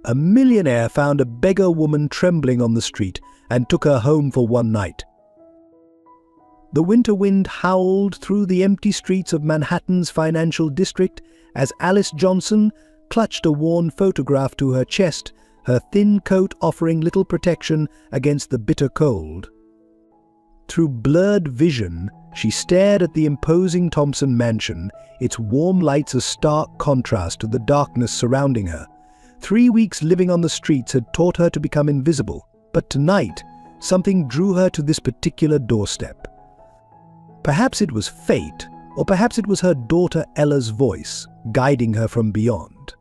A millionaire found a beggar woman trembling on the street and took her home for one night. The winter wind howled through the empty streets of Manhattan's financial district as Alice Johnson clutched a worn photograph to her chest, her thin coat offering little protection against the bitter cold. Through blurred vision, she stared at the imposing Thompson mansion, its warm lights a stark contrast to the darkness surrounding her. 3 weeks living on the streets had taught her to become invisible, but tonight, something drew her to this particular doorstep. Perhaps it was fate, or perhaps it was her daughter Ella's voice, guiding her from beyond.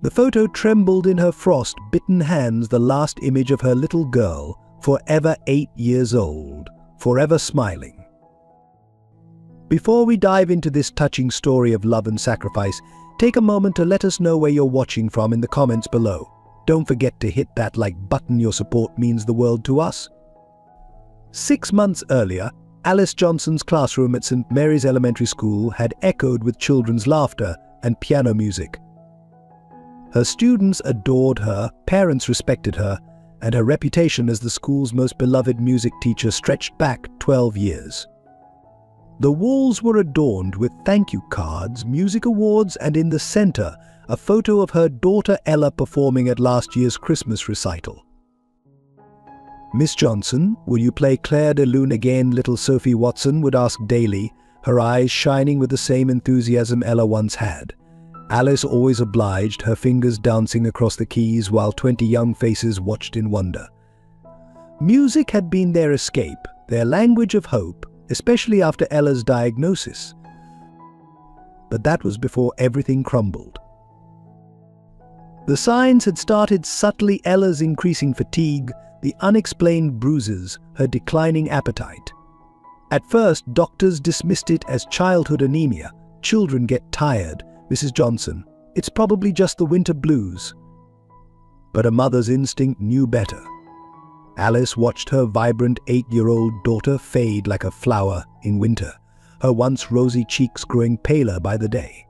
The photo trembled in her frost-bitten hands, the last image of her little girl, forever 8 years old, forever smiling. Before we dive into this touching story of love and sacrifice, take a moment to let us know where you're watching from in the comments below. Don't forget to hit that like button, your support means the world to us. 6 months earlier, Alice Johnson's classroom at St. Mary's Elementary School had echoed with children's laughter and piano music. Her students adored her, parents respected her, and her reputation as the school's most beloved music teacher stretched back 12 years. The walls were adorned with thank you cards, music awards, and in the center, a photo of her daughter Ella performing at last year's Christmas recital. "Miss Johnson, will you play Claire de Lune again?" little Sophie Watson would ask daily, her eyes shining with the same enthusiasm Ella once had. Alice always obliged, her fingers dancing across the keys while 20 young faces watched in wonder. Music had been their escape, their language of hope, especially after Ella's diagnosis. But that was before everything crumbled. The signs had started subtly: Ella's increasing fatigue, the unexplained bruises, her declining appetite. At first, doctors dismissed it as childhood anemia. "Children get tired, Mrs. Johnson. It's probably just the winter blues." But a mother's instinct knew better. Alice watched her vibrant 8-year-old daughter fade like a flower in winter, her once rosy cheeks growing paler by the day.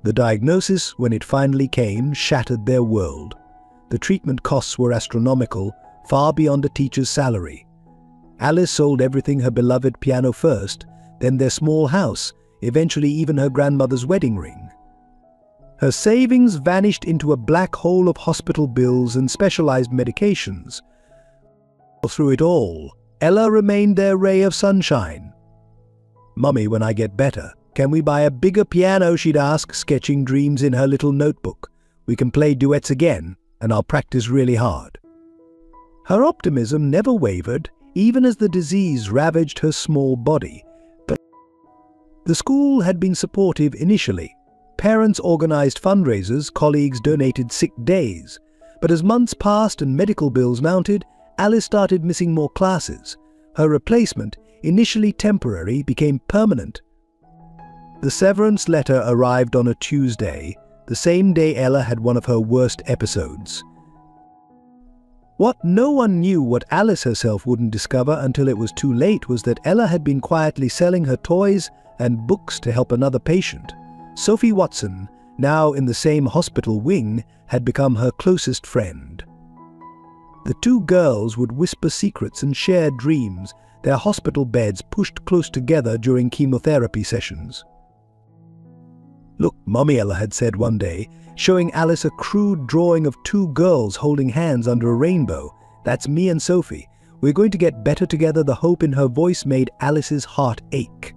The diagnosis, when it finally came, shattered their world. The treatment costs were astronomical, far beyond a teacher's salary. Alice sold everything: her beloved piano first, then their small house, eventually even her grandmother's wedding ring. Her savings vanished into a black hole of hospital bills and specialized medications. Through it all, Ella remained their ray of sunshine. "Mummy, when I get better, can we buy a bigger piano?" she'd ask, sketching dreams in her little notebook. "We can play duets again, and I'll practice really hard." Her optimism never wavered, even as the disease ravaged her small body. But the school had been supportive initially. Parents organized fundraisers, colleagues donated sick days. But as months passed and medical bills mounted, Alice started missing more classes. Her replacement, initially temporary, became permanent. The severance letter arrived on a Tuesday, the same day Ella had one of her worst episodes. What no one knew, what Alice herself wouldn't discover until it was too late, was that Ella had been quietly selling her toys and books to help another patient. Sophie Watson, now in the same hospital wing, had become her closest friend. The two girls would whisper secrets and share dreams, their hospital beds pushed close together during chemotherapy sessions. "Look, Mummy," Ella had said one day, showing Alice a crude drawing of two girls holding hands under a rainbow. "That's me and Sophie. We're going to get better together." The hope in her voice made Alice's heart ache.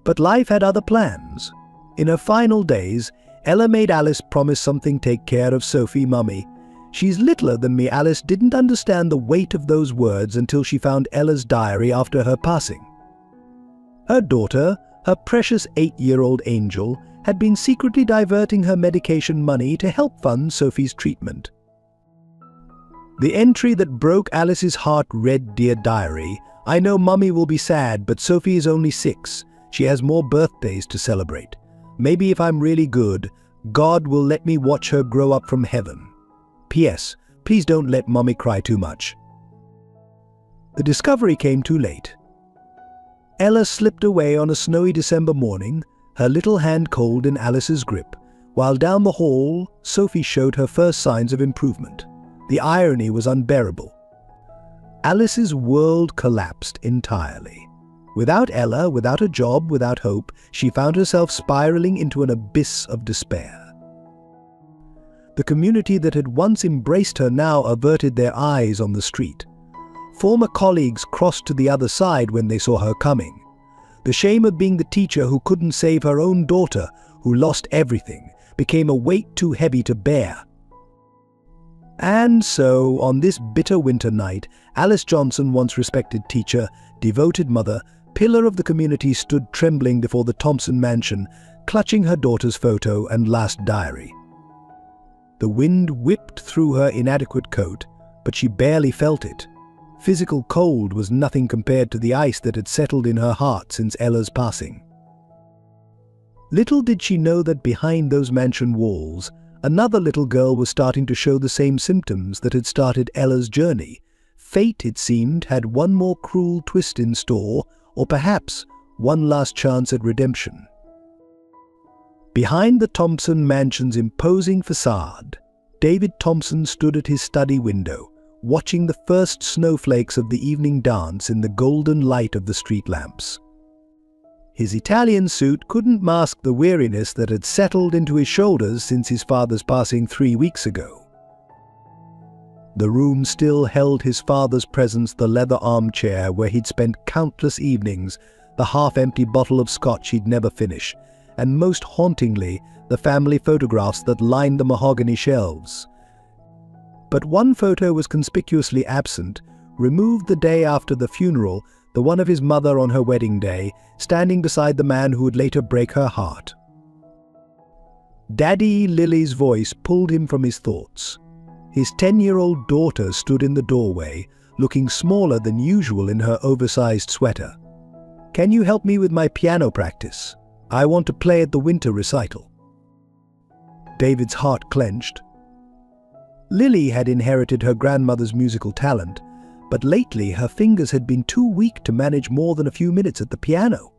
But life had other plans. In her final days, Ella made Alice promise something: "Take care of Sophie, Mummy. She's littler than me." Alice didn't understand the weight of those words until she found Ella's diary after her passing. Her daughter, her precious 8-year-old angel, had been secretly diverting her medication money to help fund Sophie's treatment. The entry that broke Alice's heart read, "Dear Diary, I know Mummy will be sad, but Sophie is only 6. She has more birthdays to celebrate. Maybe if I'm really good, God will let me watch her grow up from heaven. P.S. Please don't let Mummy cry too much." The discovery came too late. Ella slipped away on a snowy December morning, her little hand cold in Alice's grip, While down the hall, Sophie showed her first signs of improvement. The irony was unbearable. Alice's world collapsed entirely. Without Ella, without a job, without hope, she found herself spiraling into an abyss of despair. The community that had once embraced her now averted their eyes on the street. Former colleagues crossed to the other side when they saw her coming. The shame of being the teacher who couldn't save her own daughter, who lost everything, became a weight too heavy to bear. And so, on this bitter winter night, Alice Johnson, once respected teacher, devoted mother, pillar of the community, stood trembling before the Thompson mansion, clutching her daughter's photo and last diary. The wind whipped through her inadequate coat, but she barely felt it. Physical cold was nothing compared to the ice that had settled in her heart since Ella's passing. Little did she know that behind those mansion walls, another little girl was starting to show the same symptoms that had started Ella's journey. Fate, it seemed, had one more cruel twist in store, or perhaps one last chance at redemption. Behind the Thompson mansion's imposing facade, David Thompson stood at his study window, watching the first snowflakes of the evening dance in the golden light of the street lamps. His Italian suit couldn't mask the weariness that had settled into his shoulders since his father's passing 3 weeks ago. The room still held his father's presence, the leather armchair where he'd spent countless evenings, the half-empty bottle of scotch he'd never finish, and most hauntingly, the family photographs that lined the mahogany shelves. But one photo was conspicuously absent, removed the day after the funeral, the one of his mother on her wedding day, standing beside the man who would later break her heart. Daddy Lily's voice pulled him from his thoughts. His 10-year-old daughter stood in the doorway, looking smaller than usual in her oversized sweater. "Can you help me with my piano practice? I want to play at the winter recital." David's heart clenched. Lily had inherited her grandmother's musical talent, but lately her fingers had been too weak to manage more than a few minutes at the piano.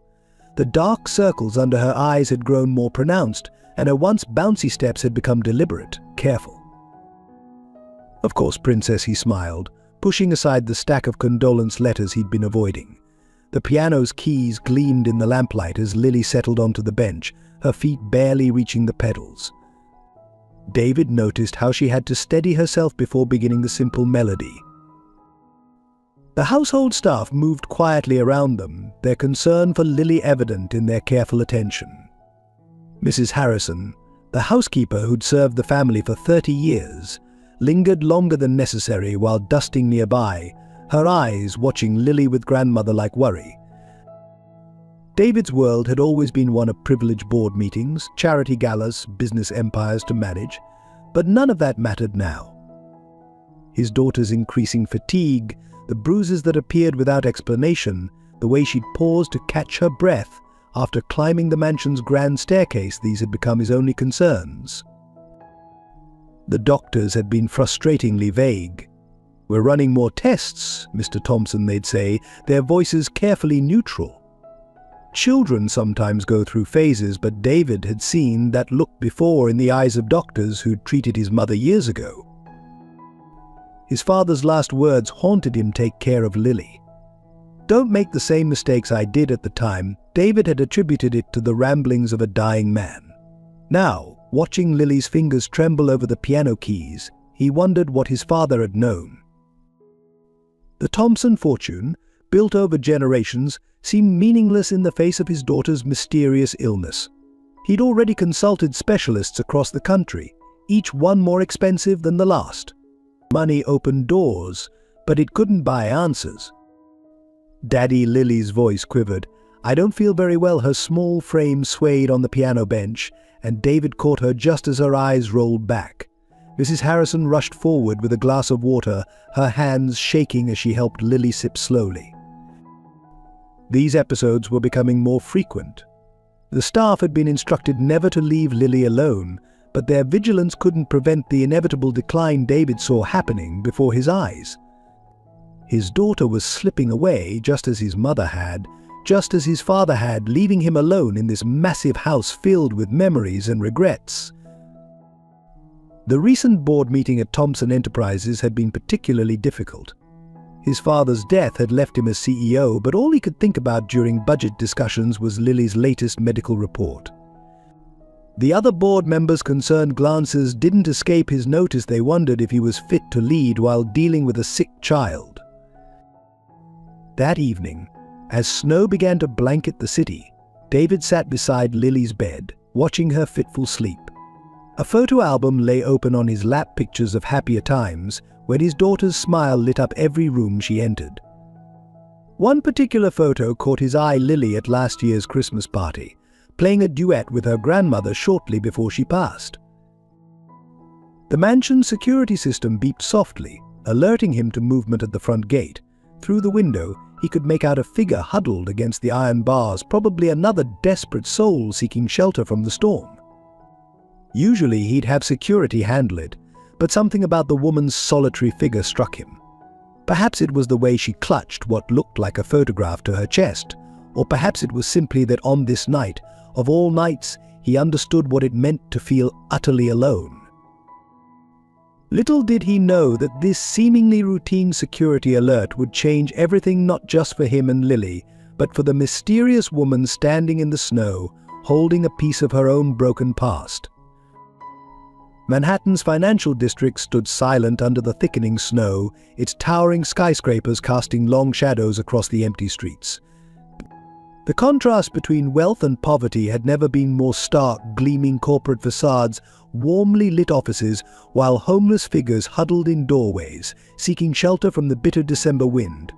The dark circles under her eyes had grown more pronounced, and her once bouncy steps had become deliberate, careful. "Of course, Princess," he smiled, pushing aside the stack of condolence letters he'd been avoiding. The piano's keys gleamed in the lamplight as Lily settled onto the bench, her feet barely reaching the pedals. David noticed how she had to steady herself before beginning the simple melody. The household staff moved quietly around them, their concern for Lily evident in their careful attention. Mrs. Harrison, the housekeeper who'd served the family for 30 years, lingered longer than necessary while dusting nearby, her eyes watching Lily with grandmother-like worry. David's world had always been one of privileged board meetings, charity galas, business empires to manage, but none of that mattered now. His daughter's increasing fatigue, the bruises that appeared without explanation, the way she'd paused to catch her breath after climbing the mansion's grand staircase, these had become his only concerns. The doctors had been frustratingly vague. "We're running more tests, Mr. Thompson," they'd say, their voices carefully neutral. Children sometimes go through phases, but David had seen that look before in the eyes of doctors who'd treated his mother years ago. His father's last words haunted him: "Take care of Lily." "Don't make the same mistakes I did at the time." David had attributed it to the ramblings of a dying man. Now, watching Lily's fingers tremble over the piano keys, he wondered what his father had known. The Thompson fortune, built over generations, seemed meaningless in the face of his daughter's mysterious illness. He'd already consulted specialists across the country, each one more expensive than the last. Money opened doors, but it couldn't buy answers. Daddy Lily's voice quivered. "I don't feel very well." Her small frame swayed on the piano bench, and David caught her just as her eyes rolled back. Mrs. Harrison rushed forward with a glass of water, her hands shaking as she helped Lily sip slowly. These episodes were becoming more frequent. The staff had been instructed never to leave Lily alone, but their vigilance couldn't prevent the inevitable decline David saw happening before his eyes. His daughter was slipping away just as his mother had, just as his father had, leaving him alone in this massive house filled with memories and regrets. The recent board meeting at Thompson Enterprises had been particularly difficult. His father's death had left him as CEO, but all he could think about during budget discussions was Lily's latest medical report. The other board members' concerned glances didn't escape his notice. They wondered if he was fit to lead while dealing with a sick child. That evening, as snow began to blanket the city, David sat beside Lily's bed, watching her fitful sleep. A photo album lay open on his lap, pictures of happier times when his daughter's smile lit up every room she entered. One particular photo caught his eye: Lily at last year's Christmas party, playing a duet with her grandmother shortly before she passed. The mansion's security system beeped softly, alerting him to movement at the front gate. Through the window, he could make out a figure huddled against the iron bars, probably another desperate soul seeking shelter from the storm. Usually he'd have security handle it, but something about the woman's solitary figure struck him. Perhaps it was the way she clutched what looked like a photograph to her chest, or perhaps it was simply that on this night, of all nights, he understood what it meant to feel utterly alone. Little did he know that this seemingly routine security alert would change everything, not just for him and Lily, but for the mysterious woman standing in the snow, holding a piece of her own broken past. Manhattan's financial district stood silent under the thickening snow, its towering skyscrapers casting long shadows across the empty streets. The contrast between wealth and poverty had never been more stark: gleaming corporate facades, warmly lit offices, while homeless figures huddled in doorways, seeking shelter from the bitter December wind.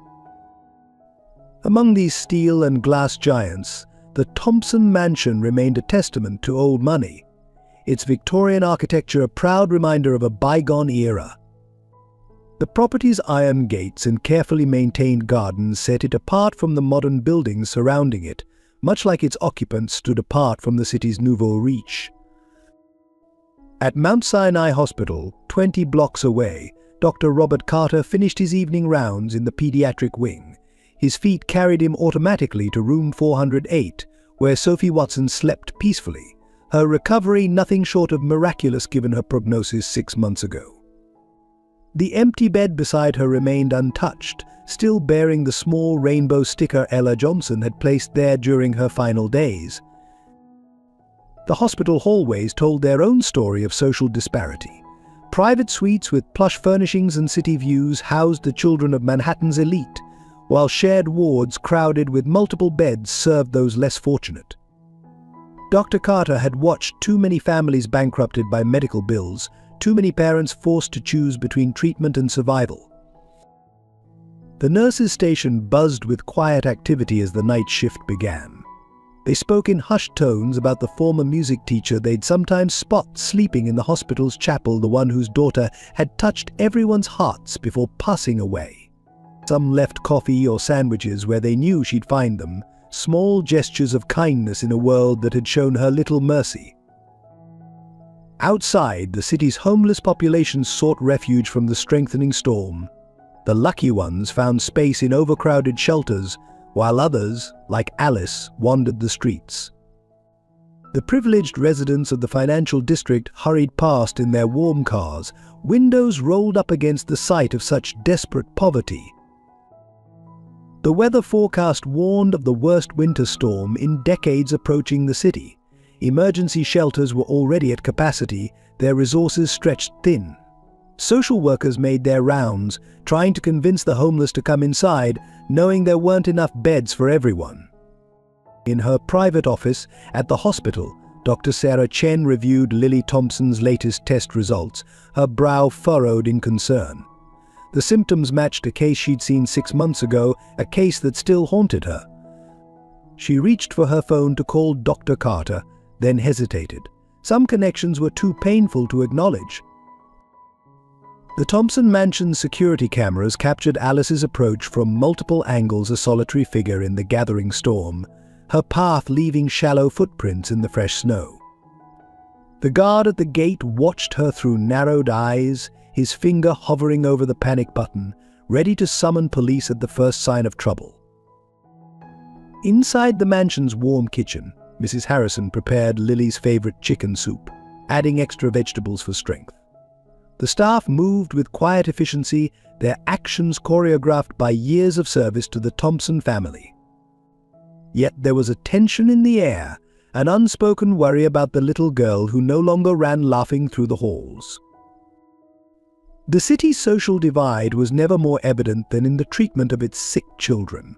Among these steel and glass giants, the Thompson mansion remained a testament to old money, its Victorian architecture a proud reminder of a bygone era. The property's iron gates and carefully maintained gardens set it apart from the modern buildings surrounding it, much like its occupants stood apart from the city's nouveau riche. At Mount Sinai Hospital, 20 blocks away, Dr. Robert Carter finished his evening rounds in the pediatric wing. His feet carried him automatically to room 408, where Sophie Watson slept peacefully, her recovery nothing short of miraculous given her prognosis 6 months ago. The empty bed beside her remained untouched, still bearing the small rainbow sticker Ella Johnson had placed there during her final days. The hospital hallways told their own story of social disparity. Private suites with plush furnishings and city views housed the children of Manhattan's elite, while shared wards crowded with multiple beds served those less fortunate. Dr. Carter had watched too many families bankrupted by medical bills, too many parents forced to choose between treatment and survival. The nurses' station buzzed with quiet activity as the night shift began. They spoke in hushed tones about the former music teacher they'd sometimes spot sleeping in the hospital's chapel, the one whose daughter had touched everyone's hearts before passing away. Some left coffee or sandwiches where they knew she'd find them, small gestures of kindness in a world that had shown her little mercy. Outside, the city's homeless population sought refuge from the strengthening storm. The lucky ones found space in overcrowded shelters, while others, like Alice, wandered the streets. The privileged residents of the financial district hurried past in their warm cars, windows rolled up against the sight of such desperate poverty. The weather forecast warned of the worst winter storm in decades approaching the city. Emergency shelters were already at capacity, their resources stretched thin. Social workers made their rounds, trying to convince the homeless to come inside, knowing there weren't enough beds for everyone. In her private office at the hospital, Dr. Sarah Chen reviewed Lily Thompson's latest test results, her brow furrowed in concern. The symptoms matched a case she'd seen 6 months ago, a case that still haunted her. She reached for her phone to call Dr. Carter, then hesitated. Some connections were too painful to acknowledge. The Thompson mansion's security cameras captured Alice's approach from multiple angles, a solitary figure in the gathering storm, her path leaving shallow footprints in the fresh snow. The guard at the gate watched her through narrowed eyes, his finger hovering over the panic button, ready to summon police at the first sign of trouble. Inside the mansion's warm kitchen, Mrs. Harrison prepared Lily's favorite chicken soup, adding extra vegetables for strength. The staff moved with quiet efficiency, their actions choreographed by years of service to the Thompson family. Yet there was a tension in the air, an unspoken worry about the little girl who no longer ran laughing through the halls. The city's social divide was never more evident than in the treatment of its sick children.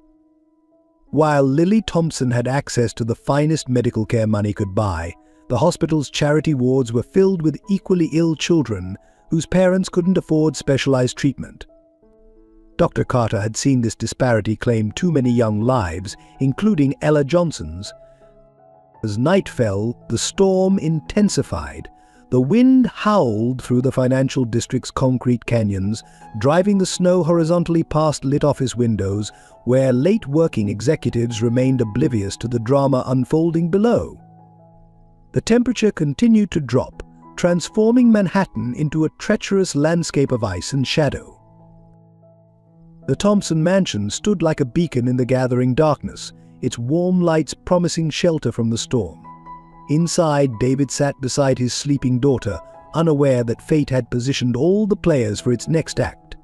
While Lily Thompson had access to the finest medical care money could buy, the hospital's charity wards were filled with equally ill children whose parents couldn't afford specialized treatment. Dr. Carter had seen this disparity claim too many young lives, including Ella Johnson's. As night fell, the storm intensified. The wind howled through the financial district's concrete canyons, driving the snow horizontally past lit office windows, where late working executives remained oblivious to the drama unfolding below. The temperature continued to drop, transforming Manhattan into a treacherous landscape of ice and shadow. The Thompson mansion stood like a beacon in the gathering darkness, its warm lights promising shelter from the storm. Inside, David sat beside his sleeping daughter, unaware that fate had positioned all the players for its next act.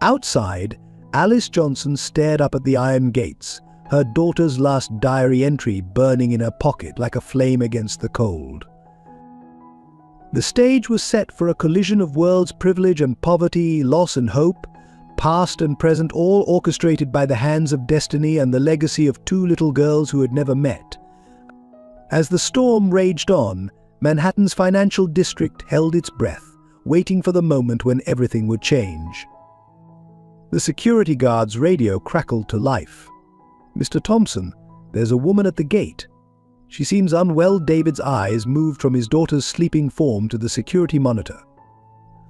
Outside, Alice Johnson stared up at the iron gates, her daughter's last diary entry burning in her pocket like a flame against the cold. The stage was set for a collision of worlds, privilege and poverty, loss and hope, past and present, all orchestrated by the hands of destiny and the legacy of two little girls who had never met. As the storm raged on, Manhattan's financial district held its breath, waiting for the moment when everything would change. The security guard's radio crackled to life. "Mr. Thompson, there's a woman at the gate. She seems unwell." David's eyes moved from his daughter's sleeping form to the security monitor.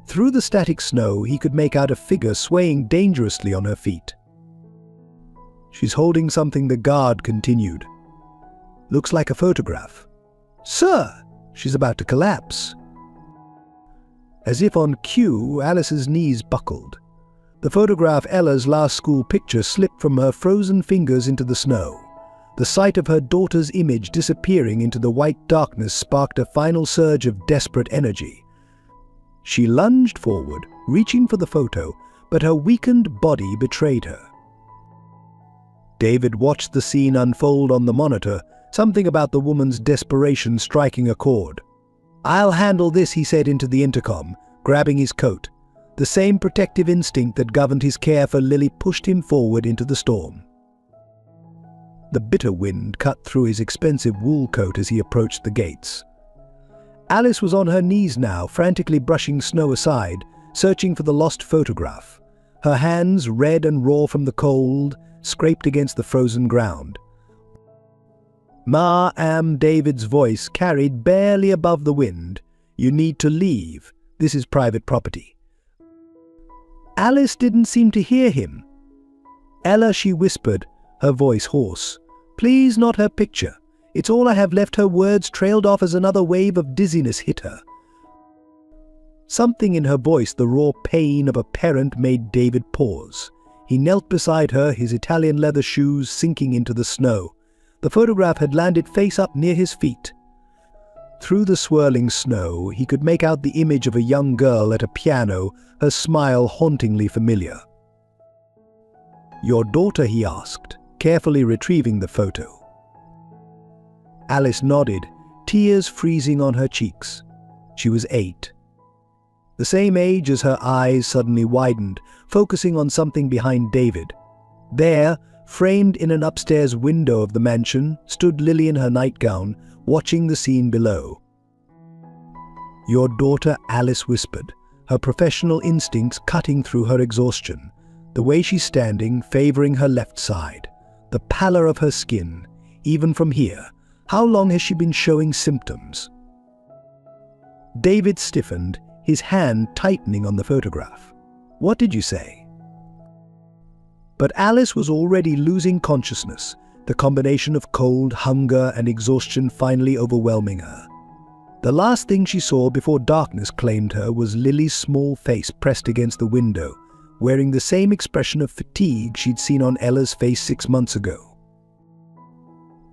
Through the static snow, he could make out a figure swaying dangerously on her feet. "She's holding something," the guard continued. "Looks like a photograph." "Sir!" "She's about to collapse." As if on cue, Alice's knees buckled. The photograph, Ella's last school picture, slipped from her frozen fingers into the snow. The sight of her daughter's image disappearing into the white darkness sparked a final surge of desperate energy. She lunged forward, reaching for the photo, but her weakened body betrayed her. David watched the scene unfold on the monitor, something about the woman's desperation striking a chord. "I'll handle this," he said into the intercom, grabbing his coat. The same protective instinct that governed his care for Lily pushed him forward into the storm. The bitter wind cut through his expensive wool coat as he approached the gates. Alice was on her knees now, frantically brushing snow aside, searching for the lost photograph. Her hands, red and raw from the cold, scraped against the frozen ground. "Ma'am," David's voice carried barely above the wind. "You need to leave. This is private property." Alice didn't seem to hear him. "Ella," she whispered, her voice hoarse. "Please, not her picture. It's all I have left." Her words trailed off as another wave of dizziness hit her. Something in her voice, the raw pain of a parent, made David pause. He knelt beside her, his Italian leather shoes sinking into the snow. The photograph had landed face up near his feet. Through the swirling snow, he could make out the image of a young girl at a piano, her smile hauntingly familiar. "Your daughter?" he asked, carefully retrieving the photo. Alice nodded, tears freezing on her cheeks. She was 8. The same age as her eyes suddenly widened, focusing on something behind David. There, framed in an upstairs window of the mansion, stood Lily in her nightgown, watching the scene below. "Your daughter," Alice whispered, her professional instincts cutting through her exhaustion. The way she's standing, favoring her left side. The pallor of her skin, even from here. How long has she been showing symptoms? David stiffened, his hand tightening on the photograph. "What did you say?" But Alice was already losing consciousness, the combination of cold, hunger, and exhaustion finally overwhelming her. The last thing she saw before darkness claimed her was Lily's small face pressed against the window, wearing the same expression of fatigue she'd seen on Ella's face 6 months ago.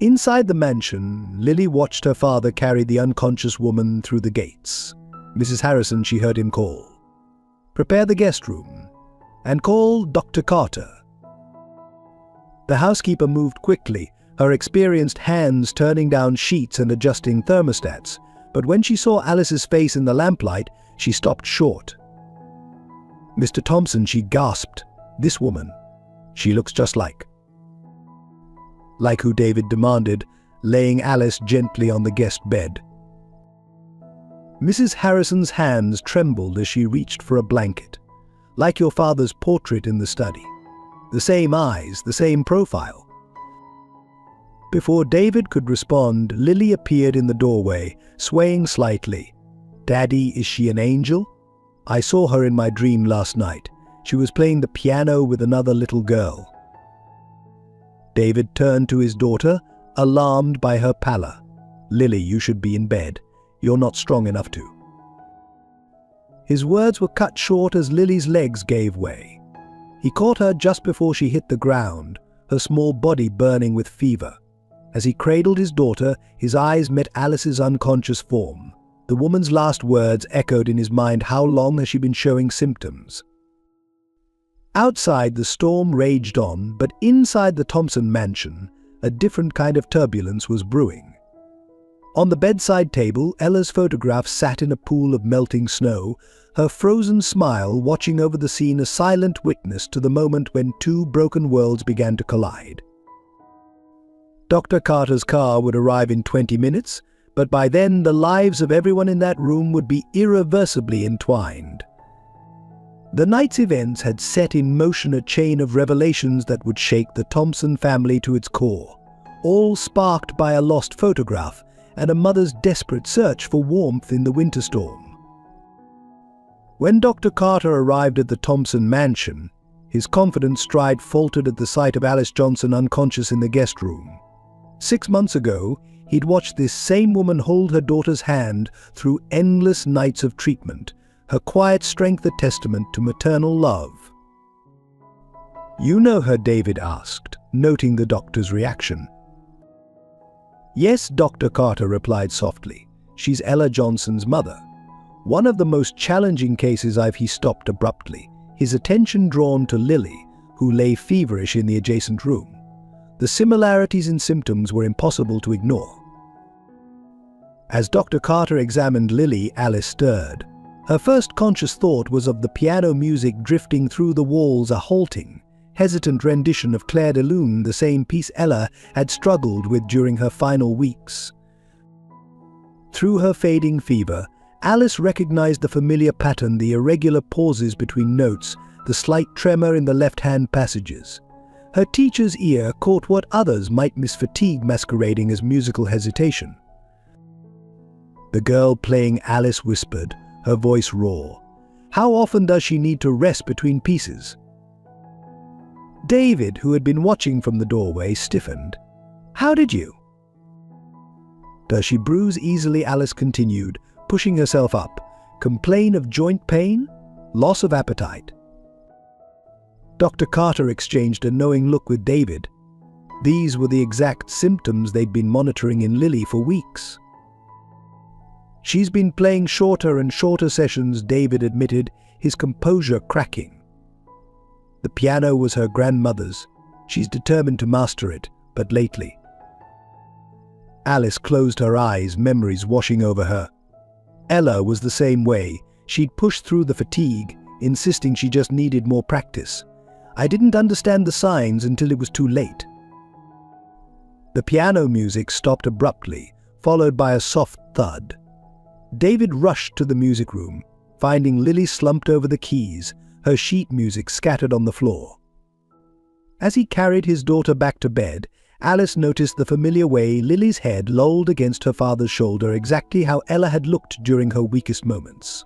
Inside the mansion, Lily watched her father carry the unconscious woman through the gates. Mrs. Harrison, she heard him call. Prepare the guest room, and call Dr. Carter. The housekeeper moved quickly, her experienced hands turning down sheets and adjusting thermostats, but when she saw Alice's face in the lamplight, she stopped short. Mr. Thompson, she gasped. This woman. She looks just like. Like who? David demanded, laying Alice gently on the guest bed. Mrs. Harrison's hands trembled as she reached for a blanket. Like your father's portrait in the study. The same eyes, the same profile. Before David could respond, Lily appeared in the doorway, swaying slightly. Daddy, is she an angel? I saw her in my dream last night. She was playing the piano with another little girl. David turned to his daughter, alarmed by her pallor. Lily, you should be in bed. You're not strong enough to. His words were cut short as Lily's legs gave way. He caught her just before she hit the ground, her small body burning with fever. As he cradled his daughter, his eyes met Alice's unconscious form. The woman's last words echoed in his mind. How long has she been showing symptoms? Outside, the storm raged on, but inside the Thompson mansion, a different kind of turbulence was brewing. On the bedside table, Ella's photograph sat in a pool of melting snow, her frozen smile watching over the scene, a silent witness to the moment when two broken worlds began to collide. Dr. Carter's car would arrive in 20 minutes, but by then the lives of everyone in that room would be irreversibly entwined. The night's events had set in motion a chain of revelations that would shake the Thompson family to its core, all sparked by a lost photograph and a mother's desperate search for warmth in the winter storm. When Dr. Carter arrived at the Thompson mansion, his confident stride faltered at the sight of Alice Johnson unconscious in the guest room. 6 months ago, he'd watched this same woman hold her daughter's hand through endless nights of treatment, her quiet strength a testament to maternal love. You know her? David asked, noting the doctor's reaction. Yes, Dr. Carter replied softly. She's Ella Johnson's mother. One of the most challenging cases He stopped abruptly, his attention drawn to Lily, who lay feverish in the adjacent room. The similarities in symptoms were impossible to ignore. As Dr. Carter examined Lily, Alice stirred. Her first conscious thought was of the piano music drifting through the walls, a halting, hesitant rendition of Clair de Lune, the same piece Ella had struggled with during her final weeks. Through her fading fever, Alice recognized the familiar pattern, the irregular pauses between notes, the slight tremor in the left-hand passages. Her teacher's ear caught what others might miss, fatigue masquerading as musical hesitation. The girl playing Alice whispered, her voice raw. How often does she need to rest between pieces? David, who had been watching from the doorway, stiffened. How did you? Does she bruise easily? Alice continued, pushing herself up. Complain of joint pain? Loss of appetite? Dr. Carter exchanged a knowing look with David. These were the exact symptoms they'd been monitoring in Lily for weeks. She's been playing shorter and shorter sessions, David admitted, his composure cracking. The piano was her grandmother's. She's determined to master it, but lately. Alice closed her eyes, memories washing over her. Ella was the same way. She'd pushed through the fatigue, insisting she just needed more practice. I didn't understand the signs until it was too late. The piano music stopped abruptly, followed by a soft thud. David rushed to the music room, finding Lily slumped over the keys, her sheet music scattered on the floor. As he carried his daughter back to bed, Alice noticed the familiar way Lily's head lolled against her father's shoulder, exactly how Ella had looked during her weakest moments.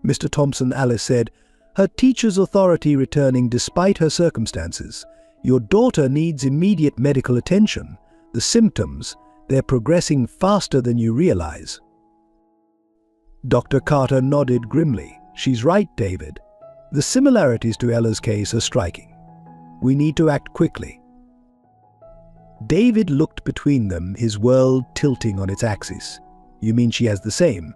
Mr. Thompson, Alice said, her teacher's authority returning despite her circumstances. Your daughter needs immediate medical attention. The symptoms, they're progressing faster than you realize. Dr. Carter nodded grimly. She's right, David. The similarities to Ella's case are striking. We need to act quickly. David looked between them, his world tilting on its axis. You mean she has the same?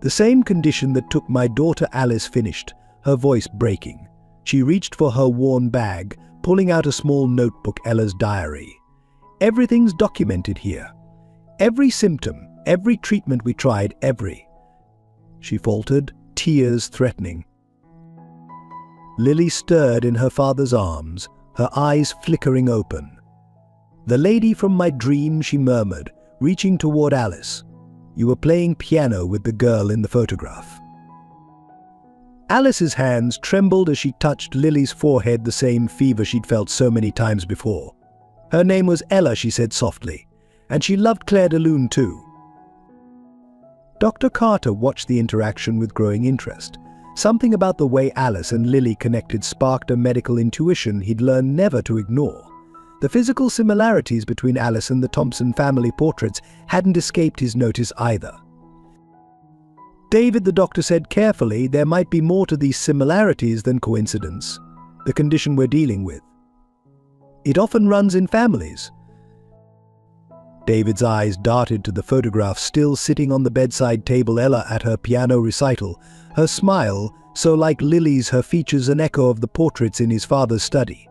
The same condition that took my daughter Alice finished, her voice breaking. She reached for her worn bag, pulling out a small notebook, Ella's diary. Everything's documented here. Every symptom, every treatment we tried, every. She faltered, tears threatening. Lily stirred in her father's arms, her eyes flickering open. "The lady from my dream," she murmured, reaching toward Alice. "You were playing piano with the girl in the photograph." Alice's hands trembled as she touched Lily's forehead, the same fever she'd felt so many times before. "Her name was Ella," she said softly, "and she loved Claire de Lune too." Dr. Carter watched the interaction with growing interest. Something about the way Alice and Lily connected sparked a medical intuition he'd learned never to ignore. The physical similarities between Alice and the Thompson family portraits hadn't escaped his notice either. "David," the doctor said carefully, "there might be more to these similarities than coincidence. The condition we're dealing with. It often runs in families." David's eyes darted to the photograph still sitting on the bedside table, Ella at her piano recital, her smile, so like Lily's, her features an echo of the portraits in his father's study.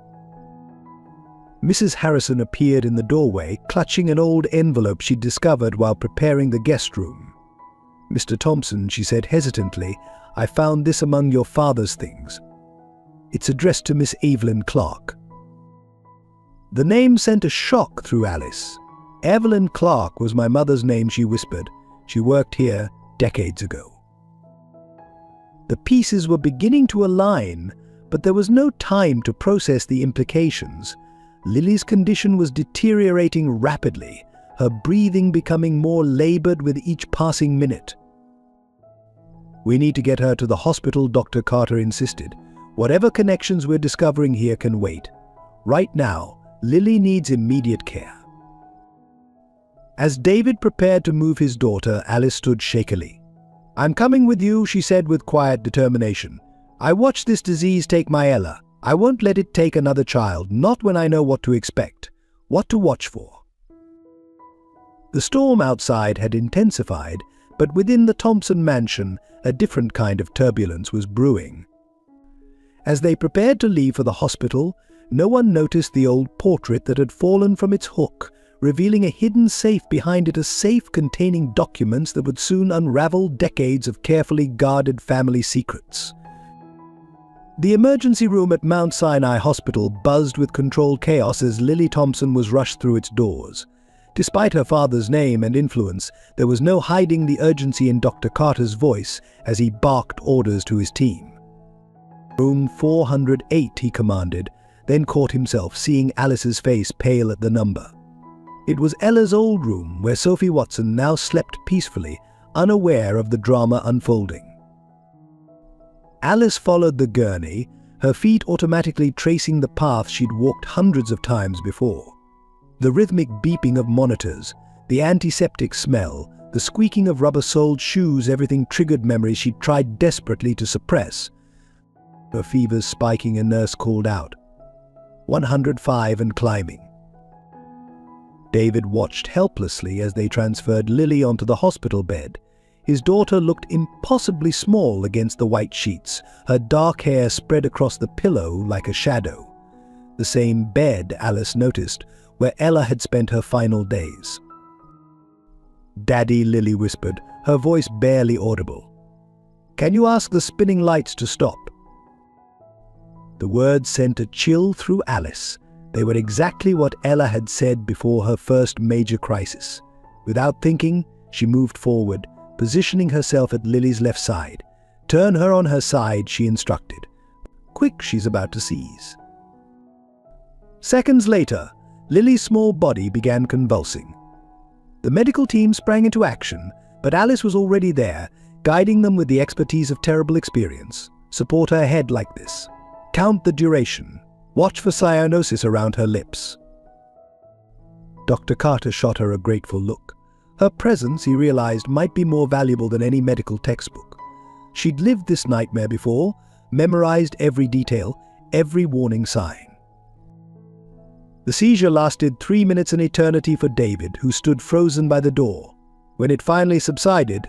Mrs. Harrison appeared in the doorway, clutching an old envelope she'd discovered while preparing the guest room. "Mr. Thompson," she said hesitantly, "I found this among your father's things. It's addressed to Miss Evelyn Clark." The name sent a shock through Alice. "Evelyn Clark was my mother's name," she whispered. "She worked here decades ago." The pieces were beginning to align, but there was no time to process the implications. Lily's condition was deteriorating rapidly, her breathing becoming more labored with each passing minute. "We need to get her to the hospital," Dr. Carter insisted. "Whatever connections we're discovering here can wait. Right now, Lily needs immediate care." As David prepared to move his daughter, Alice stood shakily. "I'm coming with you," she said with quiet determination. "I watched this disease take my Ella. I won't let it take another child, not when I know what to expect, what to watch for." The storm outside had intensified, but within the Thompson mansion, a different kind of turbulence was brewing. As they prepared to leave for the hospital, no one noticed the old portrait that had fallen from its hook, revealing a hidden safe behind it, a safe containing documents that would soon unravel decades of carefully guarded family secrets. The emergency room at Mount Sinai Hospital buzzed with controlled chaos as Lily Thompson was rushed through its doors. Despite her father's name and influence, there was no hiding the urgency in Dr. Carter's voice as he barked orders to his team. "Room 408, he commanded, then caught himself, seeing Alice's face pale at the number. It was Ella's old room, where Sophie Watson now slept peacefully, unaware of the drama unfolding. Alice followed the gurney, her feet automatically tracing the path she'd walked hundreds of times before. The rhythmic beeping of monitors, the antiseptic smell, the squeaking of rubber-soled shoes, everything triggered memories she'd tried desperately to suppress. Her fevers spiking, a nurse called out, 105 and climbing. David watched helplessly as they transferred Lily onto the hospital bed. His daughter looked impossibly small against the white sheets, her dark hair spread across the pillow like a shadow. The same bed, Alice noticed, where Ella had spent her final days. "Daddy," Lily whispered, her voice barely audible. "Can you ask the spinning lights to stop?" The words sent a chill through Alice. They were exactly what Ella had said before her first major crisis. Without thinking, she moved forward, positioning herself at Lily's left side. "Turn her on her side," she instructed. "Quick, she's about to seize." Seconds later, Lily's small body began convulsing. The medical team sprang into action, but Alice was already there, guiding them with the expertise of terrible experience. "Support her head like this. Count the duration. Watch for cyanosis around her lips." Dr. Carter shot her a grateful look. Her presence, he realized, might be more valuable than any medical textbook. She'd lived this nightmare before, memorized every detail, every warning sign. The seizure lasted 3 minutes, an eternity for David, who stood frozen by the door. When it finally subsided,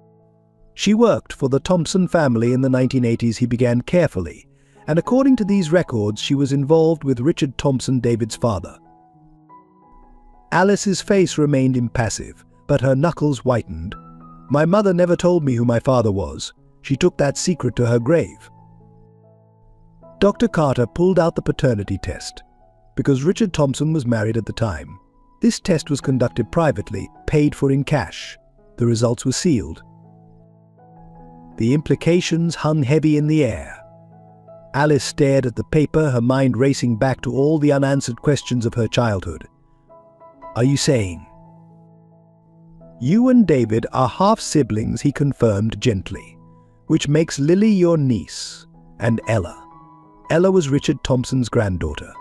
She worked for the Thompson family in the 1980s. He began carefully, and according to these records, she was involved with Richard Thompson, David's father. Alice's face remained impassive, but her knuckles whitened. My mother never told me who my father was. She took that secret to her grave. Dr. Carter pulled out the paternity test. Because Richard Thompson was married at the time, this test was conducted privately, paid for in cash. The results were sealed. The implications hung heavy in the air. Alice stared at the paper, her mind racing back to all the unanswered questions of her childhood. Are you saying? You and David are half-siblings, he confirmed gently, which makes Lily your niece, and Ella. Ella was Richard Thompson's granddaughter.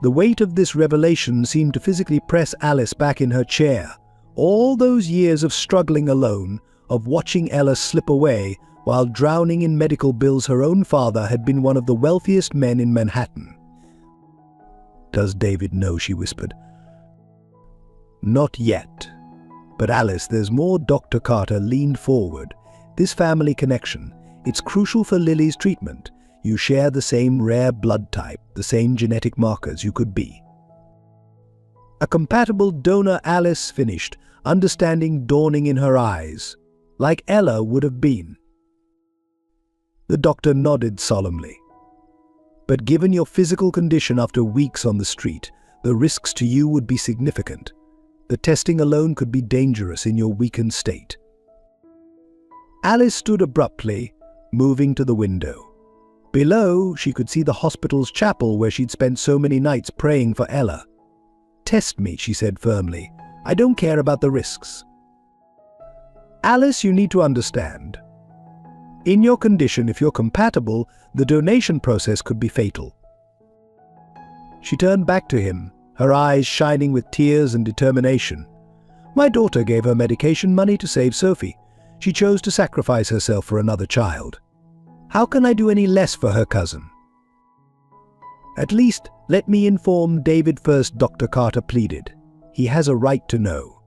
The weight of this revelation seemed to physically press Alice back in her chair. All those years of struggling alone, of watching Ella slip away while drowning in medical bills. Her own father had been one of the wealthiest men in Manhattan. Does David know? She whispered. Not yet. But Alice, there's more. Dr. Carter leaned forward. This family connection, it's crucial for Lily's treatment. You share the same rare blood type, the same genetic markers. You could be a compatible donor. Alice finished, understanding dawning in her eyes, like Ella would have been. The doctor nodded solemnly. But given your physical condition after weeks on the street, the risks to you would be significant. The testing alone could be dangerous in your weakened state. Alice stood abruptly, moving to the window. Below, she could see the hospital's chapel where she'd spent so many nights praying for Ella. Test me, she said firmly. I don't care about the risks. Alice, you need to understand. In your condition, if you're compatible, the donation process could be fatal. She turned back to him, her eyes shining with tears and determination. My daughter gave her medication money to save Sophie. She chose to sacrifice herself for another child. How can I do any less for her cousin? At least, let me inform David first, Dr. Carter pleaded. He has a right to know.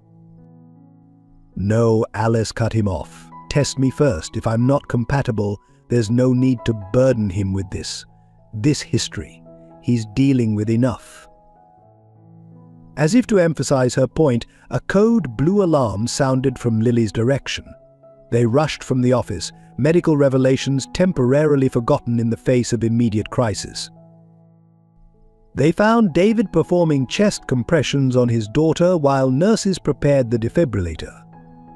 No, Alice cut him off. Test me first. If I'm not compatible, there's no need to burden him with this history. He's dealing with enough. As if to emphasize her point, a code blue alarm sounded from Lily's direction. They rushed from the office, medical revelations temporarily forgotten in the face of immediate crisis. They found David performing chest compressions on his daughter while nurses prepared the defibrillator.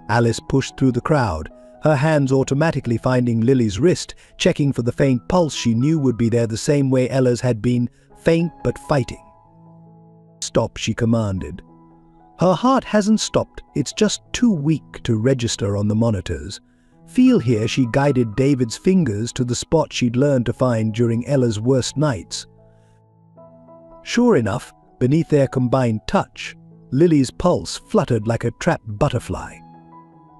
Alice pushed through the crowd, her hands automatically finding Lily's wrist, checking for the faint pulse she knew would be there the same way Ella's had been, faint but fighting. Stop, she commanded. Her heart hasn't stopped, it's just too weak to register on the monitors. Feel here. She guided David's fingers to the spot she'd learned to find during Ella's worst nights. Sure enough, beneath their combined touch, Lily's pulse fluttered like a trapped butterfly.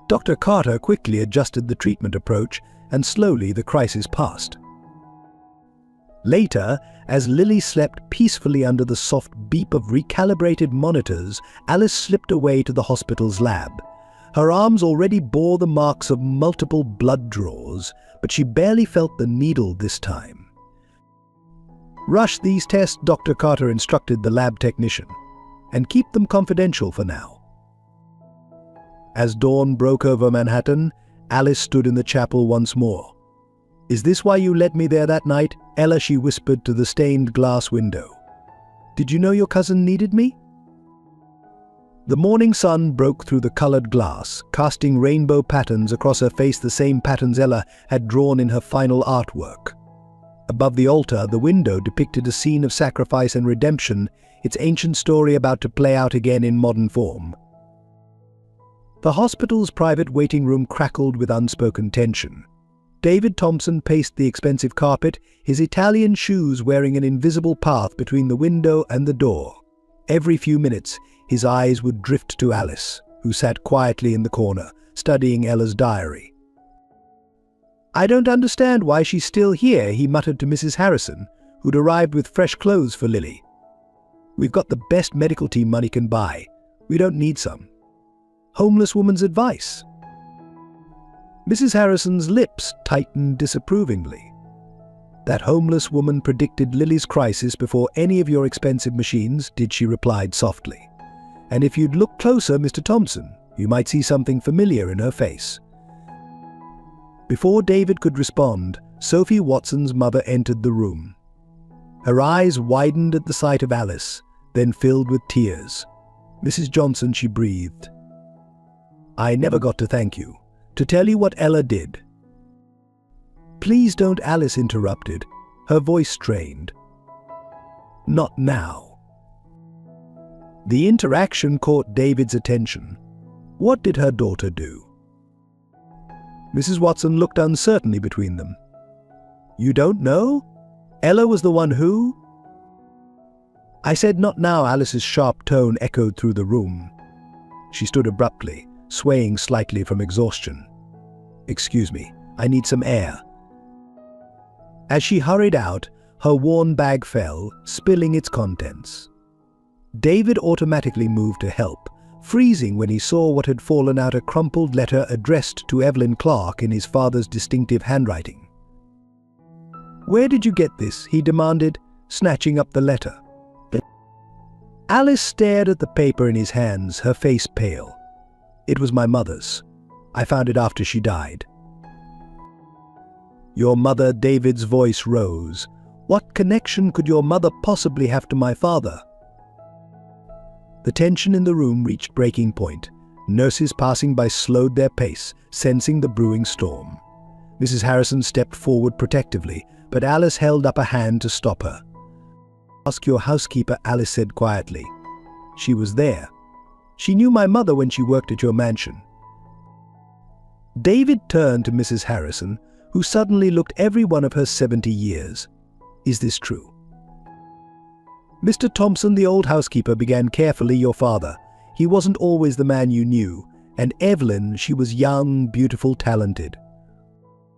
Dr. Carter quickly adjusted the treatment approach, and slowly the crisis passed. Later, as Lily slept peacefully under the soft beep of recalibrated monitors, Alice slipped away to the hospital's lab. Her arms already bore the marks of multiple blood draws, but she barely felt the needle this time. Rush these tests, Dr. Carter instructed the lab technician, and keep them confidential for now. As dawn broke over Manhattan, Alice stood in the chapel once more. Is this why you led me there that night? Ella, she whispered to the stained glass window. Did you know your cousin needed me? The morning sun broke through the colored glass, casting rainbow patterns across her face, the same patterns Ella had drawn in her final artwork. Above the altar, the window depicted a scene of sacrifice and redemption, its ancient story about to play out again in modern form. The hospital's private waiting room crackled with unspoken tension. David Thompson paced the expensive carpet, his Italian shoes wearing an invisible path between the window and the door. Every few minutes, his eyes would drift to Alice, who sat quietly in the corner, studying Ella's diary. I don't understand why she's still here, he muttered to Mrs. Harrison, who'd arrived with fresh clothes for Lily. We've got the best medical team money can buy. We don't need some homeless woman's advice. Mrs. Harrison's lips tightened disapprovingly. "That homeless woman predicted Lily's crisis before any of your expensive machines did," she replied softly. "And if you'd look closer, Mr. Thompson, you might see something familiar in her face." Before David could respond, Sophie Watson's mother entered the room. Her eyes widened at the sight of Alice, then filled with tears. "Mrs. Johnson," she breathed, "I never got to thank you, to tell you what Ella did." "Please don't," Alice interrupted, her voice strained. "Not now." The interaction caught David's attention. What did her daughter do? Mrs. Watson looked uncertainly between them. "You don't know? Ella was the one who—" "I said not now," Alice's sharp tone echoed through the room. She stood abruptly, swaying slightly from exhaustion. "Excuse me, I need some air." As she hurried out, her worn bag fell, spilling its contents. David automatically moved to help, freezing when he saw what had fallen out: a crumpled letter addressed to Evelyn Clark in his father's distinctive handwriting. "Where did you get this?" he demanded, snatching up the letter. Alice stared at the paper in his hands, her face pale. "It was my mother's. I found it after she died." "Your mother?" David's voice rose. "What connection could your mother possibly have to my father?" The tension in the room reached breaking point. Nurses passing by slowed their pace, sensing the brewing storm. Mrs. Harrison stepped forward protectively, but Alice held up a hand to stop her. "Ask your housekeeper," Alice said quietly. "She was there. She knew my mother when she worked at your mansion." David turned to Mrs. Harrison, who suddenly looked every one of her 70 years. "Is this true?" "Mr. Thompson," the old housekeeper began carefully, "your father, he wasn't always the man you knew, and Evelyn, she was young, beautiful, talented."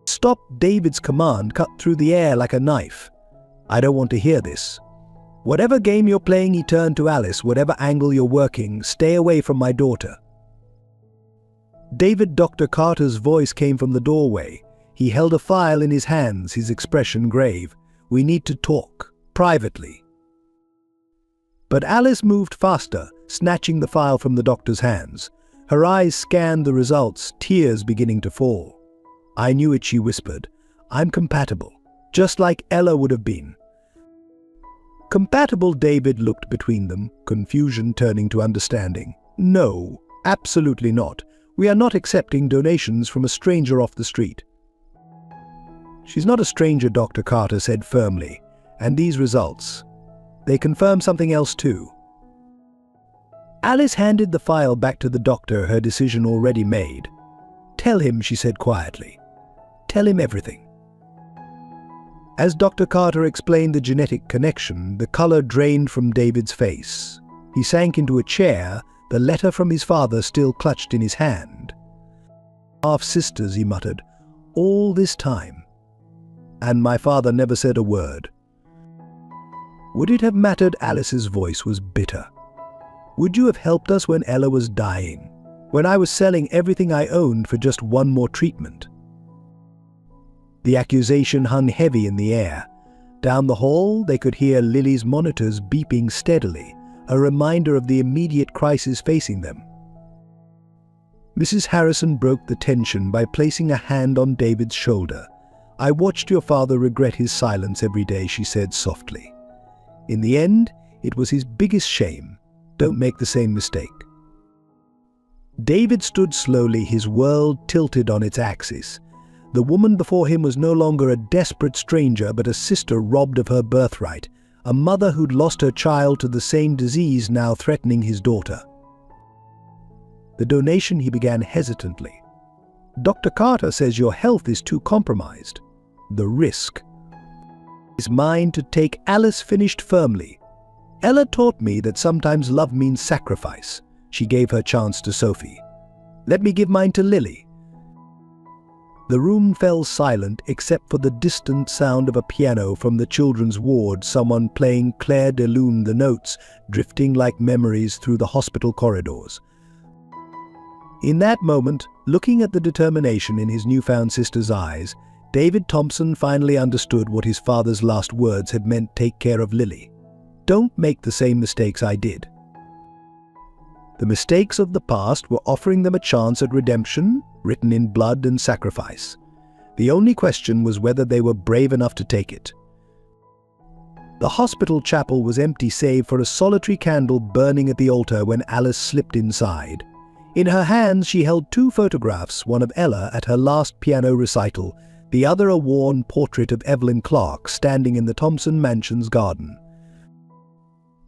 Stop! David's command cut through the air like a knife. "I don't want to hear this. Whatever game you're playing," he turned to Alice, "whatever angle you're working, stay away from my daughter." "David," Dr. Carter's voice came from the doorway. He held a file in his hands, his expression grave. "We need to talk, privately." But Alice moved faster, snatching the file from the doctor's hands. Her eyes scanned the results, tears beginning to fall. "I knew it," she whispered. "I'm compatible, just like Ella would have been." "Compatible?" David looked between them, confusion turning to understanding. "No, absolutely not. We are not accepting donations from a stranger off the street." "She's not a stranger," Dr. Carter said firmly. "And these results, they confirm something else too." Alice handed the file back to the doctor, her decision already made. "Tell him," she said quietly. "Tell him everything." As Dr. Carter explained the genetic connection, the color drained from David's face. He sank into a chair, the letter from his father still clutched in his hand. "Half-sisters," he muttered, "all this time. And my father never said a word." "Would it have mattered?" Alice's voice was bitter. "Would you have helped us when Ella was dying? When I was selling everything I owned for just one more treatment?" The accusation hung heavy in the air. Down the hall, they could hear Lily's monitors beeping steadily, a reminder of the immediate crisis facing them. Mrs. Harrison broke the tension by placing a hand on David's shoulder. "I watched your father regret his silence every day," she said softly. "In the end, it was his biggest shame. Don't make the same mistake." David stood slowly, his world tilted on its axis. The woman before him was no longer a desperate stranger, but a sister robbed of her birthright, a mother who'd lost her child to the same disease now threatening his daughter. "The donation," he began hesitantly. "Dr. Carter says your health is too compromised. The risk is mine to take," Alice finished firmly. "Ella taught me that sometimes love means sacrifice." She gave her chance to Sophie. "Let me give mine to Lily." The room fell silent except for the distant sound of a piano from the children's ward, someone playing Claire de Lune, the notes drifting like memories through the hospital corridors. In that moment, looking at the determination in his newfound sister's eyes, David Thompson finally understood what his father's last words had meant: take care of Lily. Don't make the same mistakes I did. The mistakes of the past were offering them a chance at redemption, written in blood and sacrifice. The only question was whether they were brave enough to take it. The hospital chapel was empty save for a solitary candle burning at the altar when Alice slipped inside. In her hands she held two photographs, one of Ella at her last piano recital, the other a worn portrait of Evelyn Clark standing in the Thompson mansion's garden.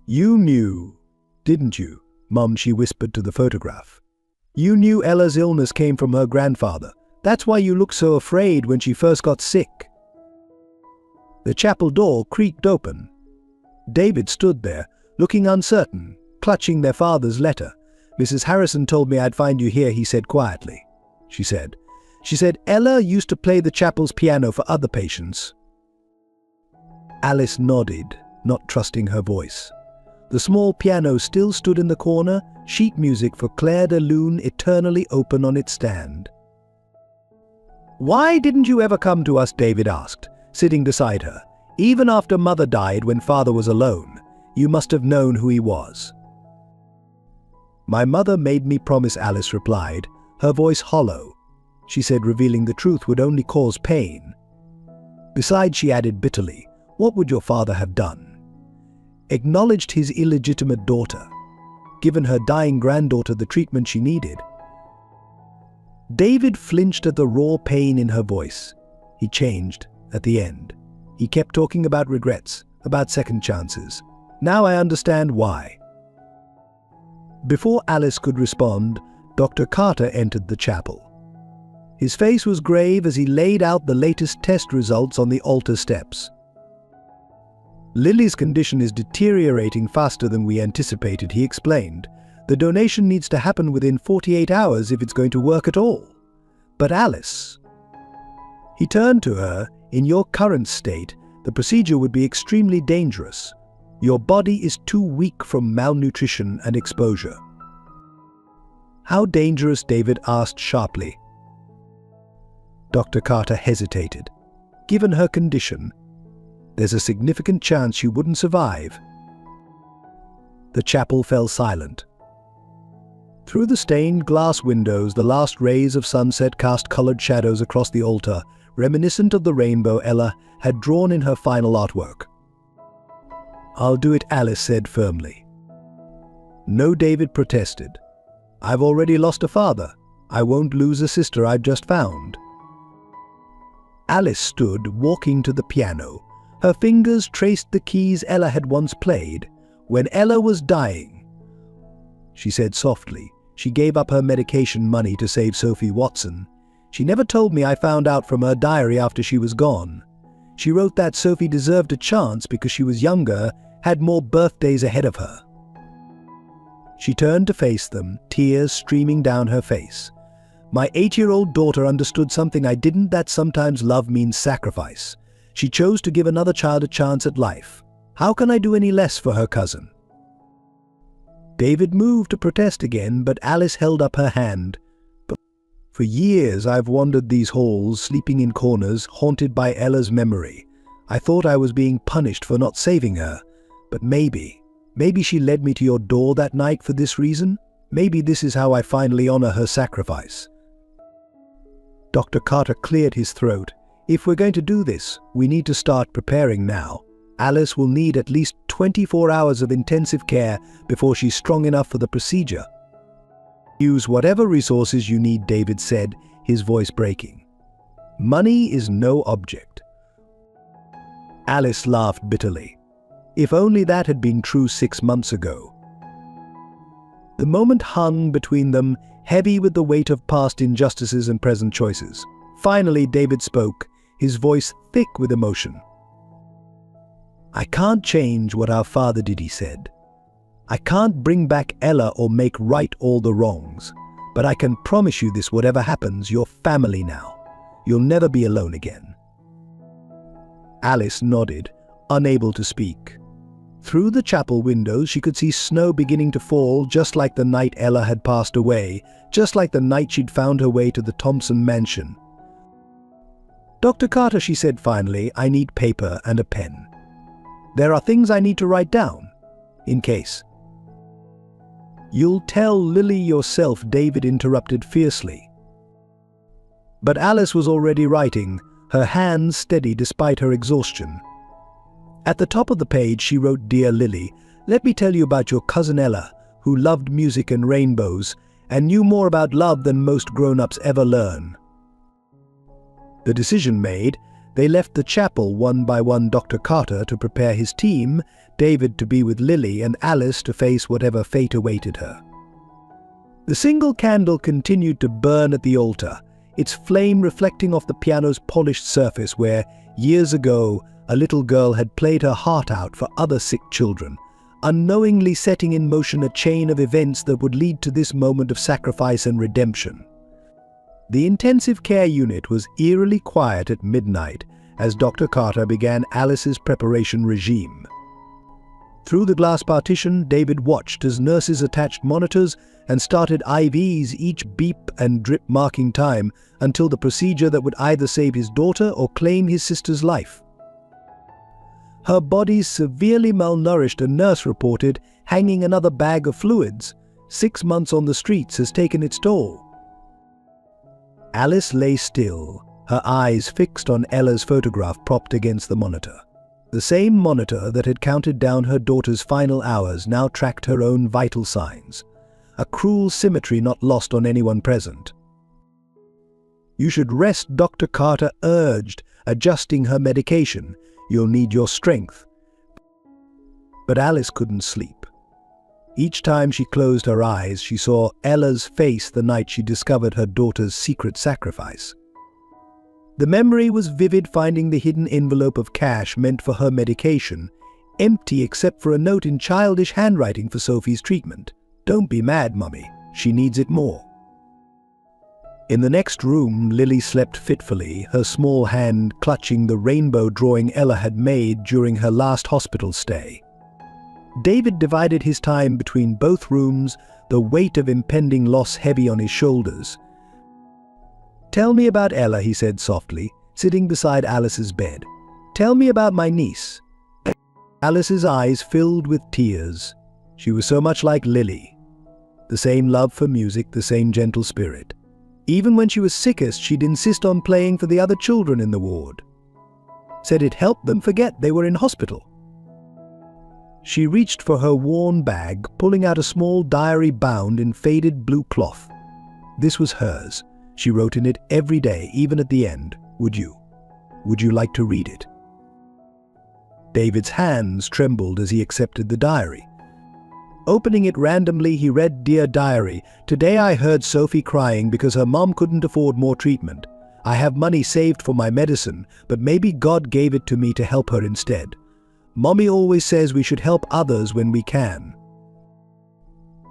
"You knew, didn't you, Mum?" she whispered to the photograph. "You knew Ella's illness came from her grandfather. That's why you looked so afraid when she first got sick." The chapel door creaked open. David stood there, looking uncertain, clutching their father's letter. "Mrs. Harrison told me I'd find you here," he said quietly. She said, "Ella used to play the chapel's piano for other patients." Alice nodded, not trusting her voice. The small piano still stood in the corner, sheet music for Claire de Lune eternally open on its stand. "Why didn't you ever come to us?" David asked, sitting beside her. "Even after Mother died when Father was alone, you must have known who he was." "My mother made me promise," Alice replied, her voice hollow. She said revealing the truth would only cause pain. Besides, she added bitterly, "What would your father have done? Acknowledged his illegitimate daughter, given her dying granddaughter the treatment she needed?" David flinched at the raw pain in her voice. He changed at the end. He kept talking about regrets, about second chances. "Now I understand why." Before Alice could respond, Dr. Carter entered the chapel. His face was grave as he laid out the latest test results on the altar steps. "Lily's condition is deteriorating faster than we anticipated," he explained. "The donation needs to happen within 48 hours if it's going to work at all." "But Alice," he turned to her, "in your current state, the procedure would be extremely dangerous. Your body is too weak from malnutrition and exposure." "How dangerous?" David asked sharply. Dr. Carter hesitated. "Given her condition, there's a significant chance she wouldn't survive." The chapel fell silent. Through the stained glass windows, the last rays of sunset cast colored shadows across the altar, reminiscent of the rainbow Ella had drawn in her final artwork. "I'll do it," Alice said firmly. "No," David protested. "I've already lost a father. I won't lose a sister I've just found." Alice stood, walking to the piano. Her fingers traced the keys Ella had once played. "When Ella was dying," she said softly, "she gave up her medication money to save Sophie Watson. She never told me. I found out from her diary after she was gone. She wrote that Sophie deserved a chance because she was younger, had more birthdays ahead of her." She turned to face them, tears streaming down her face. "My 8-year-old daughter understood something I didn't, that sometimes love means sacrifice. She chose to give another child a chance at life. How can I do any less for her cousin?" David moved to protest again, but Alice held up her hand. "For years I've wandered these halls, sleeping in corners, haunted by Ella's memory. I thought I was being punished for not saving her. But maybe she led me to your door that night for this reason. Maybe this is how I finally honor her sacrifice." Dr. Carter cleared his throat. "If we're going to do this, we need to start preparing now. Alice will need at least 24 hours of intensive care before she's strong enough for the procedure." "Use whatever resources you need," David said, his voice breaking. "Money is no object." Alice laughed bitterly. If only that had been true 6 months ago. The moment hung between them, heavy with the weight of past injustices and present choices. Finally, David spoke, his voice thick with emotion. "I can't change what our father did," he said. "I can't bring back Ella or make right all the wrongs. But I can promise you this: whatever happens, you're family now. You'll never be alone again." Alice nodded, unable to speak. Through the chapel windows, she could see snow beginning to fall, just like the night Ella had passed away, just like the night she'd found her way to the Thompson mansion. "Dr. Carter," she said finally, "I need paper and a pen. There are things I need to write down, in case." "You'll tell Lily yourself," David interrupted fiercely. But Alice was already writing, her hands steady despite her exhaustion. At the top of the page she wrote, "Dear Lily, let me tell you about your cousin Ella, who loved music and rainbows, and knew more about love than most grown-ups ever learn." The decision made, they left the chapel one by one, Dr. Carter to prepare his team, David to be with Lily, and Alice to face whatever fate awaited her. The single candle continued to burn at the altar, its flame reflecting off the piano's polished surface where, years ago, a little girl had played her heart out for other sick children, unknowingly setting in motion a chain of events that would lead to this moment of sacrifice and redemption. The intensive care unit was eerily quiet at midnight as Dr. Carter began Alice's preparation regime. Through the glass partition, David watched as nurses attached monitors and started IVs, each beep and drip marking time until the procedure that would either save his daughter or claim his sister's life. Her body's severely malnourished, a nurse reported, hanging another bag of fluids. 6 months on the streets has taken its toll. Alice lay still, her eyes fixed on Ella's photograph propped against the monitor. The same monitor that had counted down her daughter's final hours now tracked her own vital signs. A cruel symmetry not lost on anyone present. "You should rest," Dr. Carter urged, adjusting her medication. "You'll need your strength." But Alice couldn't sleep. Each time she closed her eyes, she saw Ella's face the night she discovered her daughter's secret sacrifice. The memory was vivid, finding the hidden envelope of cash meant for her medication, empty except for a note in childish handwriting for Sophie's treatment. "Don't be mad, Mummy. She needs it more." In the next room, Lily slept fitfully, her small hand clutching the rainbow drawing Ella had made during her last hospital stay. David divided his time between both rooms, the weight of impending loss heavy on his shoulders. "Tell me about Ella," he said softly, sitting beside Alice's bed. "Tell me about my niece." Alice's eyes filled with tears. She was so much like Lily. The same love for music, the same gentle spirit. Even when she was sickest, she'd insist on playing for the other children in the ward. Said it helped them forget they were in hospital. She reached for her worn bag, pulling out a small diary bound in faded blue cloth. This was hers. She wrote in it every day, even at the end. Would you like to read it?" David's hands trembled as he accepted the diary. Opening it randomly, he read, "Dear Diary, today I heard Sophie crying because her mom couldn't afford more treatment. I have money saved for my medicine, but maybe God gave it to me to help her instead. Mommy always says we should help others when we can."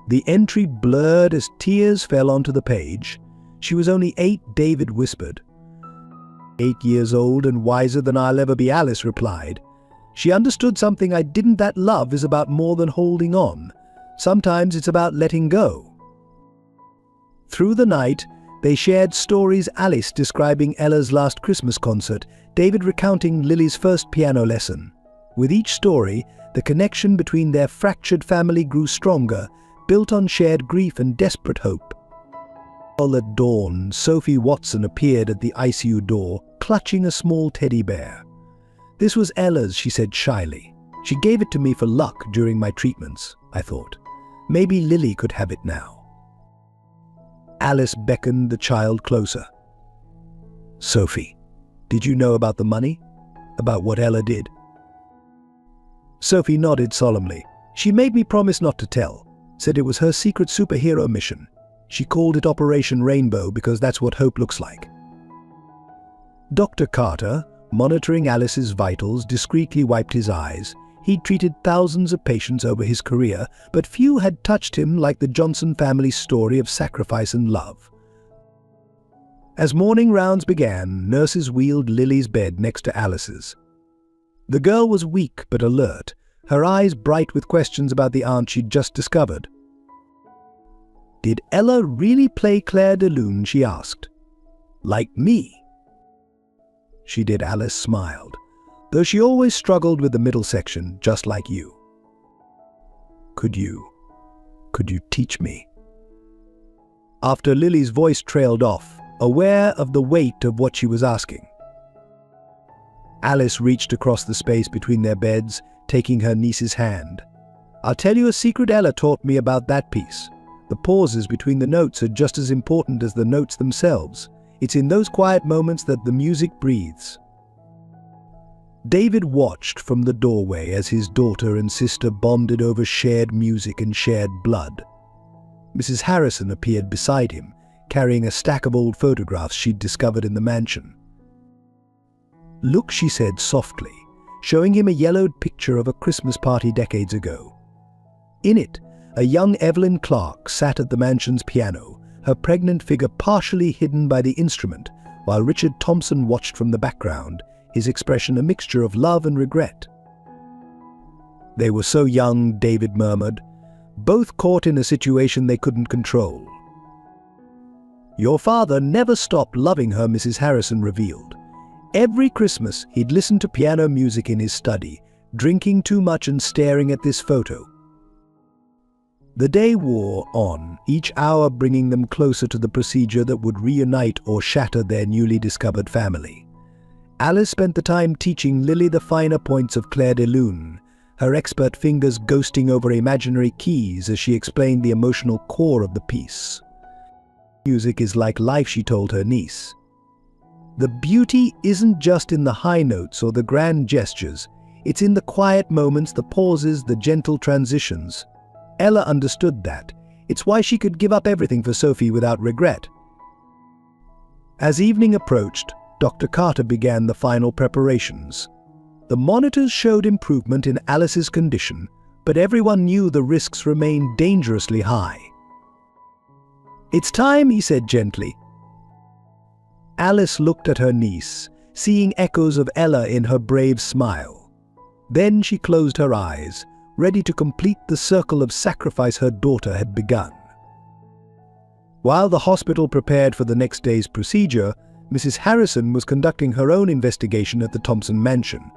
The entry blurred as tears fell onto the page. "She was only 8, David whispered. 8 years old and wiser than I'll ever be," Alice replied. "She understood something I didn't, that love is about more than holding on. Sometimes it's about letting go." Through the night, they shared stories, Alice describing Ella's last Christmas concert, David recounting Lily's first piano lesson. With each story, the connection between their fractured family grew stronger, built on shared grief and desperate hope. All at dawn, Sophie Watson appeared at the ICU door, clutching a small teddy bear. "This was Ella's," she said shyly. "She gave it to me for luck during my treatments," I thought. "Maybe Lily could have it now." Alice beckoned the child closer. "Sophie, did you know about the money? About what Ella did?" Sophie nodded solemnly. "She made me promise not to tell. Said it was her secret superhero mission. She called it Operation Rainbow because that's what hope looks like." Dr. Carter, monitoring Alice's vitals, discreetly wiped his eyes. He'd treated thousands of patients over his career, but few had touched him like the Johnson family's story of sacrifice and love. As morning rounds began, nurses wheeled Lily's bed next to Alice's. The girl was weak but alert, her eyes bright with questions about the aunt she'd just discovered. "Did Ella really play Claire de Lune?" she asked. "Like me?" "She did," Alice smiled, "though she always struggled with the middle section, just like you. Could you teach me?" After Lily's voice trailed off, aware of the weight of what she was asking, Alice reached across the space between their beds, taking her niece's hand. "I'll tell you a secret Ella taught me about that piece. The pauses between the notes are just as important as the notes themselves. It's in those quiet moments that the music breathes." David watched from the doorway as his daughter and sister bonded over shared music and shared blood. Mrs. Harrison appeared beside him, carrying a stack of old photographs she'd discovered in the mansion. "Look," she said softly, showing him a yellowed picture of a Christmas party decades ago. In it, a young Evelyn Clark sat at the mansion's piano, her pregnant figure partially hidden by the instrument, while Richard Thompson watched from the background, his expression a mixture of love and regret. "They were so young," David murmured, "both caught in a situation they couldn't control." "Your father never stopped loving her," Mrs. Harrison revealed. "Every Christmas, he'd listen to piano music in his study, drinking too much and staring at this photo." The day wore on, each hour bringing them closer to the procedure that would reunite or shatter their newly discovered family. Alice spent the time teaching Lily the finer points of Claire de Lune, her expert fingers ghosting over imaginary keys as she explained the emotional core of the piece. "Music is like life," she told her niece. "The beauty isn't just in the high notes or the grand gestures, it's in the quiet moments, the pauses, the gentle transitions." Ella understood that. It's why she could give up everything for Sophie without regret. As evening approached, Dr. Carter began the final preparations. The monitors showed improvement in Alice's condition, but everyone knew the risks remained dangerously high. "It's time," he said gently. Alice looked at her niece, seeing echoes of Ella in her brave smile. Then she closed her eyes, ready to complete the circle of sacrifice her daughter had begun. While the hospital prepared for the next day's procedure, Mrs. Harrison was conducting her own investigation at the Thompson mansion.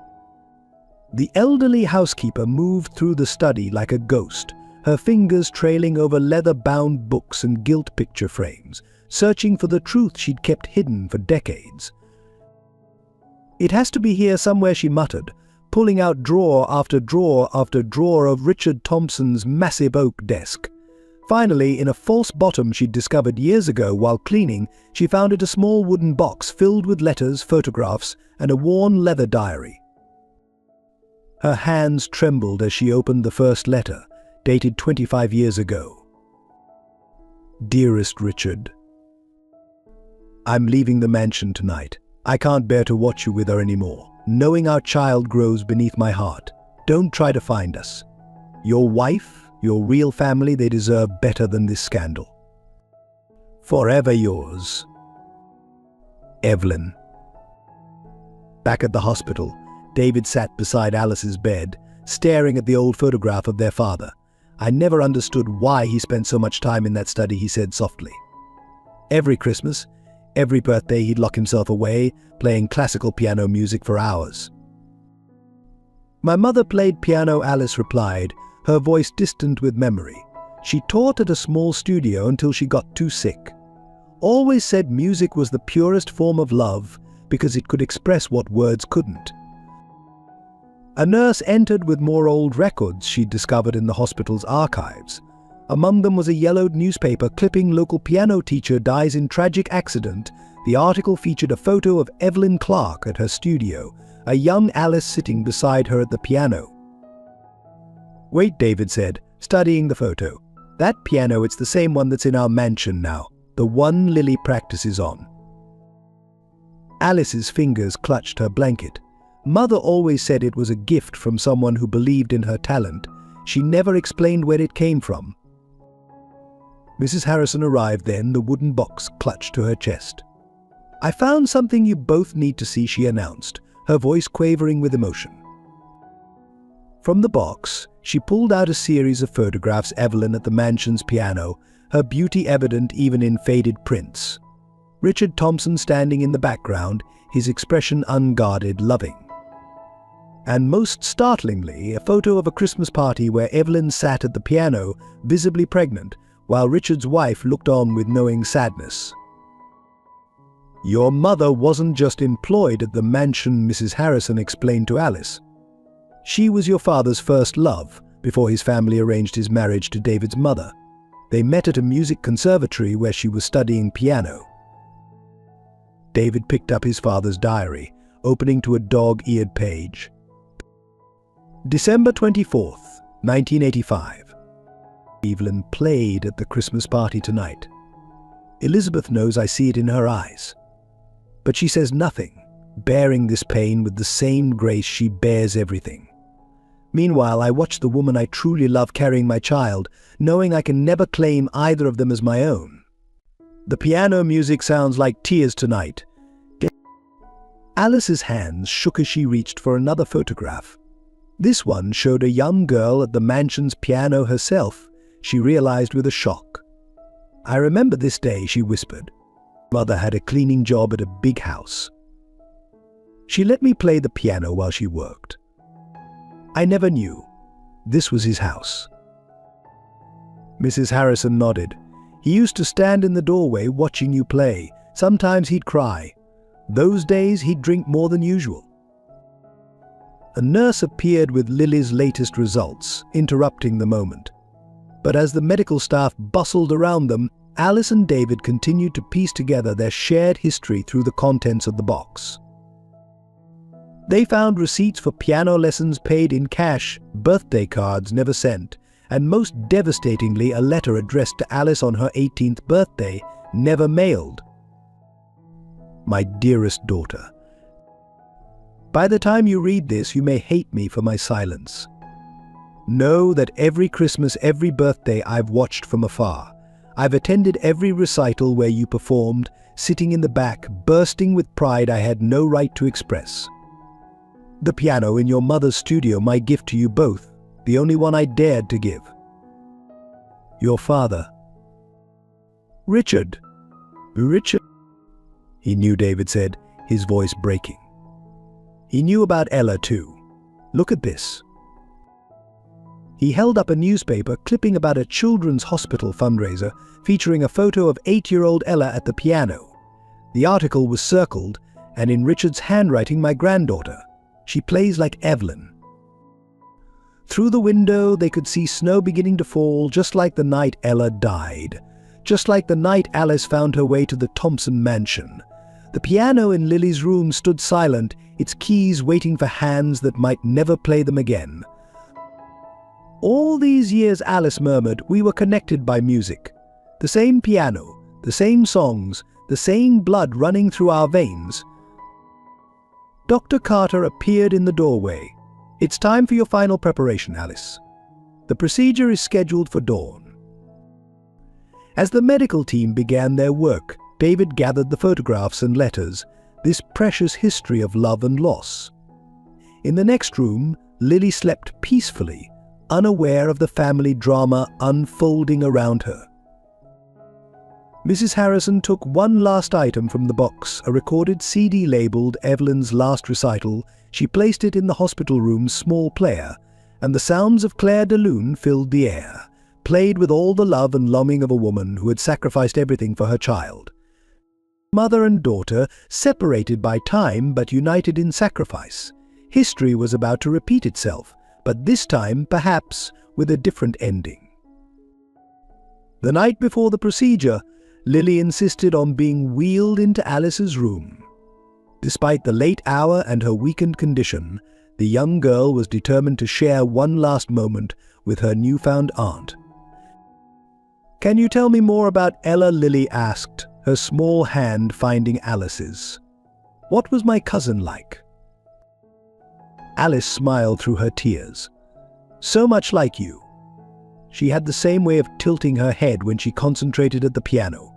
The elderly housekeeper moved through the study like a ghost, her fingers trailing over leather-bound books and gilt picture frames, searching for the truth she'd kept hidden for decades. "It has to be here somewhere," she muttered, pulling out drawer after drawer after drawer of Richard Thompson's massive oak desk. Finally, in a false bottom she'd discovered years ago while cleaning, she found it a small wooden box filled with letters, photographs, and a worn leather diary. Her hands trembled as she opened the first letter, dated 25 years ago. "Dearest Richard, I'm leaving the mansion tonight. I can't bear to watch you with her anymore. Knowing our child grows beneath my heart. Don't try to find us. Your wife, your real family, they deserve better than this scandal. Forever yours, Evelyn." Back at the hospital, David sat beside Alice's bed, staring at the old photograph of their father. "I never understood why he spent so much time in that study," he said softly. Every Christmas, every birthday, he'd lock himself away, playing classical piano music for hours. "My mother played piano," Alice replied, her voice distant with memory. "She taught at a small studio until she got too sick. Always said music was the purest form of love because it could express what words couldn't." A nurse entered with more old records she'd discovered in the hospital's archives. Among them was a yellowed newspaper clipping "Local piano teacher dies in tragic accident." The article featured a photo of Evelyn Clark at her studio, a young Alice sitting beside her at the piano. "Wait," David said, studying the photo. "That piano, it's the same one that's in our mansion now, the one Lily practices on." Alice's fingers clutched her blanket. Mother always said it was a gift from someone who believed in her talent. She never explained where it came from. Mrs. Harrison arrived then, the wooden box clutched to her chest. "I found something you both need to see," she announced, her voice quavering with emotion. From the box, she pulled out a series of photographs of Evelyn at the mansion's piano, her beauty evident even in faded prints. Richard Thompson standing in the background, his expression unguarded, loving. And most startlingly, a photo of a Christmas party where Evelyn sat at the piano, visibly pregnant, while Richard's wife looked on with knowing sadness. "Your mother wasn't just employed at the mansion," Mrs. Harrison explained to Alice. "She was your father's first love, before his family arranged his marriage to David's mother. They met at a music conservatory where she was studying piano." David picked up his father's diary, opening to a dog-eared page. December 24th, 1985. Evelyn played at the Christmas party tonight. Elizabeth knows I see it in her eyes. But she says nothing, bearing this pain with the same grace she bears everything. Meanwhile, I watch the woman I truly love carrying my child, knowing I can never claim either of them as my own. The piano music sounds like tears tonight. Alice's hands shook as she reached for another photograph. This one showed a young girl at the mansion's piano herself, she realized with a shock. "I remember this day," she whispered. "Mother had a cleaning job at a big house. She let me play the piano while she worked. I never knew. This was his house." Mrs. Harrison nodded. "He used to stand in the doorway watching you play. Sometimes he'd cry. Those days he'd drink more than usual." A nurse appeared with Lily's latest results, interrupting the moment. But as the medical staff bustled around them, Alice and David continued to piece together their shared history through the contents of the box. They found receipts for piano lessons paid in cash, birthday cards never sent, and most devastatingly a letter addressed to Alice on her 18th birthday, never mailed. "My dearest daughter, by the time you read this, you may hate me for my silence. Know that every Christmas, every birthday I've watched from afar. I've attended every recital where you performed, sitting in the back, bursting with pride I had no right to express. The piano in your mother's studio, my gift to you both, the only one I dared to give. Your father." "Richard." "Richard?" He knew, David said, his voice breaking. He knew about Ella too. "Look at this." He held up a newspaper clipping about a children's hospital fundraiser featuring a photo of 8-year-old Ella at the piano. The article was circled, and in Richard's handwriting, "My granddaughter. She plays like Evelyn." Through the window, they could see snow beginning to fall, just like the night Ella died, just like the night Alice found her way to the Thompson mansion. The piano in Lily's room stood silent, its keys waiting for hands that might never play them again. "All these years," Alice murmured, "we were connected by music. The same piano, the same songs, the same blood running through our veins." Dr. Carter appeared in the doorway. "It's time for your final preparation, Alice. The procedure is scheduled for dawn." As the medical team began their work, David gathered the photographs and letters, this precious history of love and loss. In the next room, Lily slept peacefully, unaware of the family drama unfolding around her. Mrs. Harrison took one last item from the box, a recorded CD labeled Evelyn's Last Recital. She placed it in the hospital room's small player, and the sounds of Claire de Lune filled the air, played with all the love and longing of a woman who had sacrificed everything for her child. Mother and daughter, separated by time but united in sacrifice. History was about to repeat itself, but this time, perhaps, with a different ending. The night before the procedure, Lily insisted on being wheeled into Alice's room. Despite the late hour and her weakened condition, the young girl was determined to share one last moment with her newfound aunt. "Can you tell me more about Ella?" Lily asked, her small hand finding Alice's. "What was my cousin like?" Alice smiled through her tears. "So much like you. She had the same way of tilting her head when she concentrated at the piano.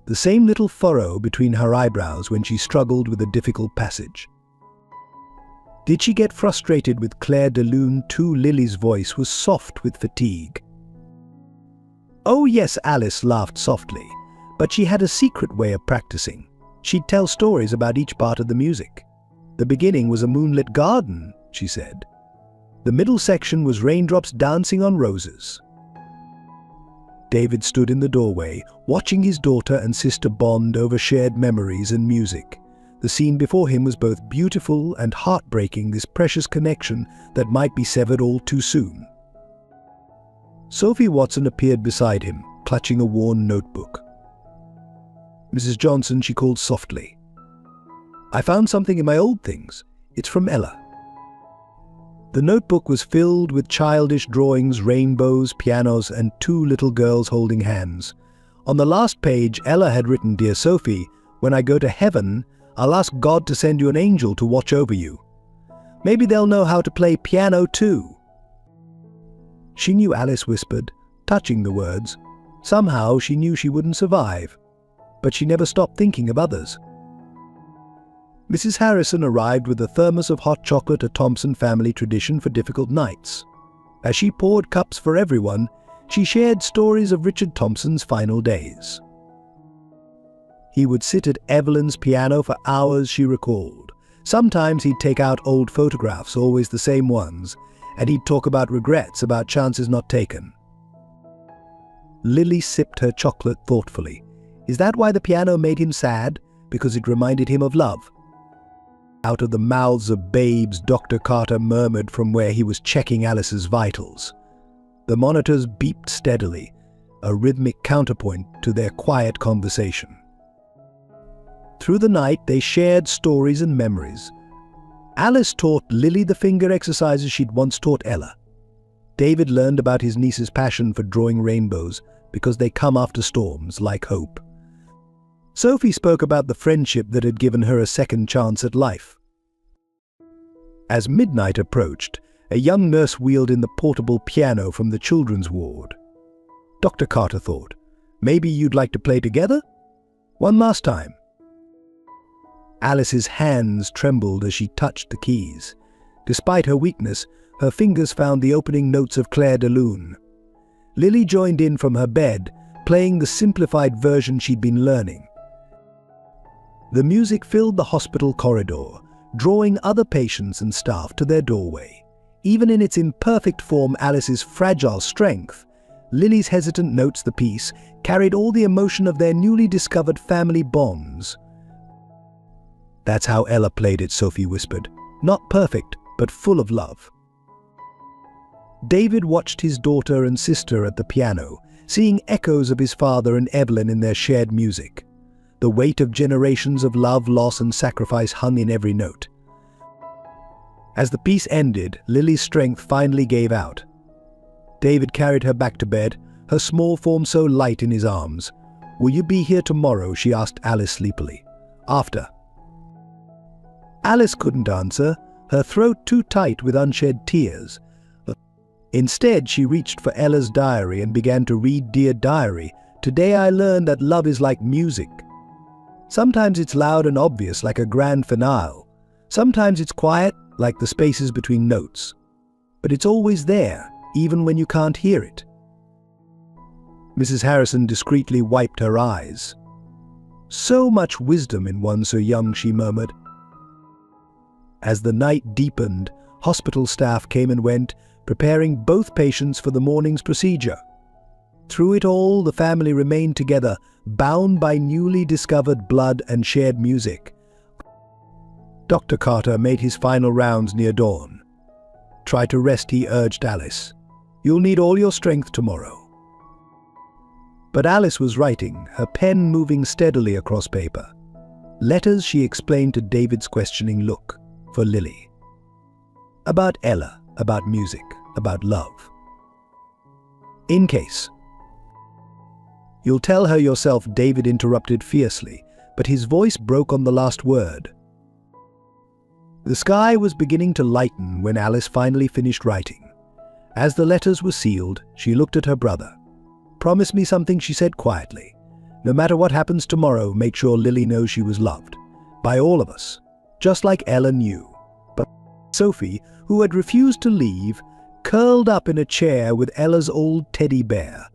The same little furrow between her eyebrows when she struggled with a difficult passage. Did she get frustrated with Claire de Lune too? Lily's voice was soft with fatigue. Oh yes, Alice laughed softly, but she had a secret way of practicing. She'd tell stories about each part of the music. The beginning was a moonlit garden, she said. The middle section was raindrops dancing on roses. David stood in the doorway, watching his daughter and sister bond over shared memories and music. The scene before him was both beautiful and heartbreaking, this precious connection that might be severed all too soon. Sophie Watson appeared beside him, clutching a worn notebook. "Mrs. Johnson," she called softly. "I found something in my old things. It's from Ella." The notebook was filled with childish drawings, rainbows, pianos, and two little girls holding hands. On the last page, Ella had written, "Dear Sophie, when I go to heaven, I'll ask God to send you an angel to watch over you. Maybe they'll know how to play piano too." She knew, Alice whispered, touching the words. Somehow she knew she wouldn't survive, but she never stopped thinking of others. Mrs. Harrison arrived with a thermos of hot chocolate, a Thompson family tradition for difficult nights. As she poured cups for everyone, she shared stories of Richard Thompson's final days. He would sit at Evelyn's piano for hours, she recalled. Sometimes he'd take out old photographs, always the same ones, and he'd talk about regrets, about chances not taken. Lily sipped her chocolate thoughtfully. Is that why the piano made him sad? Because it reminded him of love? Out of the mouths of babes, Dr. Carter murmured from where he was checking Alice's vitals. The monitors beeped steadily, a rhythmic counterpoint to their quiet conversation. Through the night, they shared stories and memories. Alice taught Lily the finger exercises she'd once taught Ella. David learned about his niece's passion for drawing rainbows because they come after storms, like hope. Sophie spoke about the friendship that had given her a second chance at life. As midnight approached, a young nurse wheeled in the portable piano from the children's ward. Dr. Carter thought, maybe you'd like to play together? One last time. Alice's hands trembled as she touched the keys. Despite her weakness, her fingers found the opening notes of Claire de Lune. Lily joined in from her bed, playing the simplified version she'd been learning. The music filled the hospital corridor, drawing other patients and staff to their doorway. Even in its imperfect form, Alice's fragile strength, Lily's hesitant notes, the piece, carried all the emotion of their newly discovered family bonds. That's how Ella played it, Sophie whispered. Not perfect, but full of love. David watched his daughter and sister at the piano, seeing echoes of his father and Evelyn in their shared music. The weight of generations of love, loss, and sacrifice hung in every note. As the piece ended, Lily's strength finally gave out. David carried her back to bed, her small form so light in his arms. "Will you be here tomorrow?" she asked Alice sleepily. "After." Alice couldn't answer, her throat too tight with unshed tears. Instead, she reached for Ella's diary and began to read. "Dear Diary, today I learned that love is like music. Sometimes it's loud and obvious, like a grand finale. Sometimes it's quiet, like the spaces between notes. But it's always there, even when you can't hear it." Mrs. Harrison discreetly wiped her eyes. "So much wisdom in one so young," she murmured. As the night deepened, hospital staff came and went, preparing both patients for the morning's procedure. Through it all, the family remained together, bound by newly discovered blood and shared music. Dr. Carter made his final rounds near dawn. "Try to rest," he urged Alice. "You'll need all your strength tomorrow." But Alice was writing, her pen moving steadily across paper. Letters, she explained to David's questioning look, for Lily. About Ella, about music, about love. "In case." "You'll tell her yourself," David interrupted fiercely, but his voice broke on the last word. The sky was beginning to lighten when Alice finally finished writing. As the letters were sealed, she looked at her brother. "Promise me something," she said quietly. "No matter what happens tomorrow, make sure Lily knows she was loved. By all of us. Just like Ella knew." Sophie, who had refused to leave, curled up in a chair with Ella's old teddy bear.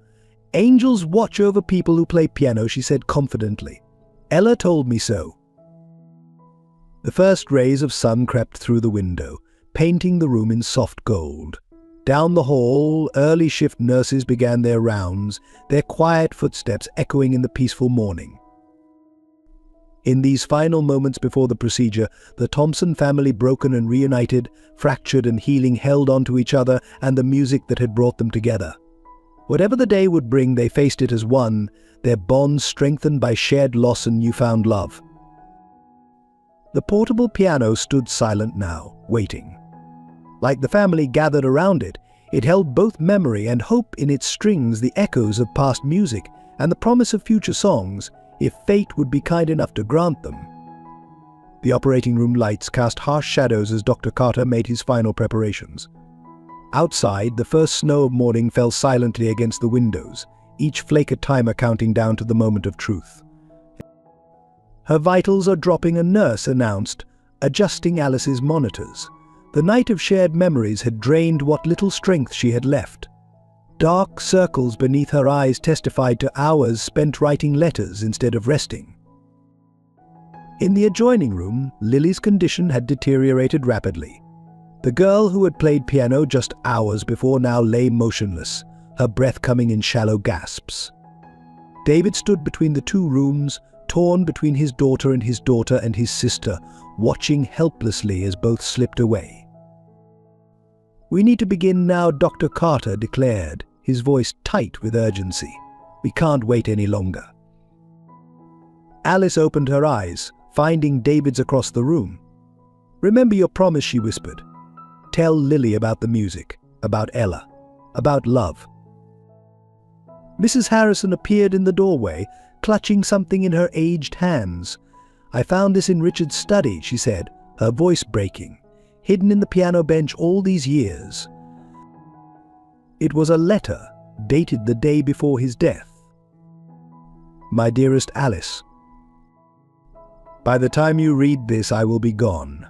"Angels watch over people who play piano," she said confidently. "Ella told me so." The first rays of sun crept through the window, painting the room in soft gold. Down the hall, early shift nurses began their rounds, their quiet footsteps echoing in the peaceful morning. In these final moments before the procedure, the Thompson family, broken and reunited, fractured and healing, held on to each other and the music that had brought them together. Whatever the day would bring, they faced it as one, their bonds strengthened by shared loss and newfound love. The portable piano stood silent now, waiting. Like the family gathered around it, it held both memory and hope in its strings, the echoes of past music and the promise of future songs, if fate would be kind enough to grant them. The operating room lights cast harsh shadows as Dr. Carter made his final preparations. Outside, the first snow of morning fell silently against the windows, each flake a timer counting down to the moment of truth. "Her vitals are dropping," a nurse announced, adjusting Alice's monitors. The night of shared memories had drained what little strength she had left. Dark circles beneath her eyes testified to hours spent writing letters instead of resting. In the adjoining room, Lily's condition had deteriorated rapidly. The girl who had played piano just hours before now lay motionless, her breath coming in shallow gasps. David stood between the two rooms, torn between his daughter and his sister, watching helplessly as both slipped away. "We need to begin now," Dr. Carter declared, his voice tight with urgency. "We can't wait any longer." Alice opened her eyes, finding David's across the room. "Remember your promise," she whispered. "Tell Lily about the music, about Ella, about love." Mrs. Harrison appeared in the doorway, clutching something in her aged hands. "I found this in Richard's study," she said, her voice breaking, "hidden in the piano bench all these years." It was a letter, dated the day before his death. "My dearest Alice, by the time you read this, I will be gone.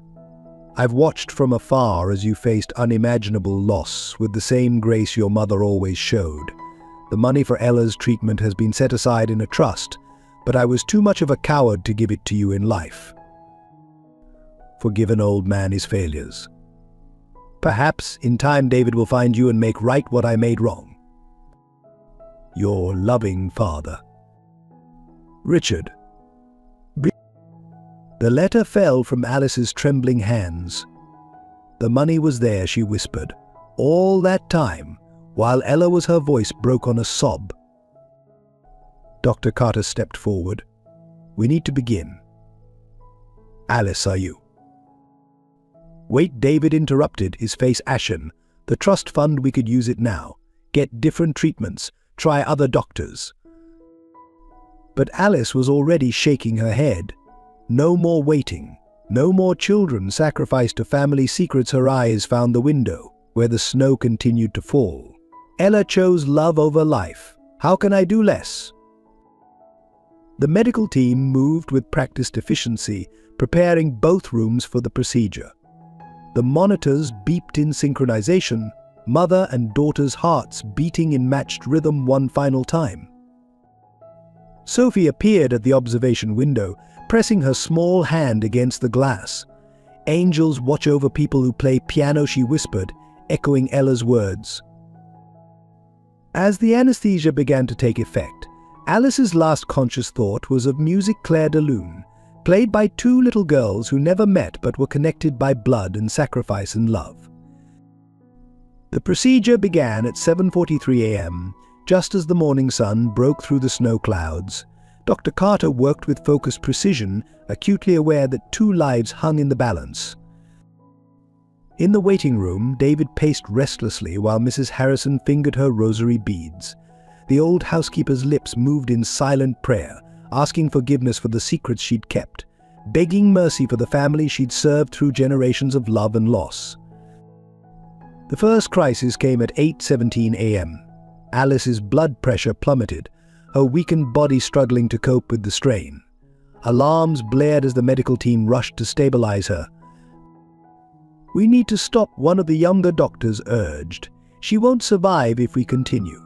I've watched from afar as you faced unimaginable loss with the same grace your mother always showed. The money for Ella's treatment has been set aside in a trust, but I was too much of a coward to give it to you in life. Forgive an old man his failures. Perhaps in time David will find you and make right what I made wrong. Your loving father, Richard." The letter fell from Alice's trembling hands. The money was there, she whispered, all that time, while her voice broke on a sob. Dr. Carter stepped forward. "We need to begin. Alice, are you?" "Wait," David interrupted, his face ashen. "The trust fund, we could use it now. Get different treatments. Try other doctors." But Alice was already shaking her head. No more waiting. No more children sacrificed to family secrets. Her eyes found the window, where the snow continued to fall. "Ella chose love over life. How can I do less?" The medical team moved with practiced efficiency, preparing both rooms for the procedure. The monitors beeped in synchronization, mother and daughter's hearts beating in matched rhythm one final time. Sophie appeared at the observation window, pressing her small hand against the glass. "Angels watch over people who play piano," she whispered, echoing Ella's words. As the anesthesia began to take effect, Alice's last conscious thought was of Musique Claire de Lune, played by two little girls who never met but were connected by blood and sacrifice and love. The procedure began at 7:43 a.m., just as the morning sun broke through the snow clouds. Dr. Carter worked with focused precision, acutely aware that two lives hung in the balance. In the waiting room, David paced restlessly while Mrs. Harrison fingered her rosary beads. The old housekeeper's lips moved in silent prayer, asking forgiveness for the secrets she'd kept, begging mercy for the family she'd served through generations of love and loss. The first crisis came at 8:17 a.m. Alice's blood pressure plummeted, her weakened body struggling to cope with the strain. Alarms blared as the medical team rushed to stabilize her. "We need to stop," one of the younger doctors urged. "She won't survive if we continue."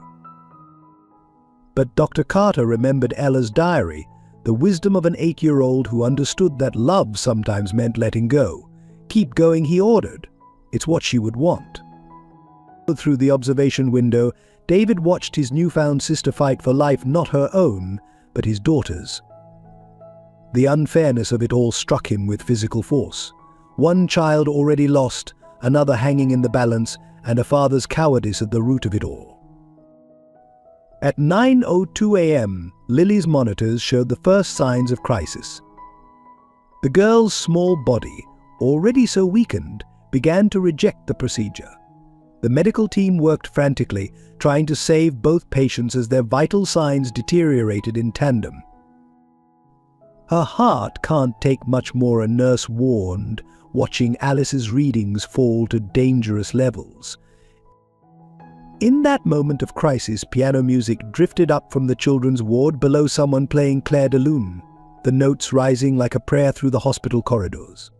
But Dr. Carter remembered Ella's diary, the wisdom of an 8-year-old who understood that love sometimes meant letting go. "Keep going," he ordered. It's what she would want. Through the observation window, David watched his newfound sister fight for life, not her own, but his daughter's. The unfairness of it all struck him with physical force. One child already lost, another hanging in the balance, and a father's cowardice at the root of it all. At 9:02 a.m., Lily's monitors showed the first signs of crisis. The girl's small body, already so weakened, began to reject the procedure. The medical team worked frantically, trying to save both patients as their vital signs deteriorated in tandem. "Her heart can't take much more," a nurse warned, watching Alice's readings fall to dangerous levels. In that moment of crisis, piano music drifted up from the children's ward below, someone playing Clair de Lune, the notes rising like a prayer through the hospital corridors.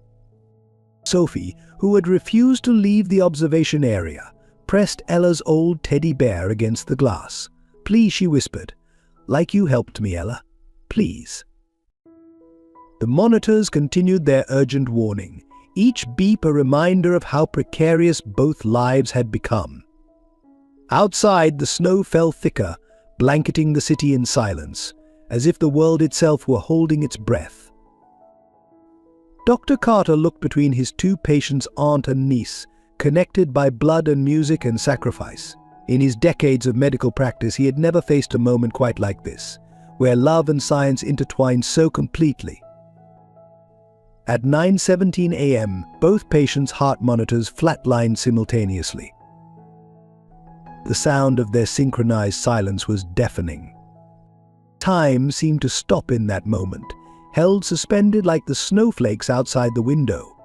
Sophie, who had refused to leave the observation area, pressed Ella's old teddy bear against the glass. "Please," she whispered. "Like you helped me, Ella. Please." The monitors continued their urgent warning, each beep a reminder of how precarious both lives had become. Outside, the snow fell thicker, blanketing the city in silence, as if the world itself were holding its breath. Dr. Carter looked between his two patients, aunt and niece, connected by blood and music and sacrifice. In his decades of medical practice, he had never faced a moment quite like this, where love and science intertwined so completely. At 9:17 a.m., both patients' heart monitors flatlined simultaneously. The sound of their synchronized silence was deafening. Time seemed to stop in that moment, held suspended like the snowflakes outside the window.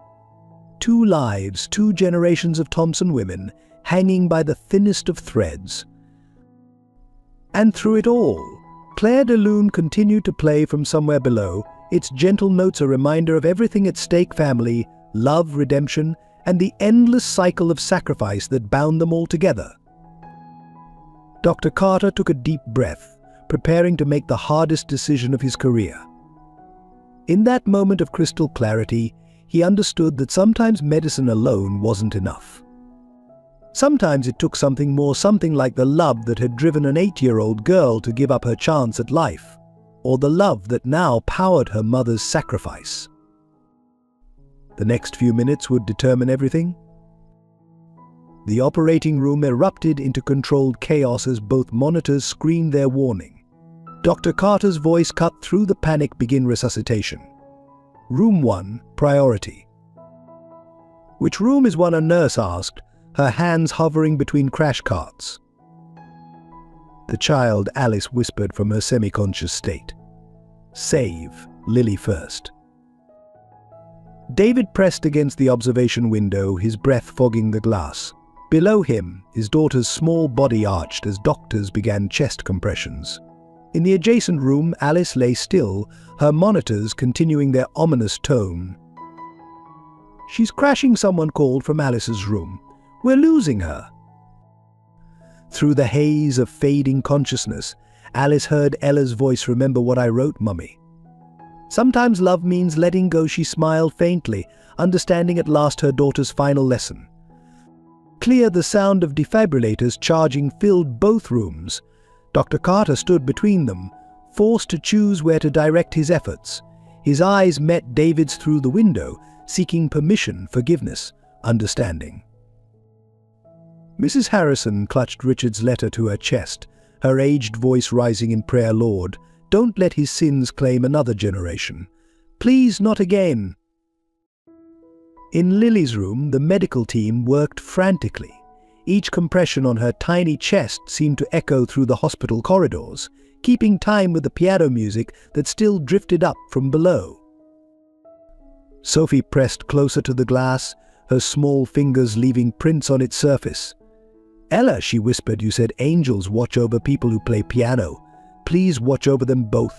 2 lives, 2 generations of Thompson women, hanging by the thinnest of threads. And through it all, Clair de Lune continued to play from somewhere below, its gentle notes a reminder of everything at stake: family, love, redemption, and the endless cycle of sacrifice that bound them all together. Dr. Carter took a deep breath, preparing to make the hardest decision of his career. In that moment of crystal clarity, he understood that sometimes medicine alone wasn't enough. Sometimes it took something more, something like the love that had driven an 8-year-old girl to give up her chance at life, or the love that now powered her mother's sacrifice. The next few minutes would determine everything. The operating room erupted into controlled chaos as both monitors screamed their warning. Dr. Carter's voice cut through the panic. "Begin resuscitation. Room 1, priority." "Which room is one?" a nurse asked, her hands hovering between crash carts. "The child," Alice whispered from her semi-conscious state. "Save Lily first." David pressed against the observation window, his breath fogging the glass. Below him, his daughter's small body arched as doctors began chest compressions. In the adjacent room, Alice lay still, her monitors continuing their ominous tone. "She's crashing," someone called from Alice's room. "We're losing her." Through the haze of fading consciousness, Alice heard Ella's voice. "Remember what I wrote, Mummy? Sometimes love means letting go." She smiled faintly, understanding at last her daughter's final lesson. Clear, the sound of defibrillators charging filled both rooms. Dr. Carter stood between them, forced to choose where to direct his efforts. His eyes met David's through the window, seeking permission, forgiveness, understanding. Mrs. Harrison clutched Richard's letter to her chest, her aged voice rising in prayer. "Lord, don't let his sins claim another generation. Please, not again." In Lily's room, the medical team worked frantically. Each compression on her tiny chest seemed to echo through the hospital corridors, keeping time with the piano music that still drifted up from below. Sophie pressed closer to the glass, her small fingers leaving prints on its surface. "Ella," she whispered, "you said angels watch over people who play piano. Please watch over them both."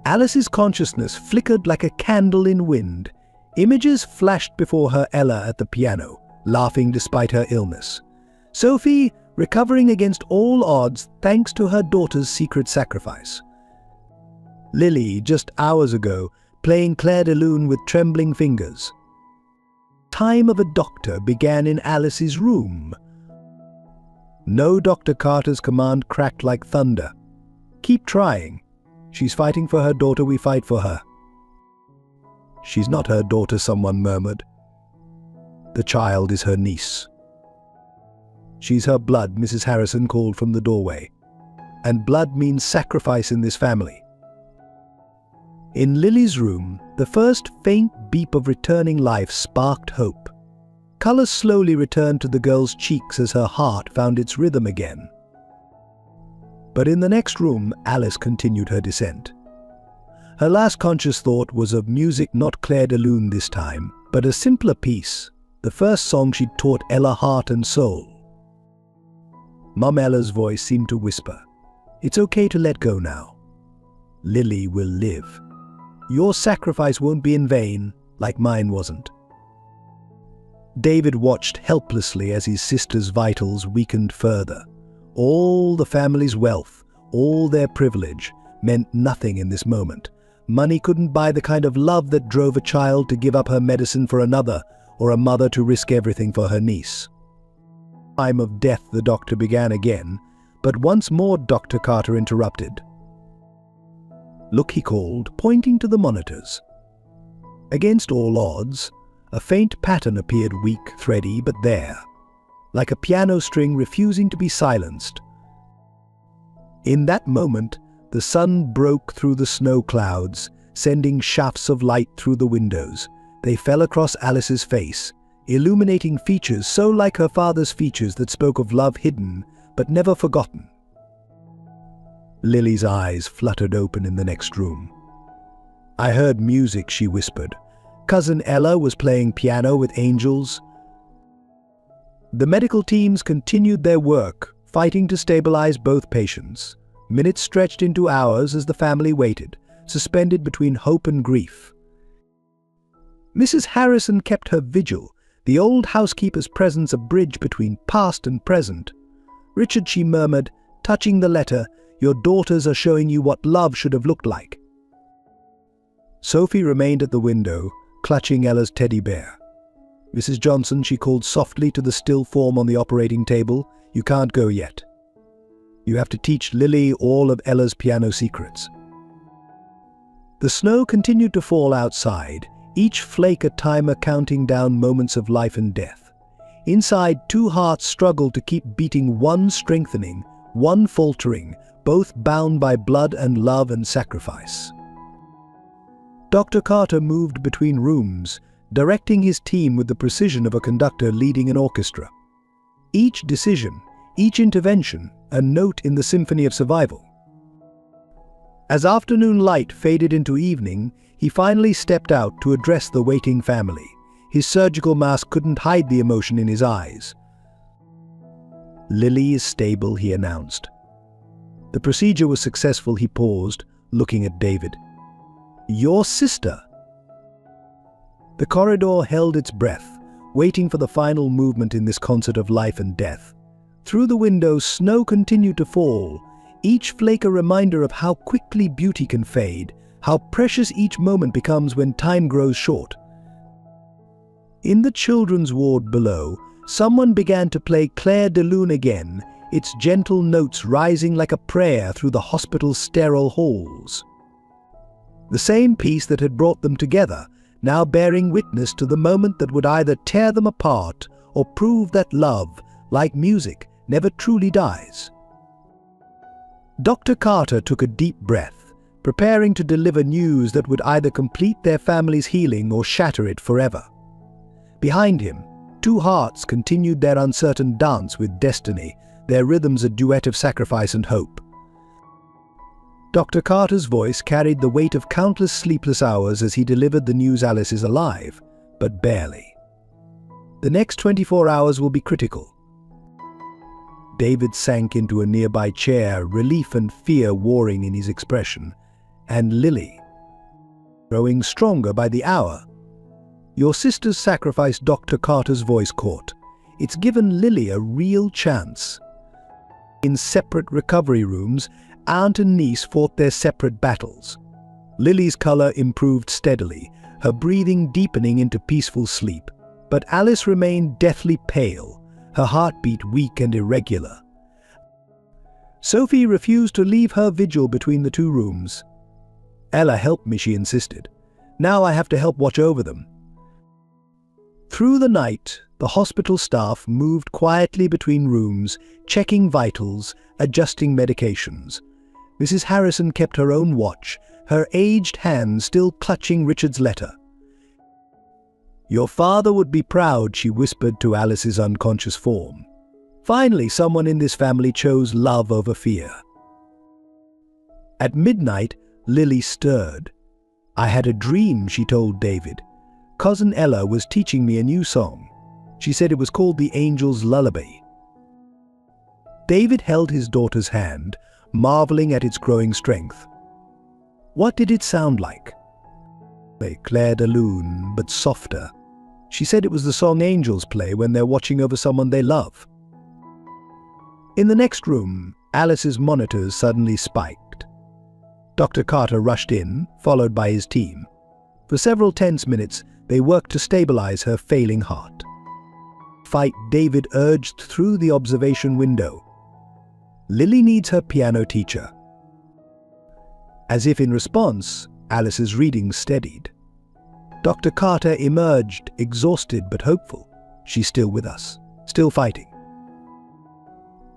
Alice's consciousness flickered like a candle in wind. Images flashed before her: Ella at the piano, laughing despite her illness. Sophie recovering against all odds thanks to her daughter's secret sacrifice. Lily, just hours ago, playing Clair de Lune with trembling fingers. Time of a doctor began in Alice's room. No, Dr. Carter's command cracked like thunder. Keep trying. She's fighting for her daughter, we fight for her. She's not her daughter, someone murmured. The child is her niece. She's her blood, Mrs. Harrison called from the doorway. And blood means sacrifice in this family. In Lily's room, the first faint beep of returning life sparked hope. Color slowly returned to the girl's cheeks as her heart found its rhythm again. But in the next room, Alice continued her descent. Her last conscious thought was of music, not Clair de Lune this time, but a simpler piece, the first song she'd taught Ella heart and soul. Mum Ella's voice seemed to whisper, "It's okay to let go now. Lily will live. Your sacrifice won't be in vain, like mine wasn't." David watched helplessly as his sister's vitals weakened further. All the family's wealth, all their privilege, meant nothing in this moment. Money couldn't buy the kind of love that drove a child to give up her medicine for another, or a mother to risk everything for her niece. Time of death, the doctor began again, but once more Dr. Carter interrupted. "Look," he called, pointing to the monitors. Against all odds, a faint pattern appeared, weak, thready, but there, like a piano string refusing to be silenced. In that moment, the sun broke through the snow clouds, sending shafts of light through the windows. They fell across Alice's face, illuminating features so like her father's features that spoke of love hidden but never forgotten. Lily's eyes fluttered open in the next room. "I heard music," she whispered. "Cousin Ella was playing piano with angels." The medical teams continued their work, fighting to stabilize both patients. Minutes stretched into hours as the family waited, suspended between hope and grief. Mrs. Harrison kept her vigil, the old housekeeper's presence a bridge between past and present. "Richard," she murmured, touching the letter, "your daughters are showing you what love should have looked like." Sophie remained at the window, clutching Ella's teddy bear. "Mrs. Johnson," she called softly to the still form on the operating table, "you can't go yet. You have to teach Lily all of Ella's piano secrets." The snow continued to fall outside, each flake a timer counting down moments of life and death. Inside, two hearts struggled to keep beating, one strengthening, one faltering, both bound by blood and love and sacrifice. Dr. Carter moved between rooms, directing his team with the precision of a conductor leading an orchestra. Each decision, each intervention, a note in the symphony of survival. As afternoon light faded into evening, he finally stepped out to address the waiting family. His surgical mask couldn't hide the emotion in his eyes. "Lily is stable," he announced. The procedure was successful. He paused, looking at David. "Your sister." The corridor held its breath, waiting for the final movement in this concert of life and death. Through the window, snow continued to fall, each flake a reminder of how quickly beauty can fade, how precious each moment becomes when time grows short. In the children's ward below, someone began to play Clair de Lune again, its gentle notes rising like a prayer through the hospital's sterile halls. The same piece that had brought them together, now bearing witness to the moment that would either tear them apart or prove that love, like music, never truly dies. Dr. Carter took a deep breath, preparing to deliver news that would either complete their family's healing or shatter it forever. Behind him, two hearts continued their uncertain dance with destiny, their rhythms a duet of sacrifice and hope. Dr. Carter's voice carried the weight of countless sleepless hours as he delivered the news: Alice is alive, but barely. The next 24 hours will be critical. David sank into a nearby chair, relief and fear warring in his expression, and Lily, growing stronger by the hour. Your sister's sacrifice, Dr. Carter's voice caught. It's given Lily a real chance. In separate recovery rooms, aunt and niece fought their separate battles. Lily's color improved steadily, her breathing deepening into peaceful sleep. But Alice remained deathly pale, her heartbeat weak and irregular. Sophie refused to leave her vigil between the two rooms. Ella, help me, she insisted. Now I have to help watch over them. Through the night, the hospital staff moved quietly between rooms, checking vitals, adjusting medications. Mrs. Harrison kept her own watch, her aged hand still clutching Richard's letter. Your father would be proud, she whispered to Alice's unconscious form. Finally, someone in this family chose love over fear. At midnight, Lily stirred. I had a dream, she told David. Cousin Ella was teaching me a new song. She said it was called The Angel's Lullaby. David held his daughter's hand, marveling at its growing strength. What did it sound like? Clair de Lune, but softer. She said it was the song angels play when they're watching over someone they love. In the next room, Alice's monitors suddenly spiked. Dr. Carter rushed in, followed by his team. For several tense minutes, they worked to stabilize her failing heart. Fight, David urged through the observation window. Lily needs her piano teacher. As if in response, Alice's reading steadied. Dr. Carter emerged, exhausted but hopeful. She's still with us, still fighting.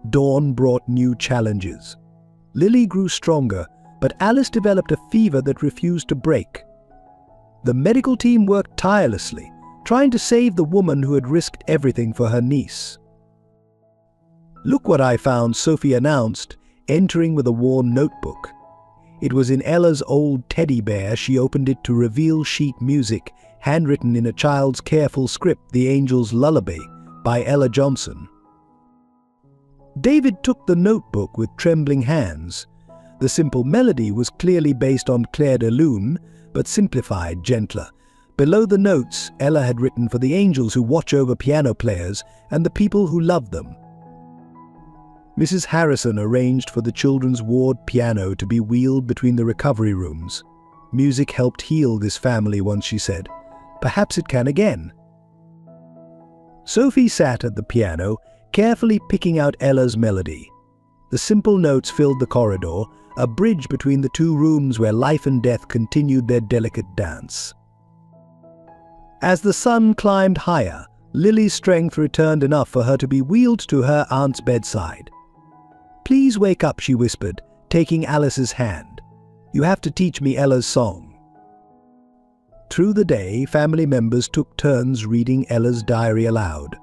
Dawn brought new challenges. Lily grew stronger, but Alice developed a fever that refused to break. The medical team worked tirelessly, trying to save the woman who had risked everything for her niece. Look what I found, Sophie announced, entering with a worn notebook. It was in Ella's old teddy bear. She opened it to reveal sheet music, handwritten in a child's careful script, The Angel's Lullaby, by Ella Johnson. David took the notebook with trembling hands. The simple melody was clearly based on Clair de Lune, but simplified, gentler. Below the notes, Ella had written for the angels who watch over piano players and the people who love them. Mrs. Harrison arranged for the children's ward piano to be wheeled between the recovery rooms. Music helped heal this family once, she said. Perhaps it can again. Sophie sat at the piano, carefully picking out Ella's melody. The simple notes filled the corridor, a bridge between the two rooms where life and death continued their delicate dance. As the sun climbed higher, Lily's strength returned enough for her to be wheeled to her aunt's bedside. Please wake up, she whispered, taking Alice's hand. You have to teach me Ella's song. Through the day, family members took turns reading Ella's diary aloud.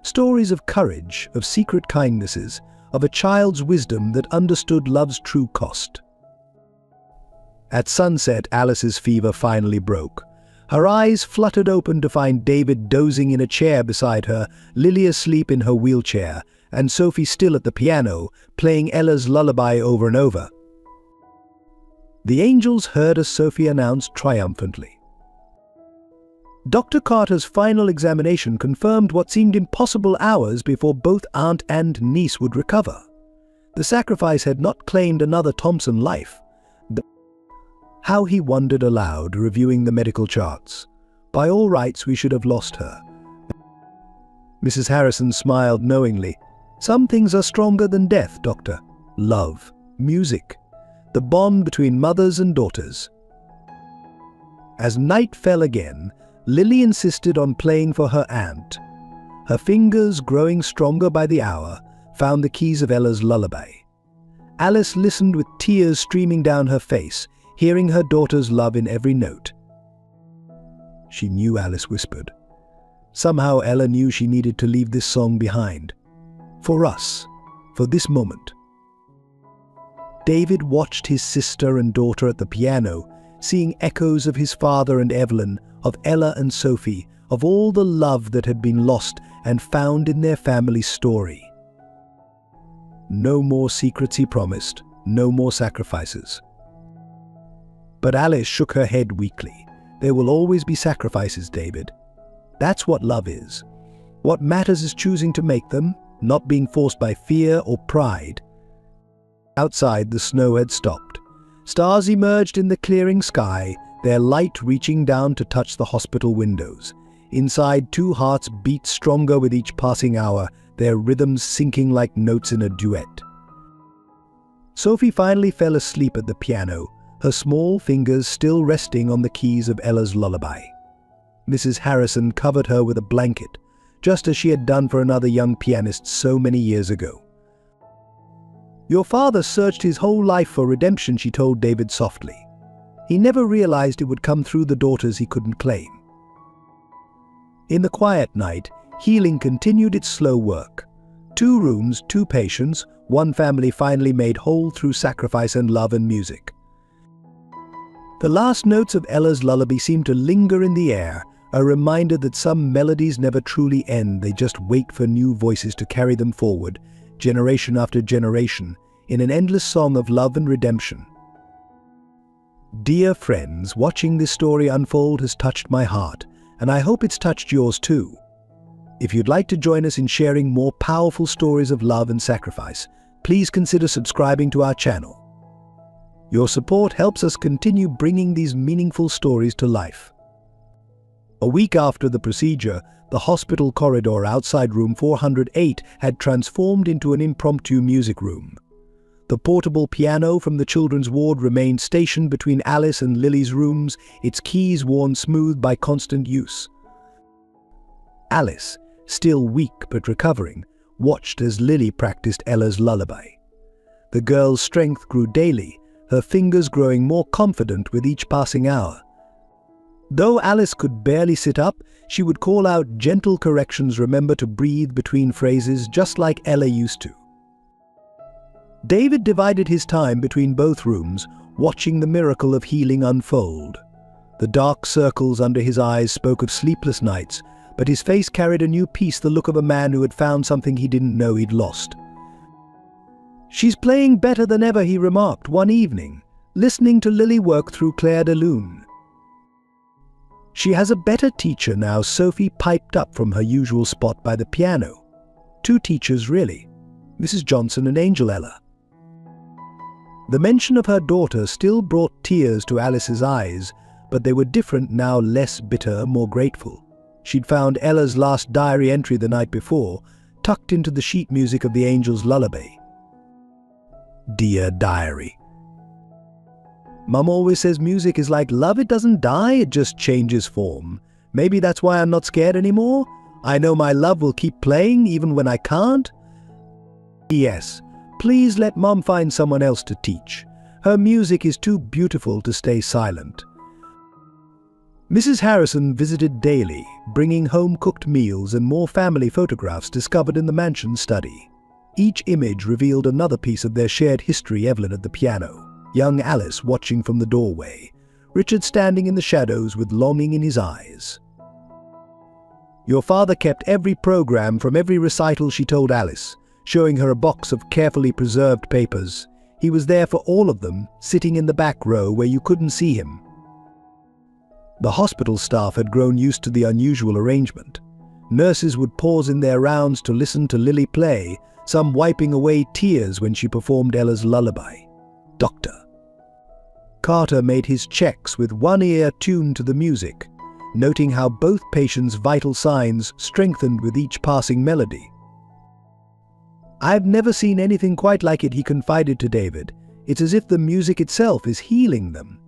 Stories of courage, of secret kindnesses, of a child's wisdom that understood love's true cost. At sunset, Alice's fever finally broke. Her eyes fluttered open to find David dozing in a chair beside her, Lily asleep in her wheelchair, and Sophie still at the piano, playing Ella's lullaby over and over. The angels heard as Sophie announced triumphantly. Dr. Carter's final examination confirmed what seemed impossible hours before both aunt and niece would recover. The sacrifice had not claimed another Thompson life. How he wondered aloud, reviewing the medical charts. By all rights, we should have lost her. Mrs. Harrison smiled knowingly. Some things are stronger than death, Doctor. Love, music, the bond between mothers and daughters. As night fell again, Lily insisted on playing for her aunt. Her fingers, growing stronger by the hour, found the keys of Ella's lullaby. Alice listened with tears streaming down her face, hearing her daughter's love in every note. She knew, Alice whispered. Somehow Ella knew she needed to leave this song behind. For us, for this moment. David watched his sister and daughter at the piano, seeing echoes of his father and Evelyn, of Ella and Sophie, of all the love that had been lost and found in their family story. No more secrets, he promised, no more sacrifices. But Alice shook her head weakly. There will always be sacrifices, David. That's what love is. What matters is choosing to make them, not being forced by fear or pride. Outside, the snow had stopped. Stars emerged in the clearing sky, their light reaching down to touch the hospital windows. Inside, two hearts beat stronger with each passing hour, their rhythms syncing like notes in a duet. Sophie finally fell asleep at the piano, her small fingers still resting on the keys of Ella's lullaby. Mrs. Harrison covered her with a blanket, just as she had done for another young pianist so many years ago. "Your father searched his whole life for redemption," she told David softly. "He never realized it would come through the daughters he couldn't claim." In the quiet night, healing continued its slow work. 2 rooms, 2 patients, 1 family finally made whole through sacrifice and love and music. The last notes of Ella's lullaby seemed to linger in the air, a reminder that some melodies never truly end, they just wait for new voices to carry them forward, generation after generation, in an endless song of love and redemption. Dear friends, watching this story unfold has touched my heart, and I hope it's touched yours too. If you'd like to join us in sharing more powerful stories of love and sacrifice, please consider subscribing to our channel. Your support helps us continue bringing these meaningful stories to life. A week after the procedure, the hospital corridor outside room 408 had transformed into an impromptu music room. The portable piano from the children's ward remained stationed between Alice and Lily's rooms, its keys worn smooth by constant use. Alice, still weak but recovering, watched as Lily practiced Ella's lullaby. The girl's strength grew daily, her fingers growing more confident with each passing hour. Though Alice could barely sit up, she would call out gentle corrections, remember to breathe between phrases, just like Ella used to. David divided his time between both rooms, watching the miracle of healing unfold. The dark circles under his eyes spoke of sleepless nights, but his face carried a new peace, the look of a man who had found something he didn't know he'd lost. "She's playing better than ever," he remarked one evening, listening to Lily work through Claire de Lune. "She has a better teacher now," Sophie piped up from her usual spot by the piano. 2 teachers, really, Mrs. Johnson and Angel Ella. The mention of her daughter still brought tears to Alice's eyes, but they were different now, less bitter, more grateful. She'd found Ella's last diary entry the night before, tucked into the sheet music of the Angel's lullaby. "Dear diary. Mum always says music is like love, it doesn't die, it just changes form. Maybe that's why I'm not scared anymore. I know my love will keep playing even when I can't. P.S. Please let Mum find someone else to teach. Her music is too beautiful to stay silent." Mrs. Harrison visited daily, bringing home-cooked meals and more family photographs discovered in the mansion study. Each image revealed another piece of their shared history: Evelyn at the piano, young Alice watching from the doorway, Richard standing in the shadows with longing in his eyes. "Your father kept every program from every recital," she told Alice, showing her a box of carefully preserved papers. "He was there for all of them, sitting in the back row where you couldn't see him." The hospital staff had grown used to the unusual arrangement. Nurses would pause in their rounds to listen to Lily play, some wiping away tears when she performed Ella's lullaby. Dr. Carter made his checks with one ear tuned to the music, noting how both patients' vital signs strengthened with each passing melody. "I've never seen anything quite like it," he confided to David. "It's as if the music itself is healing them."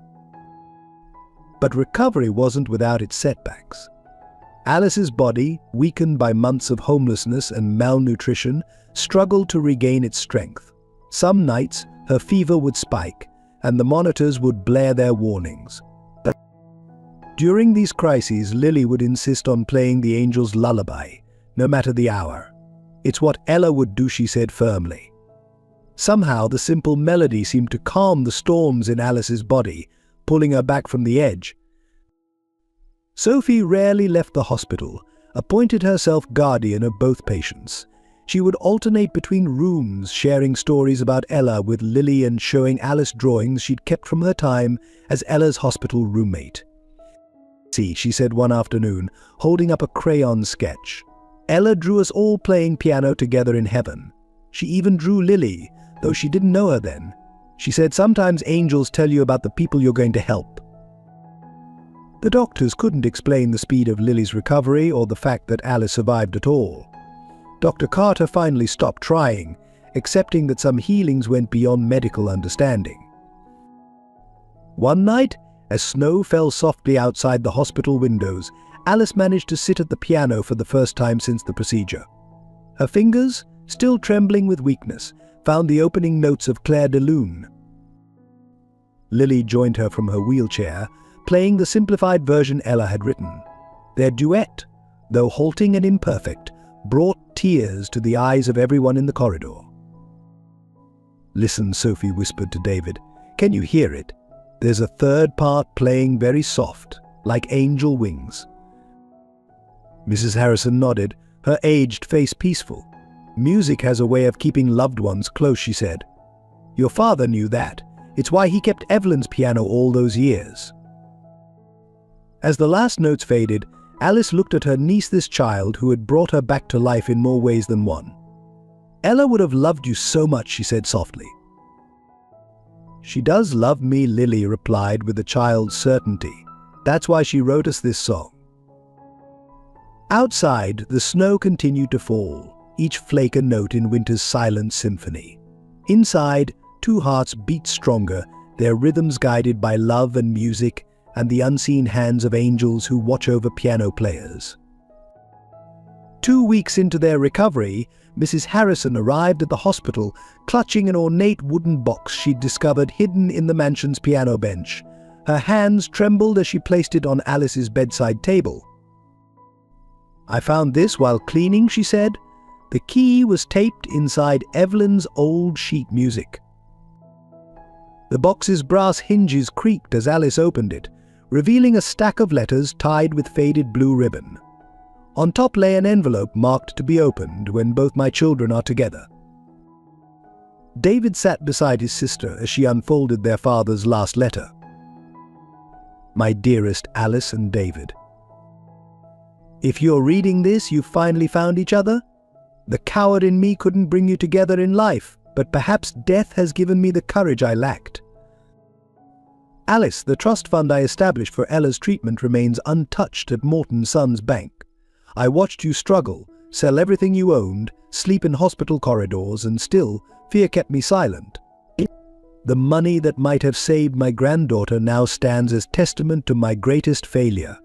But recovery wasn't without its setbacks. Alice's body, weakened by months of homelessness and malnutrition, struggled to regain its strength. Some nights, her fever would spike, and the monitors would blare their warnings. During these crises, Lily would insist on playing the Angel's lullaby, no matter the hour. "It's what Ella would do," she said firmly. Somehow, the simple melody seemed to calm the storms in Alice's body, pulling her back from the edge. Sophie rarely left the hospital, appointed herself guardian of both patients. She would alternate between rooms, sharing stories about Ella with Lily and showing Alice drawings she'd kept from her time as Ella's hospital roommate. See, she said one afternoon, holding up a crayon sketch. Ella drew us all playing piano together in heaven. She even drew Lily, though she didn't know her then. She said sometimes angels tell you about the people you're going to help. The doctors couldn't explain the speed of Lily's recovery or the fact that Alice survived at all. Dr. Carter finally stopped trying, accepting that some healings went beyond medical understanding. One night, as snow fell softly outside the hospital windows, Alice managed to sit at the piano for the first time since the procedure. Her fingers, still trembling with weakness, found the opening notes of Clair de Lune. Lily joined her from her wheelchair, playing the simplified version Ella had written. Their duet, though halting and imperfect, brought tears to the eyes of everyone in the corridor. "Listen," Sophie whispered to David. "Can you hear it? There's a third part playing very soft, like angel wings." Mrs. Harrison nodded, her aged face peaceful. "Music has a way of keeping loved ones close," she said. "Your father knew that. It's why he kept Evelyn's piano all those years." As the last notes faded, Alice looked at her niece, this child who had brought her back to life in more ways than one. "Ella would have loved you so much," she said softly. "She does love me," Lily replied with a child's certainty. "That's why she wrote us this song." Outside, the snow continued to fall, each flake a note in winter's silent symphony. Inside, two hearts beat stronger, their rhythms guided by love and music and the unseen hands of angels who watch over piano players. 2 weeks into their recovery, Mrs. Harrison arrived at the hospital clutching an ornate wooden box she'd discovered hidden in the mansion's piano bench. Her hands trembled as she placed it on Alice's bedside table. "I found this while cleaning," she said. The key was taped inside Evelyn's old sheet music. The box's brass hinges creaked as Alice opened it, revealing a stack of letters tied with faded blue ribbon. On top lay an envelope marked to be opened when both my children are together. David sat beside his sister as she unfolded their father's last letter. "My dearest Alice and David, if you're reading this, you've finally found each other. The coward in me couldn't bring you together in life, but perhaps death has given me the courage I lacked. Alice, the trust fund I established for Ella's treatment remains untouched at Morton Sons Bank. I watched you struggle, sell everything you owned, sleep in hospital corridors, and still, fear kept me silent. The money that might have saved my granddaughter now stands as testament to my greatest failure.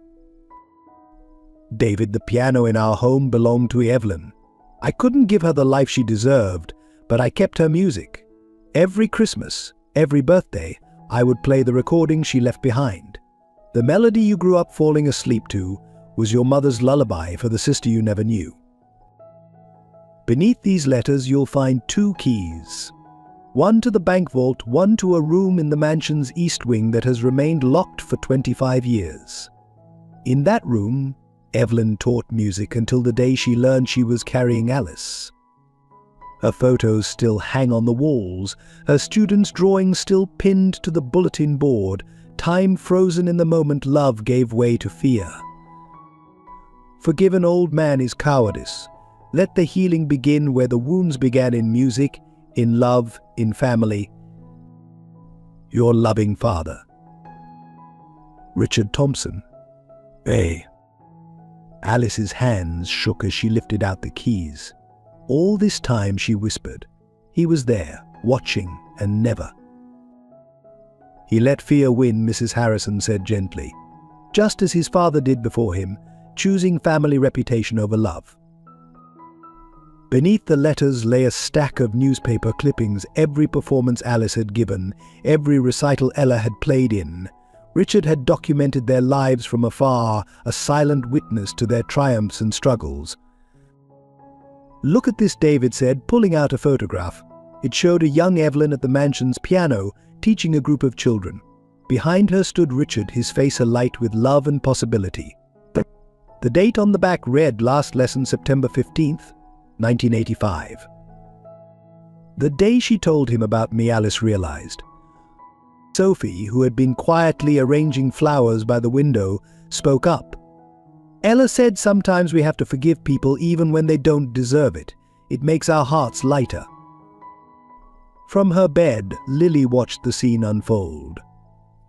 David, the piano in our home belonged to Evelyn. I couldn't give her the life she deserved, but I kept her music. Every Christmas, every birthday, I would play the recording she left behind. The melody you grew up falling asleep to was your mother's lullaby for the sister you never knew. Beneath these letters you'll find 2 keys. One to the bank vault, one to a room in the mansion's east wing that has remained locked for 25 years. In that room, Evelyn taught music until the day she learned she was carrying Alice. Her photos still hang on the walls, her students' drawings still pinned to the bulletin board, time frozen in the moment love gave way to fear. Forgive an old man his cowardice. Let the healing begin where the wounds began, in music, in love, in family. Your loving father, Richard Thompson. A. Alice's hands shook as she lifted out the keys. All this time, she whispered, he was there, watching, and never. He let fear win, Mrs. Harrison said gently, just as his father did before him, choosing family reputation over love. Beneath the letters lay a stack of newspaper clippings, every performance Alice had given, every recital Ella had played in. Richard had documented their lives from afar, a silent witness to their triumphs and struggles. Look at this, David said, pulling out a photograph. It showed a young Evelyn at the mansion's piano, teaching a group of children. Behind her stood Richard, his face alight with love and possibility. The date on the back read, last lesson September 15th, 1985. The day she told him about me, Alice realized. Sophie, who had been quietly arranging flowers by the window, spoke up. Ella said sometimes we have to forgive people even when they don't deserve it. It makes our hearts lighter. From her bed, Lily watched the scene unfold.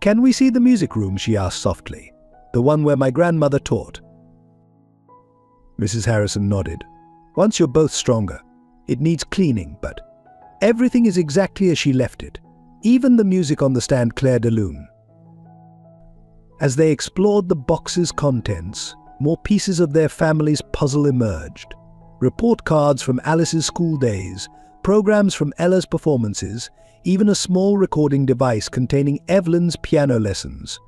"Can we see the music room?" she asked softly. "The one where my grandmother taught." Mrs. Harrison nodded. "Once you're both stronger. It needs cleaning, but everything is exactly as she left it. Even the music on the stand, Claire de Lune." As they explored the box's contents, more pieces of their family's puzzle emerged. Report cards from Alice's school days, programs from Ella's performances, even a small recording device containing Evelyn's piano lessons.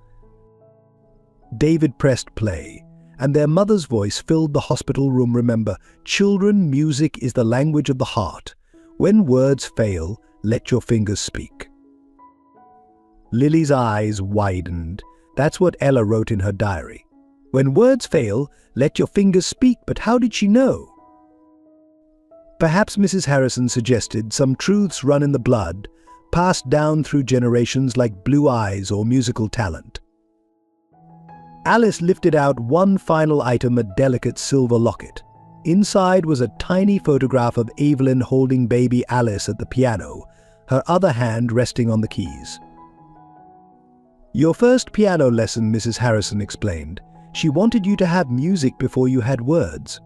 David pressed play, and their mother's voice filled the hospital room. "Remember, children, music is the language of the heart. When words fail, let your fingers speak." Lily's eyes widened. That's what Ella wrote in her diary. When words fail, let your fingers speak, but how did she know? Perhaps Mrs. Harrison suggested some truths run in the blood, passed down through generations like blue eyes or musical talent. Alice lifted out one final item, a delicate silver locket. Inside was a tiny photograph of Evelyn holding baby Alice at the piano, her other hand resting on the keys. "Your first piano lesson," Mrs. Harrison explained. "She wanted you to have music before you had words."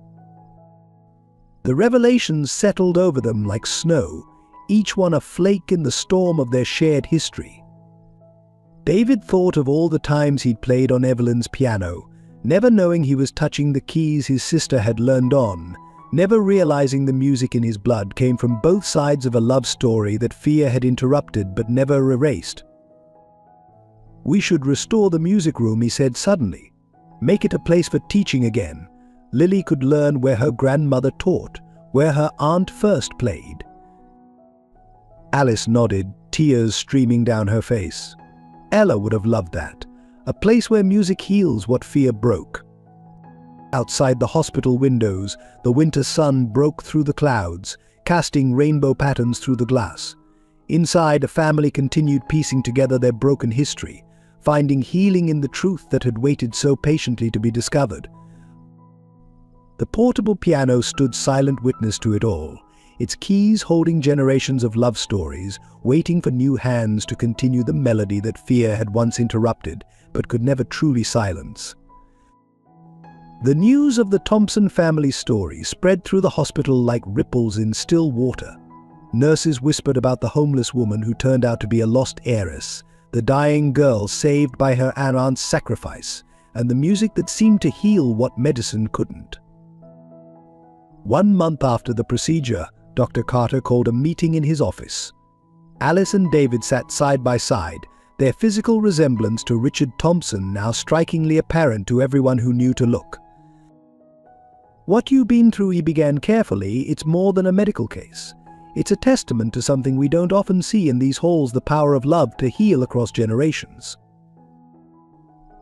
The revelations settled over them like snow, each one a flake in the storm of their shared history. David thought of all the times he'd played on Evelyn's piano, never knowing he was touching the keys his sister had learned on, never realizing the music in his blood came from both sides of a love story that fear had interrupted but never erased. "We should restore the music room," he said suddenly. "Make it a place for teaching again. Lily could learn where her grandmother taught, where her aunt first played." Alice nodded, tears streaming down her face. Ella would have loved that. A place where music heals what fear broke. Outside the hospital windows, the winter sun broke through the clouds, casting rainbow patterns through the glass. Inside, a family continued piecing together their broken history, finding healing in the truth that had waited so patiently to be discovered. The portable piano stood silent witness to it all, its keys holding generations of love stories, waiting for new hands to continue the melody that fear had once interrupted, but could never truly silence. The news of the Thompson family story spread through the hospital like ripples in still water. Nurses whispered about the homeless woman who turned out to be a lost heiress, the dying girl saved by her aunt's sacrifice, and the music that seemed to heal what medicine couldn't. 1 month after the procedure, Dr. Carter called a meeting in his office. Alice and David sat side by side, their physical resemblance to Richard Thompson now strikingly apparent to everyone who knew to look. "What you've been through," he began carefully, "it's more than a medical case. It's a testament to something we don't often see in these halls, the power of love to heal across generations."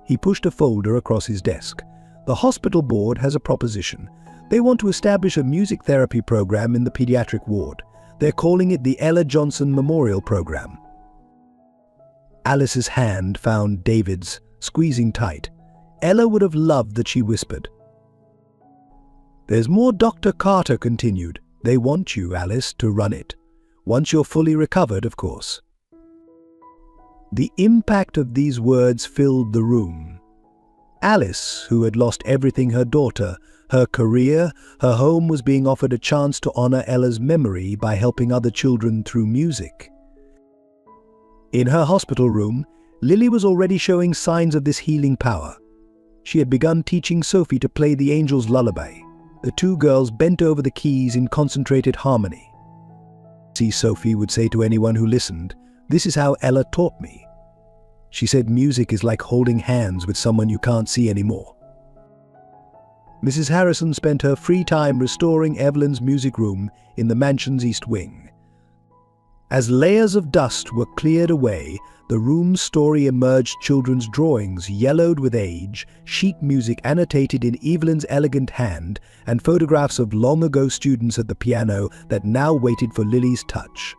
He pushed a folder across his desk. "The hospital board has a proposition. They want to establish a music therapy program in the pediatric ward. They're calling it the Ella Johnson Memorial Program." Alice's hand found David's, squeezing tight. Ella would have loved that she whispered. "There's more." Dr. Carter continued. "They want you, Alice, to run it. Once you're fully recovered, of course." The impact of these words filled the room. Alice, who had lost everything, her daughter, her career, her home, was being offered a chance to honor Ella's memory by helping other children through music. In her hospital room, Lily was already showing signs of this healing power. She had begun teaching Sophie to play the Angel's Lullaby. The two girls bent over the keys in concentrated harmony. "See," Sophie would say to anyone who listened, "this is how Ella taught me." She said music is like holding hands with someone you can't see anymore. Mrs. Harrison spent her free time restoring Evelyn's music room in the mansion's east wing. As layers of dust were cleared away, the room's story emerged: children's drawings, yellowed with age, sheet music annotated in Evelyn's elegant hand, and photographs of long-ago students at the piano that now waited for Lily's touch.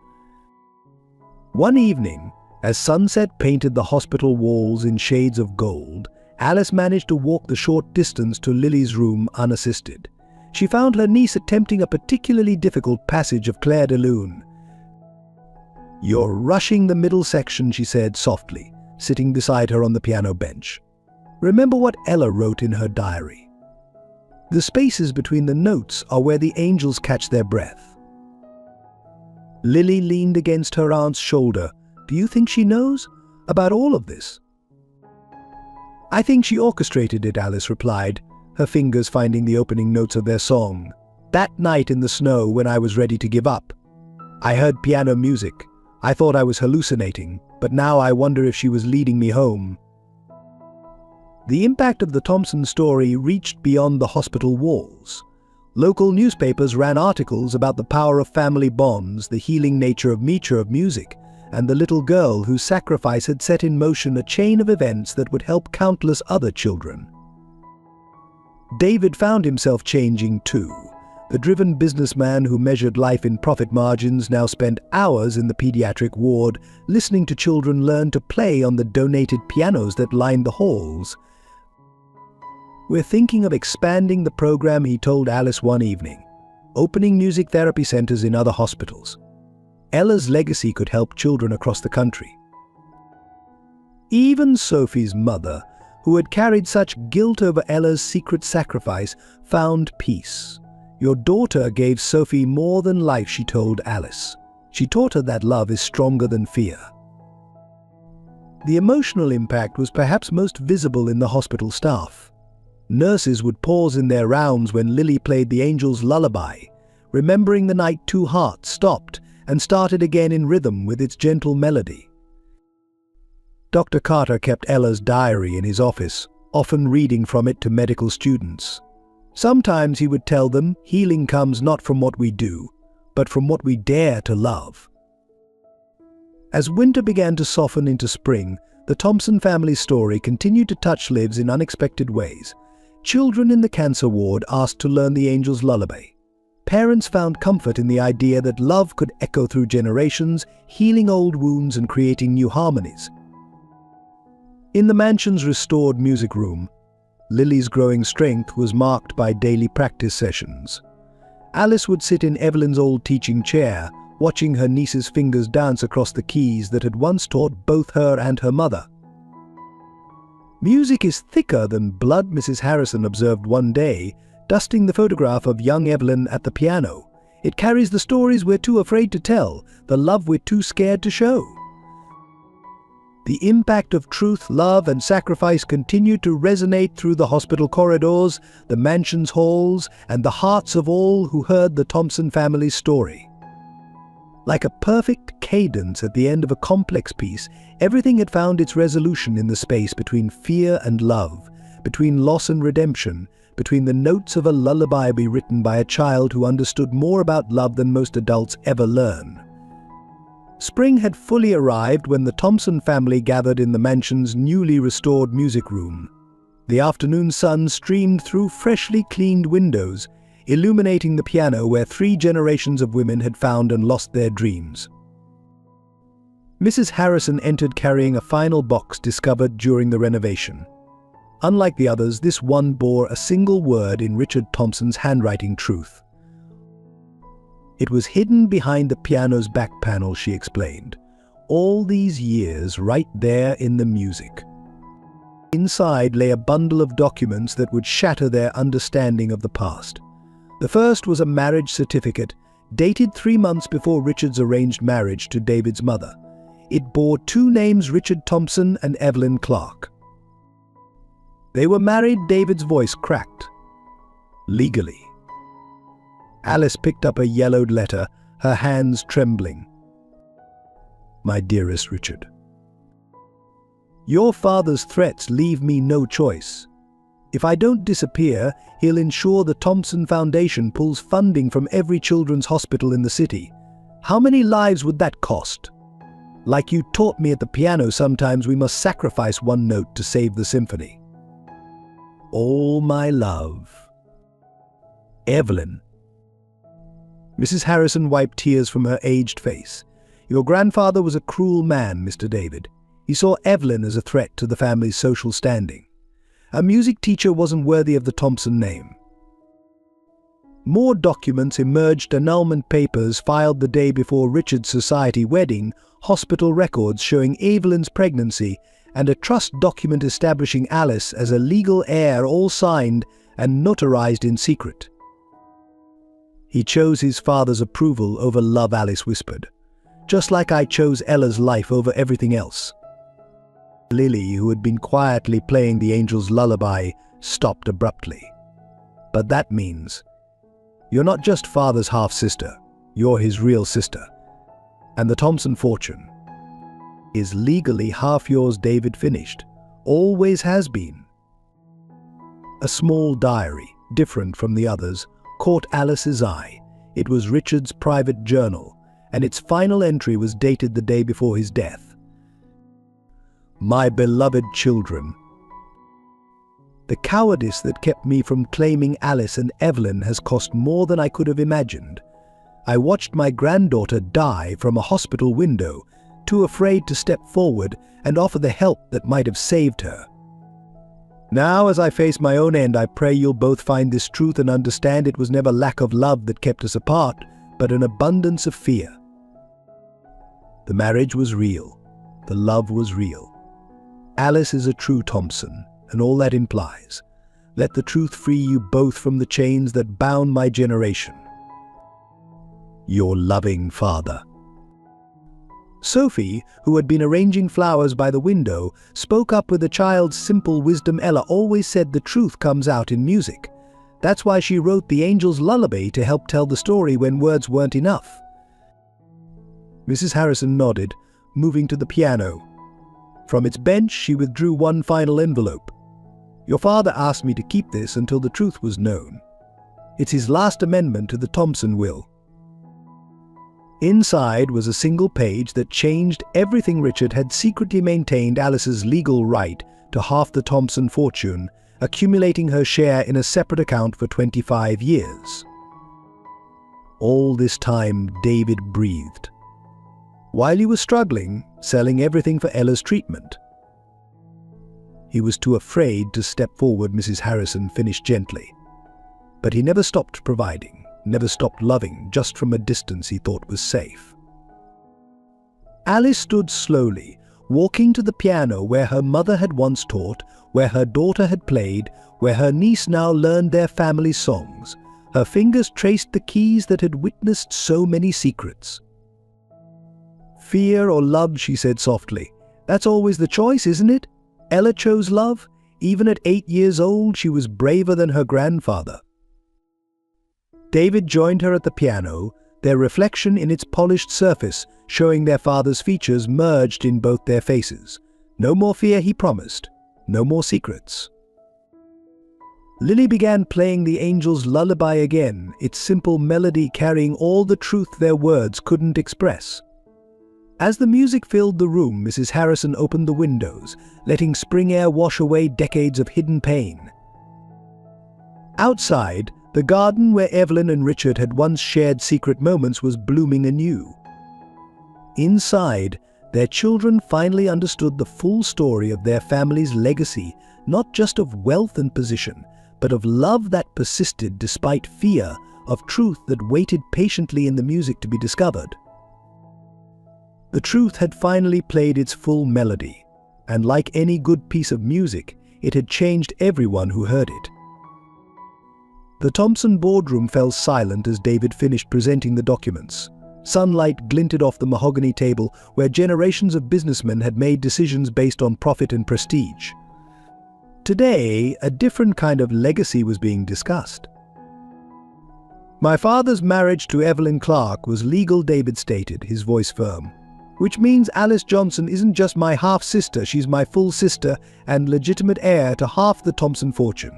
One evening, as sunset painted the hospital walls in shades of gold, Alice managed to walk the short distance to Lily's room unassisted. She found her niece attempting a particularly difficult passage of Clair de Lune. "You're rushing the middle section," she said softly, sitting beside her on the piano bench. "Remember what Ella wrote in her diary. The spaces between the notes are where the angels catch their breath." Lily leaned against her aunt's shoulder. "Do you think she knows about all of this?" "I think she orchestrated it," Alice replied, her fingers finding the opening notes of their song. "That night in the snow when I was ready to give up. I heard piano music. I thought I was hallucinating, but now I wonder if she was leading me home." The impact of the Thompson story reached beyond the hospital walls. Local newspapers ran articles about the power of family bonds, the healing nature of music, and the little girl whose sacrifice had set in motion a chain of events that would help countless other children. David found himself changing too. The driven businessman who measured life in profit margins now spent hours in the pediatric ward, listening to children learn to play on the donated pianos that lined the halls. "We're thinking of expanding the program," he told Alice one evening, "opening music therapy centers in other hospitals. Ella's legacy could help children across the country." Even Sophie's mother, who had carried such guilt over Ella's secret sacrifice, found peace. "Your daughter gave Sophie more than life," she told Alice. "She taught her that love is stronger than fear." The emotional impact was perhaps most visible in the hospital staff. Nurses would pause in their rounds when Lily played the Angel's Lullaby, remembering the night two hearts stopped and started again in rhythm with its gentle melody. Dr. Carter kept Ella's diary in his office, often reading from it to medical students. Sometimes he would tell them, "Healing comes not from what we do, but from what we dare to love." As winter began to soften into spring, the Thompson family story continued to touch lives in unexpected ways. Children in the cancer ward asked to learn the Angel's Lullaby. Parents found comfort in the idea that love could echo through generations, healing old wounds and creating new harmonies. In the mansion's restored music room, Lily's growing strength was marked by daily practice sessions. Alice would sit in Evelyn's old teaching chair, watching her niece's fingers dance across the keys that had once taught both her and her mother. "Music is thicker than blood," Mrs. Harrison observed one day, dusting the photograph of young Evelyn at the piano. "It carries the stories we're too afraid to tell, the love we're too scared to show." The impact of truth, love, and sacrifice continued to resonate through the hospital corridors, the mansion's halls, and the hearts of all who heard the Thompson family's story. Like a perfect cadence at the end of a complex piece, everything had found its resolution in the space between fear and love, between loss and redemption, between the notes of a lullaby written by a child who understood more about love than most adults ever learn. Spring had fully arrived when the Thompson family gathered in the mansion's newly restored music room. The afternoon sun streamed through freshly cleaned windows, illuminating the piano where 3 generations of women had found and lost their dreams. Mrs. Harrison entered carrying a final box discovered during the renovation. Unlike the others, this one bore a single word in Richard Thompson's handwriting: truth. It was hidden behind the piano's back panel, she explained. All these years, right there in the music. Inside lay a bundle of documents that would shatter their understanding of the past. The first was a marriage certificate, dated 3 months before Richard's arranged marriage to David's mother. It bore 2 names, Richard Thompson and Evelyn Clark. They were married, David's voice cracked. Legally. Alice picked up a yellowed letter, her hands trembling. "My dearest Richard, your father's threats leave me no choice. If I don't disappear, he'll ensure the Thompson Foundation pulls funding from every children's hospital in the city. How many lives would that cost? Like you taught me at the piano, sometimes we must sacrifice one note to save the symphony. All my love. Evelyn." Mrs. Harrison wiped tears from her aged face. "Your grandfather was a cruel man, Mr. David. He saw Evelyn as a threat to the family's social standing. A music teacher wasn't worthy of the Thompson name. More documents emerged: annulment papers filed the day before Richard's society wedding, hospital records showing Evelyn's pregnancy, and a trust document establishing Alice as a legal heir, all signed and notarized in secret. He chose his father's approval over love, Alice whispered. Just like I chose Ella's life over everything else. Lily, who had been quietly playing the angel's lullaby, stopped abruptly. But that means you're not just father's half-sister, you're his real sister. And the Thompson fortune is legally half yours, David finished. Always has been. A small diary, different from the others, caught Alice's eye. It was Richard's private journal, and its final entry was dated the day before his death. My beloved children. The cowardice that kept me from claiming Alice and Evelyn has cost more than I could have imagined. I watched my granddaughter die from a hospital window, too afraid to step forward and offer the help that might have saved her. Now, as I face my own end, I pray you'll both find this truth and understand it was never lack of love that kept us apart, but an abundance of fear. The marriage was real. The love was real. Alice is a true Thompson, and all that implies. Let the truth free you both from the chains that bound my generation. Your loving father. Sophie, who had been arranging flowers by the window, spoke up with a child's simple wisdom. Ella always said the truth comes out in music. That's why she wrote the angel's lullaby, to help tell the story when words weren't enough. Mrs. Harrison nodded, moving to the piano. From its bench, she withdrew one final envelope. Your father asked me to keep this until the truth was known. It's his last amendment to the Thompson will. Inside was a single page that changed everything. Richard had secretly maintained Alice's legal right to half the Thompson fortune, accumulating her share in a separate account for 25 years. All this time, David breathed, while he was struggling, selling everything for Ella's treatment. He was too afraid to step forward, Mrs. Harrison finished gently. But he never stopped providing, never stopped loving, just from a distance he thought was safe. Alice stood slowly, walking to the piano where her mother had once taught, where her daughter had played, where her niece now learned their family songs. Her fingers traced the keys that had witnessed so many secrets. Fear or love, she said softly. That's always the choice, isn't it? Ella chose love. Even at 8 years old, she was braver than her grandfather. David joined her at the piano, their reflection in its polished surface, showing their father's features merged in both their faces. No more fear, he promised. No more secrets. Lily began playing the angel's lullaby again, its simple melody carrying all the truth their words couldn't express. As the music filled the room, Mrs. Harrison opened the windows, letting spring air wash away decades of hidden pain. Outside, the garden where Evelyn and Richard had once shared secret moments was blooming anew. Inside, their children finally understood the full story of their family's legacy, not just of wealth and position, but of love that persisted despite fear, of truth that waited patiently in the music to be discovered. The truth had finally played its full melody, and like any good piece of music, it had changed everyone who heard it. The Thompson boardroom fell silent as David finished presenting the documents. Sunlight glinted off the mahogany table where generations of businessmen had made decisions based on profit and prestige. Today, a different kind of legacy was being discussed. My father's marriage to Evelyn Clark was legal, David stated, his voice firm. Which means Alice Johnson isn't just my half-sister, she's my full sister and legitimate heir to half the Thompson fortune.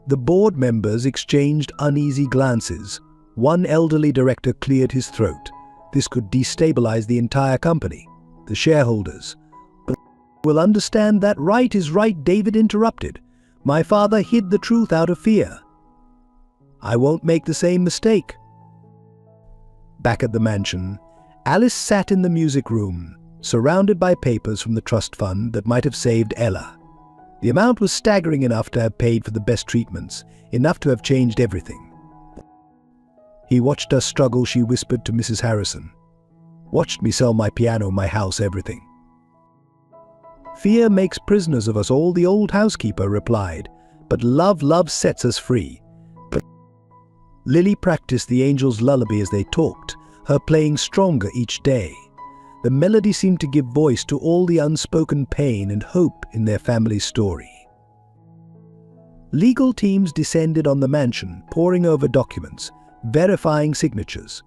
The board members exchanged uneasy glances. One elderly director cleared his throat. This could destabilize the entire company, the shareholders. But we'll understand that right is right, David interrupted. My father hid the truth out of fear. I won't make the same mistake. Back at the mansion, Alice sat in the music room, surrounded by papers from the trust fund that might have saved Ella. The amount was staggering enough to have paid for the best treatments, enough to have changed everything. He watched us struggle, she whispered to Mrs. Harrison. Watched me sell my piano, my house, everything. Fear makes prisoners of us all, the old housekeeper replied, but love sets us free. But Lily practiced the angel's lullaby as they talked, her playing stronger each day. The melody seemed to give voice to all the unspoken pain and hope in their family's story. Legal teams descended on the mansion, poring over documents, verifying signatures.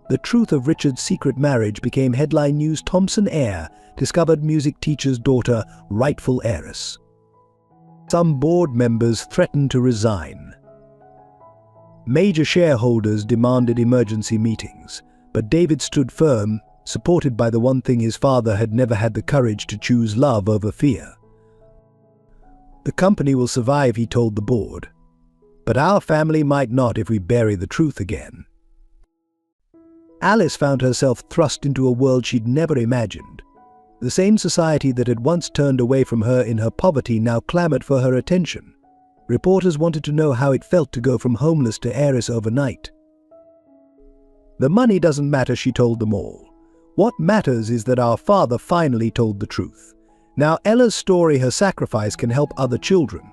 The truth of Richard's secret marriage became headline news. Thompson heir discovered music teacher's daughter, rightful heiress. Some board members threatened to resign. Major shareholders demanded emergency meetings, but David stood firm, supported by the one thing his father had never had the courage to choose: love over fear. The company will survive, he told the board, but our family might not if we bury the truth again. Alice found herself thrust into a world she'd never imagined. The same society that had once turned away from her in her poverty now clamored for her attention. Reporters wanted to know how it felt to go from homeless to heiress overnight. The money doesn't matter, she told them all. What matters is that our father finally told the truth. Now Ella's story, her sacrifice, can help other children.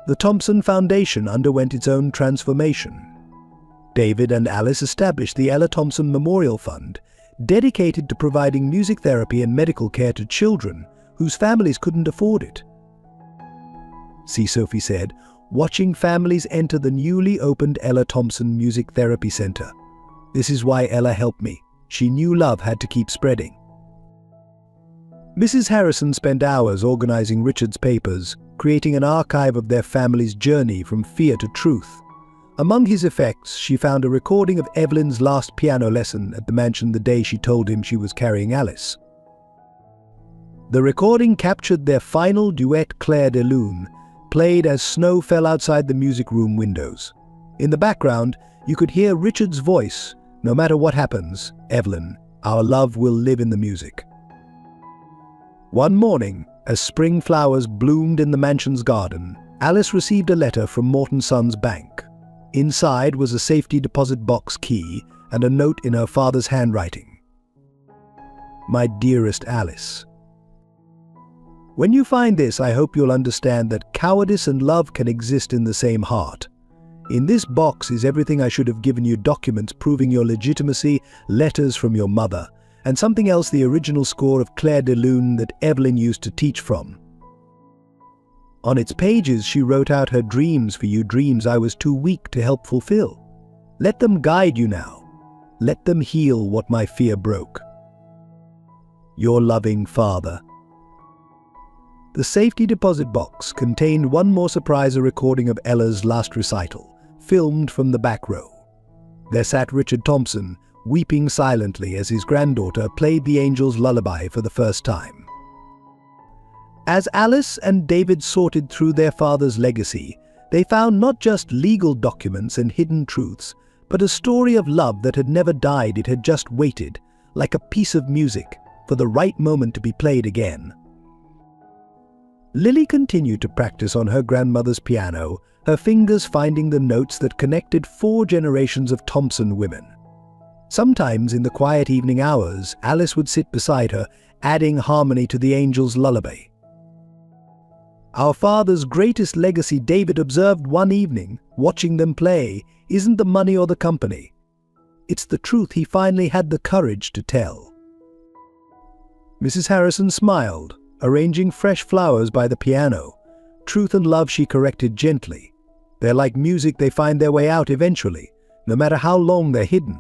The Thompson Foundation underwent its own transformation. David and Alice established the Ella Thompson Memorial Fund, dedicated to providing music therapy and medical care to children whose families couldn't afford it. See, Sophie said, watching families enter the newly opened Ella Thompson Music Therapy Center. This is why Ella helped me. She knew love had to keep spreading. Mrs. Harrison spent hours organizing Richard's papers, creating an archive of their family's journey from fear to truth. Among his effects, she found a recording of Evelyn's last piano lesson at the mansion the day she told him she was carrying Alice. The recording captured their final duet, Clair de Lune, played as snow fell outside the music room windows. In the background, you could hear Richard's voice, "No matter what happens, Evelyn, our love will live in the music." One morning, as spring flowers bloomed in the mansion's garden, Alice received a letter from Morton Sons Bank. Inside was a safety deposit box key and a note in her father's handwriting. "My dearest Alice, when you find this, I hope you'll understand that cowardice and love can exist in the same heart. In this box is everything I should have given you: documents proving your legitimacy, letters from your mother, and something else, the original score of Clair de Lune that Evelyn used to teach from. On its pages she wrote out her dreams for you, dreams I was too weak to help fulfill. Let them guide you now. Let them heal what my fear broke. Your loving father." The safety deposit box contained one more surprise: a recording of Ella's last recital, filmed from the back row. There sat Richard Thompson, weeping silently as his granddaughter played the angel's lullaby for the first time. As Alice and David sorted through their father's legacy, they found not just legal documents and hidden truths, but a story of love that had never died. It had just waited, like a piece of music, for the right moment to be played again. Lily continued to practice on her grandmother's piano, her fingers finding the notes that connected 4 generations of Thompson women. Sometimes in the quiet evening hours, Alice would sit beside her, adding harmony to the angel's lullaby. "Our father's greatest legacy," David observed one evening, watching them play, "isn't the money or the company. It's the truth he finally had the courage to tell." Mrs. Harrison smiled, arranging fresh flowers by the piano. "Truth and love," she corrected gently. "They're like music, they find their way out eventually, no matter how long they're hidden."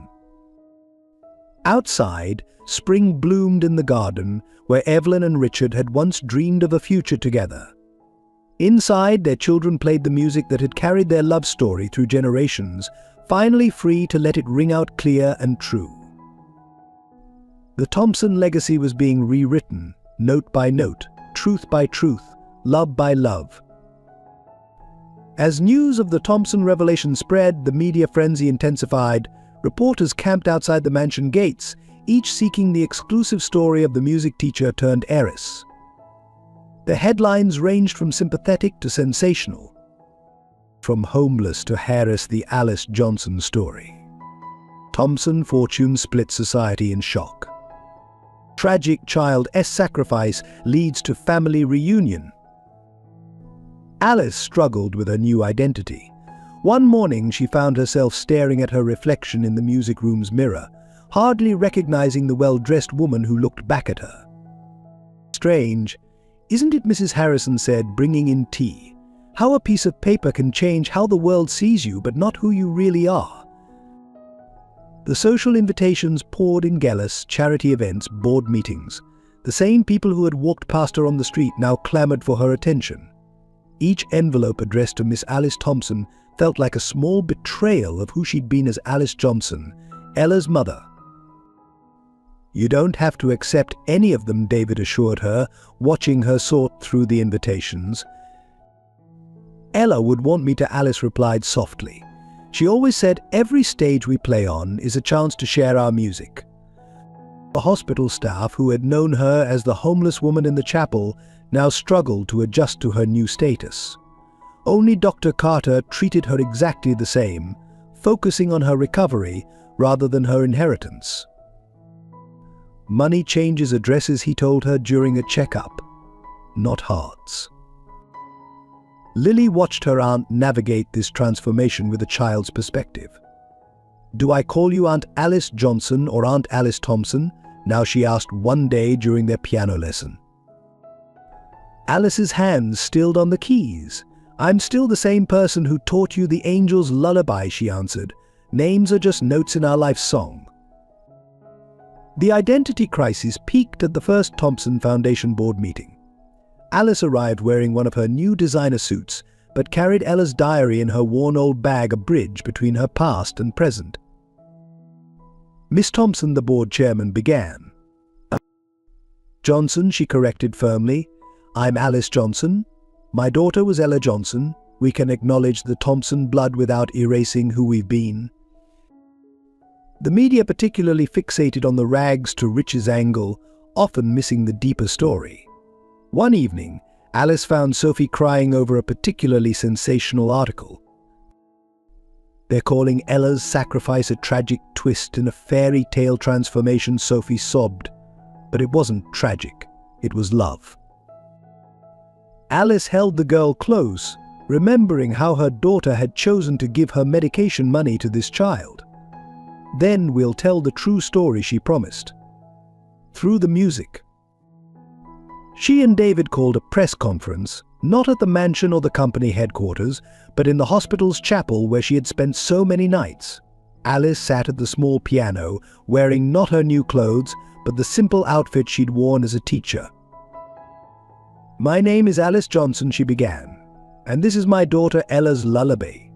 Outside, spring bloomed in the garden, where Evelyn and Richard had once dreamed of a future together. Inside, their children played the music that had carried their love story through generations, finally free to let it ring out clear and true. The Thompson legacy was being rewritten, note by note, truth by truth, love by love. As news of the Thompson revelation spread, the media frenzy intensified. Reporters camped outside the mansion gates, each seeking the exclusive story of the music teacher turned heiress. The headlines ranged from sympathetic to sensational, from homeless to Harris the Alice Johnson story. Thompson fortune split society in shock. Tragic child's sacrifice leads to family reunion. Alice struggled with her new identity. One morning she found herself staring at her reflection in the music room's mirror, hardly recognizing the well-dressed woman who looked back at her. "Strange, isn't it?" Mrs. Harrison said, bringing in tea. "How a piece of paper can change how the world sees you, but not who you really are." The social invitations poured in: galas, charity events, board meetings. The same people who had walked past her on the street now clamored for her attention. Each envelope addressed to Miss Alice Thompson felt like a small betrayal of who she'd been as Alice Johnson, Ella's mother. "You don't have to accept any of them," David assured her, watching her sort through the invitations. "Ella would want me to," Alice replied softly. "She always said every stage we play on is a chance to share our music." The hospital staff, who had known her as the homeless woman in the chapel, now struggled to adjust to her new status. Only Dr. Carter treated her exactly the same, focusing on her recovery rather than her inheritance. "Money changes addresses," he told her during a checkup, "not hearts." Lily watched her aunt navigate this transformation with a child's perspective. "Do I call you Aunt Alice Johnson or Aunt Alice Thompson?" now she asked one day during their piano lesson. Alice's hands stilled on the keys. "I'm still the same person who taught you the angel's lullaby," she answered. "Names are just notes in our life song." The identity crisis peaked at the first Thompson Foundation board meeting. Alice arrived wearing one of her new designer suits, but carried Ella's diary in her worn old bag, a bridge between her past and present. "Miss Thompson," the board chairman began. "Johnson," she corrected firmly. "I'm Alice Johnson. My daughter was Ella Johnson. We can acknowledge the Thompson blood without erasing who we've been." The media particularly fixated on the rags to riches angle, often missing the deeper story. One evening, Alice found Sophie crying over a particularly sensational article. "They're calling Ella's sacrifice a tragic twist in a fairy tale transformation," Sophie sobbed. But it wasn't tragic, it was love. Alice held the girl close, remembering how her daughter had chosen to give her medication money to this child. "Then we'll tell the true story," she promised. Through the music. She and David called a press conference, not at the mansion or the company headquarters, but in the hospital's chapel where she had spent so many nights. Alice sat at the small piano, wearing not her new clothes, but the simple outfit she'd worn as a teacher. "My name is Alice Johnson," she began, "and this is my daughter Ella's lullaby."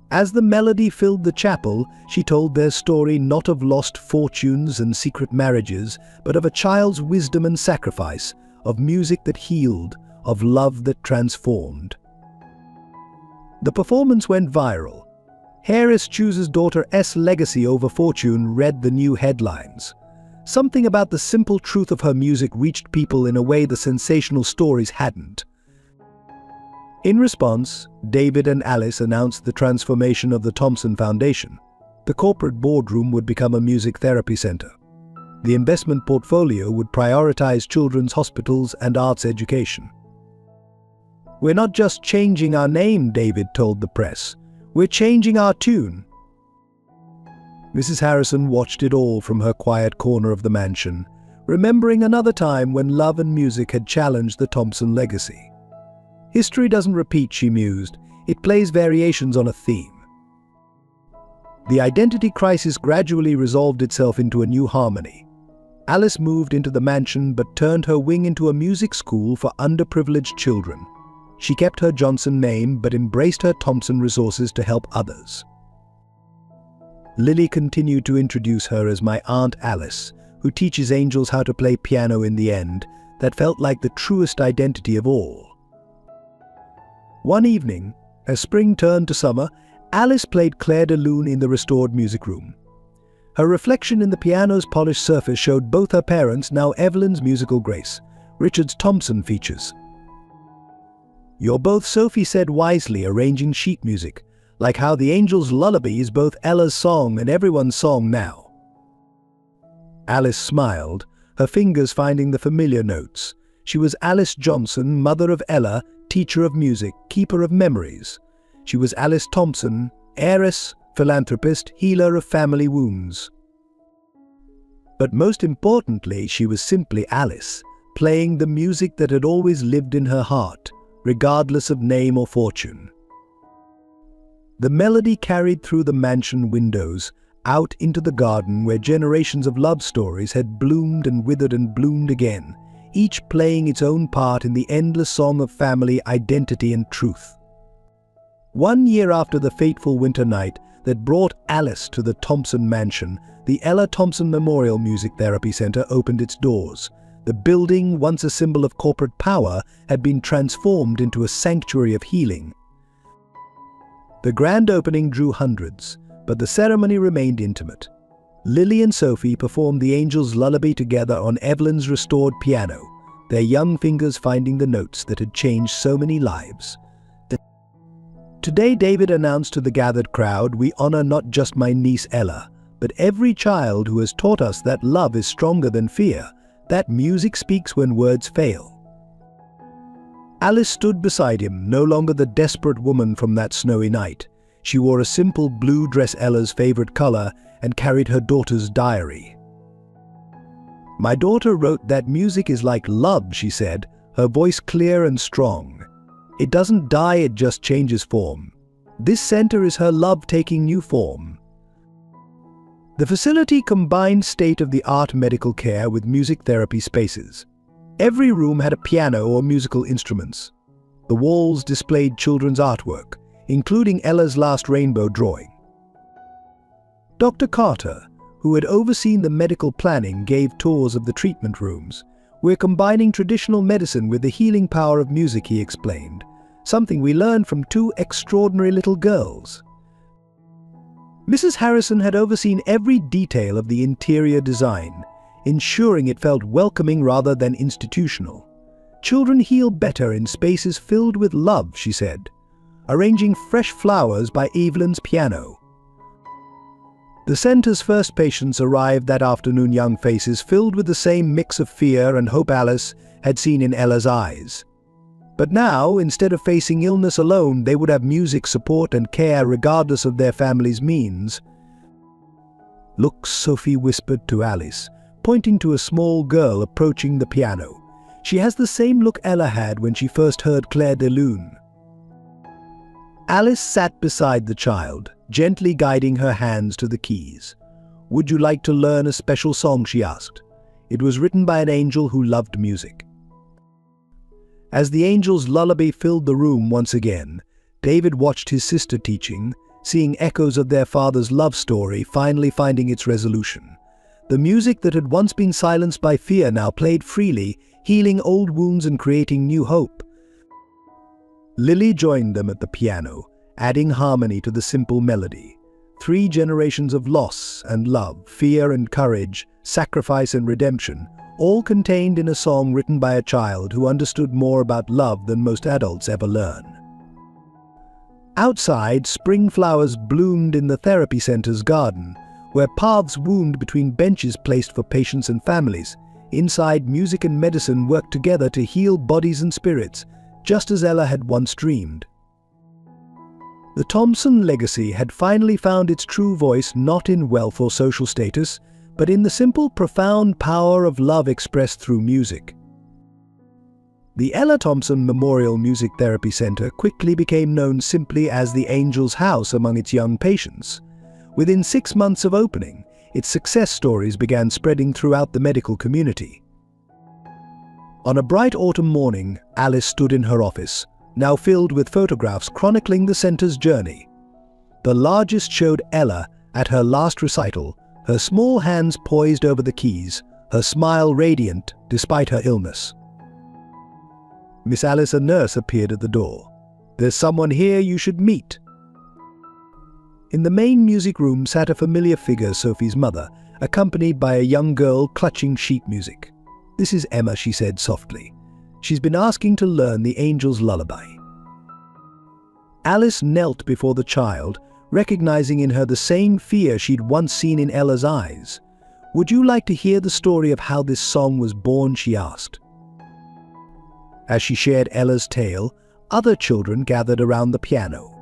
As the melody filled the chapel, she told their story not of lost fortunes and secret marriages, but of a child's wisdom and sacrifice, of music that healed, of love that transformed. The performance went viral. "Harris chooses daughter's legacy over fortune," read the new headlines. Something about the simple truth of her music reached people in a way the sensational stories hadn't. In response, David and Alice announced the transformation of the Thompson Foundation. The corporate boardroom would become a music therapy center. The investment portfolio would prioritize children's hospitals and arts education. "We're not just changing our name," David told the press. "We're changing our tune." Mrs. Harrison watched it all from her quiet corner of the mansion, remembering another time when love and music had challenged the Thompson legacy. "History doesn't repeat," she mused. "It plays variations on a theme." The identity crisis gradually resolved itself into a new harmony. Alice moved into the mansion but turned her wing into a music school for underprivileged children. She kept her Johnson name but embraced her Thompson resources to help others. Lily continued to introduce her as my Aunt Alice, who teaches angels how to play piano in the end. That felt like the truest identity of all. One evening, as spring turned to summer, Alice played Claire de Lune in the restored music room. Her reflection in the piano's polished surface showed both her parents, now Evelyn's musical grace. Richard Thompson features. "You're both," Sophie said wisely, arranging sheet music, "like how the Angel's Lullaby is both Ella's song and everyone's song now." Alice smiled, her fingers finding the familiar notes. She was Alice Johnson, mother of Ella, teacher of music, keeper of memories. She was Alice Thompson, heiress, philanthropist, healer of family wounds. But most importantly, she was simply Alice, playing the music that had always lived in her heart, regardless of name or fortune. The melody carried through the mansion windows, out into the garden where generations of love stories had bloomed and withered and bloomed again, each playing its own part in the endless song of family, identity, and truth. 1 year after the fateful winter night that brought Alice to the Thompson mansion, the Ella Thompson Memorial Music Therapy Center opened its doors. The building, once a symbol of corporate power, had been transformed into a sanctuary of healing. The grand opening drew hundreds, but the ceremony remained intimate. Lily and Sophie performed the Angel's Lullaby together on Evelyn's restored piano, their young fingers finding the notes that had changed so many lives. Today, David announced to the gathered crowd, "We honor not just my niece Ella, but every child who has taught us that love is stronger than fear, that music speaks when words fail." Alice stood beside him, no longer the desperate woman from that snowy night. She wore a simple blue dress, Ella's favorite color, and carried her daughter's diary. "My daughter wrote that music is like love," she said, her voice clear and strong. "It doesn't die, it just changes form. This center is her love taking new form." The facility combined state-of-the-art medical care with music therapy spaces. Every room had a piano or musical instruments. The walls displayed children's artwork, including Ella's last rainbow drawing. Dr. Carter, who had overseen the medical planning, gave tours of the treatment rooms. "We're combining traditional medicine with the healing power of music," he explained, "something we learned from 2 extraordinary little girls." Mrs. Harrison had overseen every detail of the interior design, ensuring it felt welcoming rather than institutional. "Children heal better in spaces filled with love," she said, arranging fresh flowers by Evelyn's piano. The center's first patients arrived that afternoon, young faces filled with the same mix of fear and hope Alice had seen in Ella's eyes. But now, instead of facing illness alone, they would have music, support, and care regardless of their family's means. "Look," Sophie whispered to Alice, pointing to a small girl approaching the piano. "She has the same look Ella had when she first heard Clair de Lune." Alice sat beside the child, gently guiding her hands to the keys. "Would you like to learn a special song?" she asked. It was written by an angel who loved music. As the Angel's Lullaby filled the room once again, David watched his sister teaching, seeing echoes of their father's love story finally finding its resolution. The music that had once been silenced by fear now played freely, healing old wounds and creating new hope. Lily joined them at the piano, adding harmony to the simple melody. 3 generations of loss and love, fear and courage, sacrifice and redemption, all contained in a song written by a child who understood more about love than most adults ever learn. Outside, spring flowers bloomed in the therapy center's garden, where paths wound between benches placed for patients and families. Inside, music and medicine worked together to heal bodies and spirits, just as Ella had once dreamed. The Thompson legacy had finally found its true voice, not in wealth or social status, but in the simple, profound power of love expressed through music. The Ella Thompson Memorial Music Therapy Center quickly became known simply as the Angel's House among its young patients. Within 6 months of opening, its success stories began spreading throughout the medical community. On a bright autumn morning, Alice stood in her office, now filled with photographs chronicling the center's journey. The largest showed Ella at her last recital, her small hands poised over the keys, her smile radiant despite her illness. Miss Alice, a nurse, appeared at the door. "There's someone here you should meet." In the main music room sat a familiar figure, Sophie's mother, accompanied by a young girl clutching sheet music. "This is Emma," she said softly. "She's been asking to learn the angel's lullaby." Alice knelt before the child, recognizing in her the same fear she'd once seen in Ella's eyes. "Would you like to hear the story of how this song was born?" she asked. As she shared Ella's tale, other children gathered around the piano.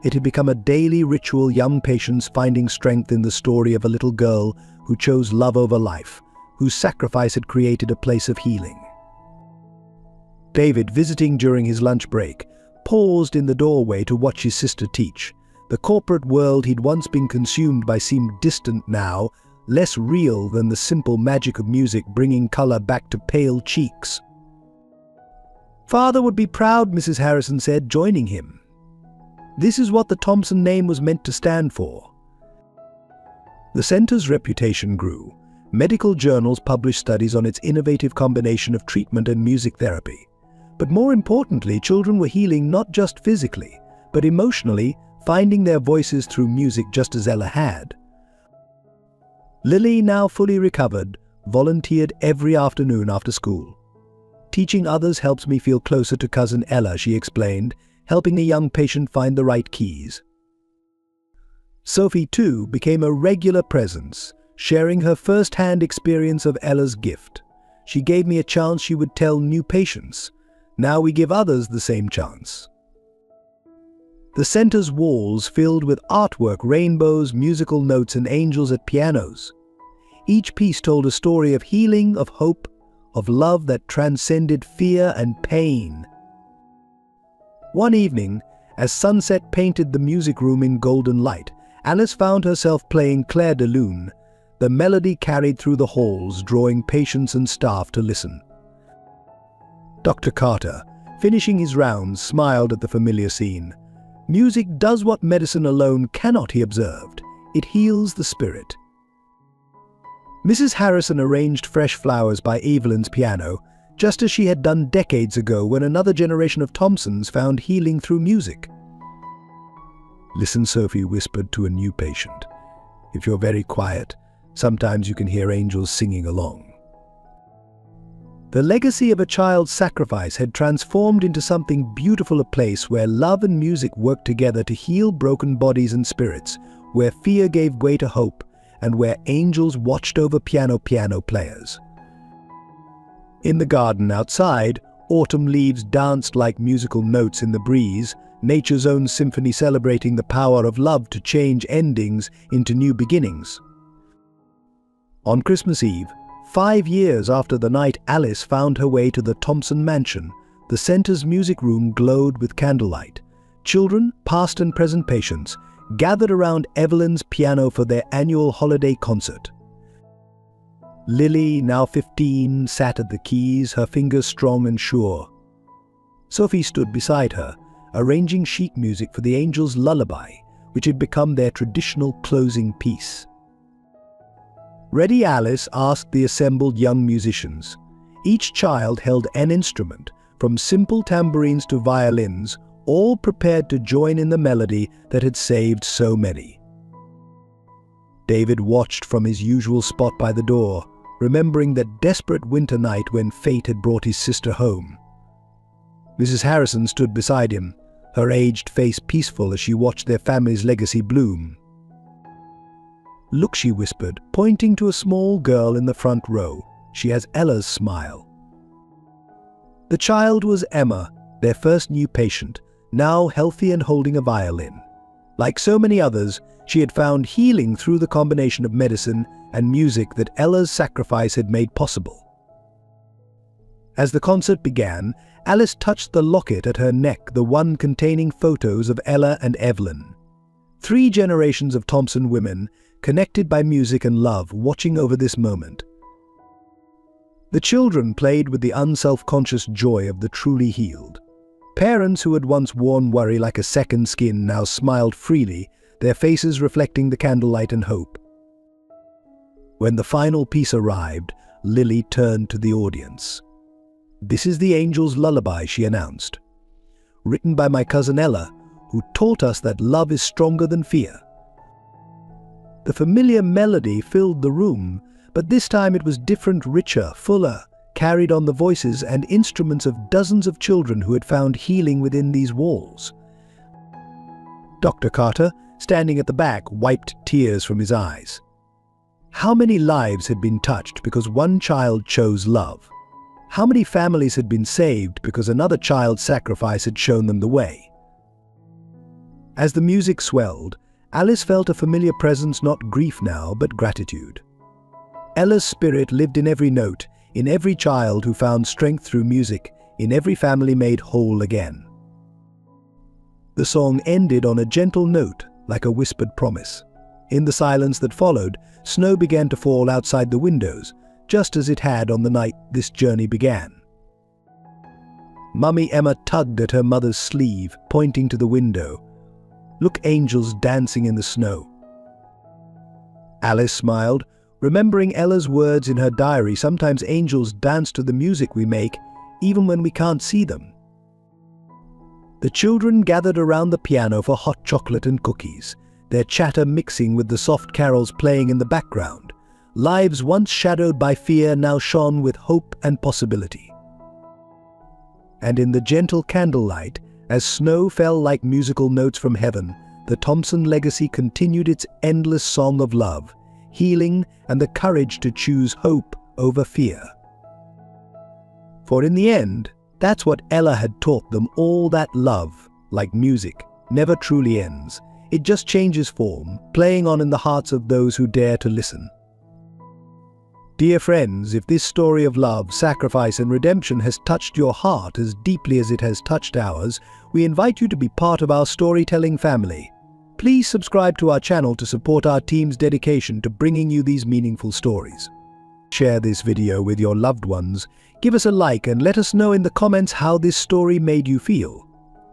It had become a daily ritual, young patients finding strength in the story of a little girl who chose love over life, whose sacrifice had created a place of healing. David, visiting during his lunch break, paused in the doorway to watch his sister teach. The corporate world he'd once been consumed by seemed distant now, less real than the simple magic of music bringing color back to pale cheeks. "Father would be proud," Mrs. Harrison said, joining him. This is what the Thompson name was meant to stand for. The center's reputation grew. Medical journals published studies on its innovative combination of treatment and music therapy. But more importantly, children were healing not just physically, but emotionally, finding their voices through music just as Ella had. Lily, now fully recovered, volunteered every afternoon after school. "Teaching others helps me feel closer to cousin Ella," she explained, helping a young patient find the right keys. Sophie, too, became a regular presence, sharing her first-hand experience of Ella's gift. "She gave me a chance she would tell new patients. Now we give others the same chance." The center's walls filled with artwork, rainbows, musical notes, and angels at pianos. Each piece told a story of healing, of hope, of love that transcended fear and pain. One evening, as sunset painted the music room in golden light, Alice found herself playing Clair de Lune. The melody carried through the halls, drawing patients and staff to listen. Dr. Carter, finishing his rounds, smiled at the familiar scene. "Music does what medicine alone cannot," he observed. "It heals the spirit." Mrs. Harrison arranged fresh flowers by Evelyn's piano, just as she had done decades ago when another generation of Thompsons found healing through music. "Listen," Sophie whispered to a new patient. "If you're very quiet, sometimes you can hear angels singing along." The legacy of a child's sacrifice had transformed into something beautiful, a place where love and music worked together to heal broken bodies and spirits, where fear gave way to hope, and where angels watched over piano players. In the garden outside, autumn leaves danced like musical notes in the breeze, nature's own symphony celebrating the power of love to change endings into new beginnings. On Christmas Eve, 5 years after the night Alice found her way to the Thompson mansion, the center's music room glowed with candlelight. Children, past and present patients, gathered around Evelyn's piano for their annual holiday concert. Lily, now 15, sat at the keys, her fingers strong and sure. Sophie stood beside her, arranging sheet music for the angel's lullaby, which had become their traditional closing piece. "Ready, Alice?" asked the assembled young musicians. Each child held an instrument, from simple tambourines to violins, all prepared to join in the melody that had saved so many. David watched from his usual spot by the door, remembering that desperate winter night when fate had brought his sister home. Mrs. Harrison stood beside him, her aged face peaceful as she watched their family's legacy bloom. "Look," she whispered, pointing to a small girl in the front row. "She has Ella's smile." The child was Emma, their first new patient, now healthy and holding a violin. Like so many others, she had found healing through the combination of medicine and music that Ella's sacrifice had made possible. As the concert began, Alice touched the locket at her neck, the one containing photos of Ella and Evelyn. 3 generations of Thompson women, connected by music and love, watching over this moment. The children played with the unself-conscious joy of the truly healed. Parents who had once worn worry like a second skin now smiled freely, their faces reflecting the candlelight and hope. When the final piece arrived, Lily turned to the audience. "This is the angel's lullaby," she announced. "Written by my cousin Ella, who taught us that love is stronger than fear." The familiar melody filled the room, but this time it was different, richer, fuller, carried on the voices and instruments of dozens of children who had found healing within these walls. Dr. Carter, standing at the back, wiped tears from his eyes. How many lives had been touched because one child chose love? How many families had been saved because another child's sacrifice had shown them the way? As the music swelled, Alice felt a familiar presence, not grief now, but gratitude. Ella's spirit lived in every note, in every child who found strength through music, in every family made whole again. The song ended on a gentle note, like a whispered promise. In the silence that followed, snow began to fall outside the windows, just as it had on the night this journey began. Mummy Emma tugged at her mother's sleeve, pointing to the window. "Look, angels dancing in the snow." Alice smiled, remembering Ella's words in her diary, "Sometimes angels dance to the music we make, even when we can't see them." The children gathered around the piano for hot chocolate and cookies, their chatter mixing with the soft carols playing in the background. Lives once shadowed by fear now shone with hope and possibility. And in the gentle candlelight, as snow fell like musical notes from heaven, the Thompson legacy continued its endless song of love, healing, and the courage to choose hope over fear. For in the end, that's what Ella had taught them all, that love, like music, never truly ends. It just changes form, playing on in the hearts of those who dare to listen. Dear friends, if this story of love, sacrifice, and redemption has touched your heart as deeply as it has touched ours, we invite you to be part of our storytelling family. Please subscribe to our channel to support our team's dedication to bringing you these meaningful stories. Share this video with your loved ones, give us a like, and let us know in the comments how this story made you feel.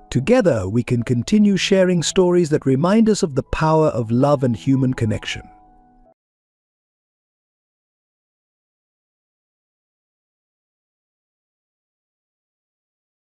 Together, we can continue sharing stories that remind us of the power of love and human connection.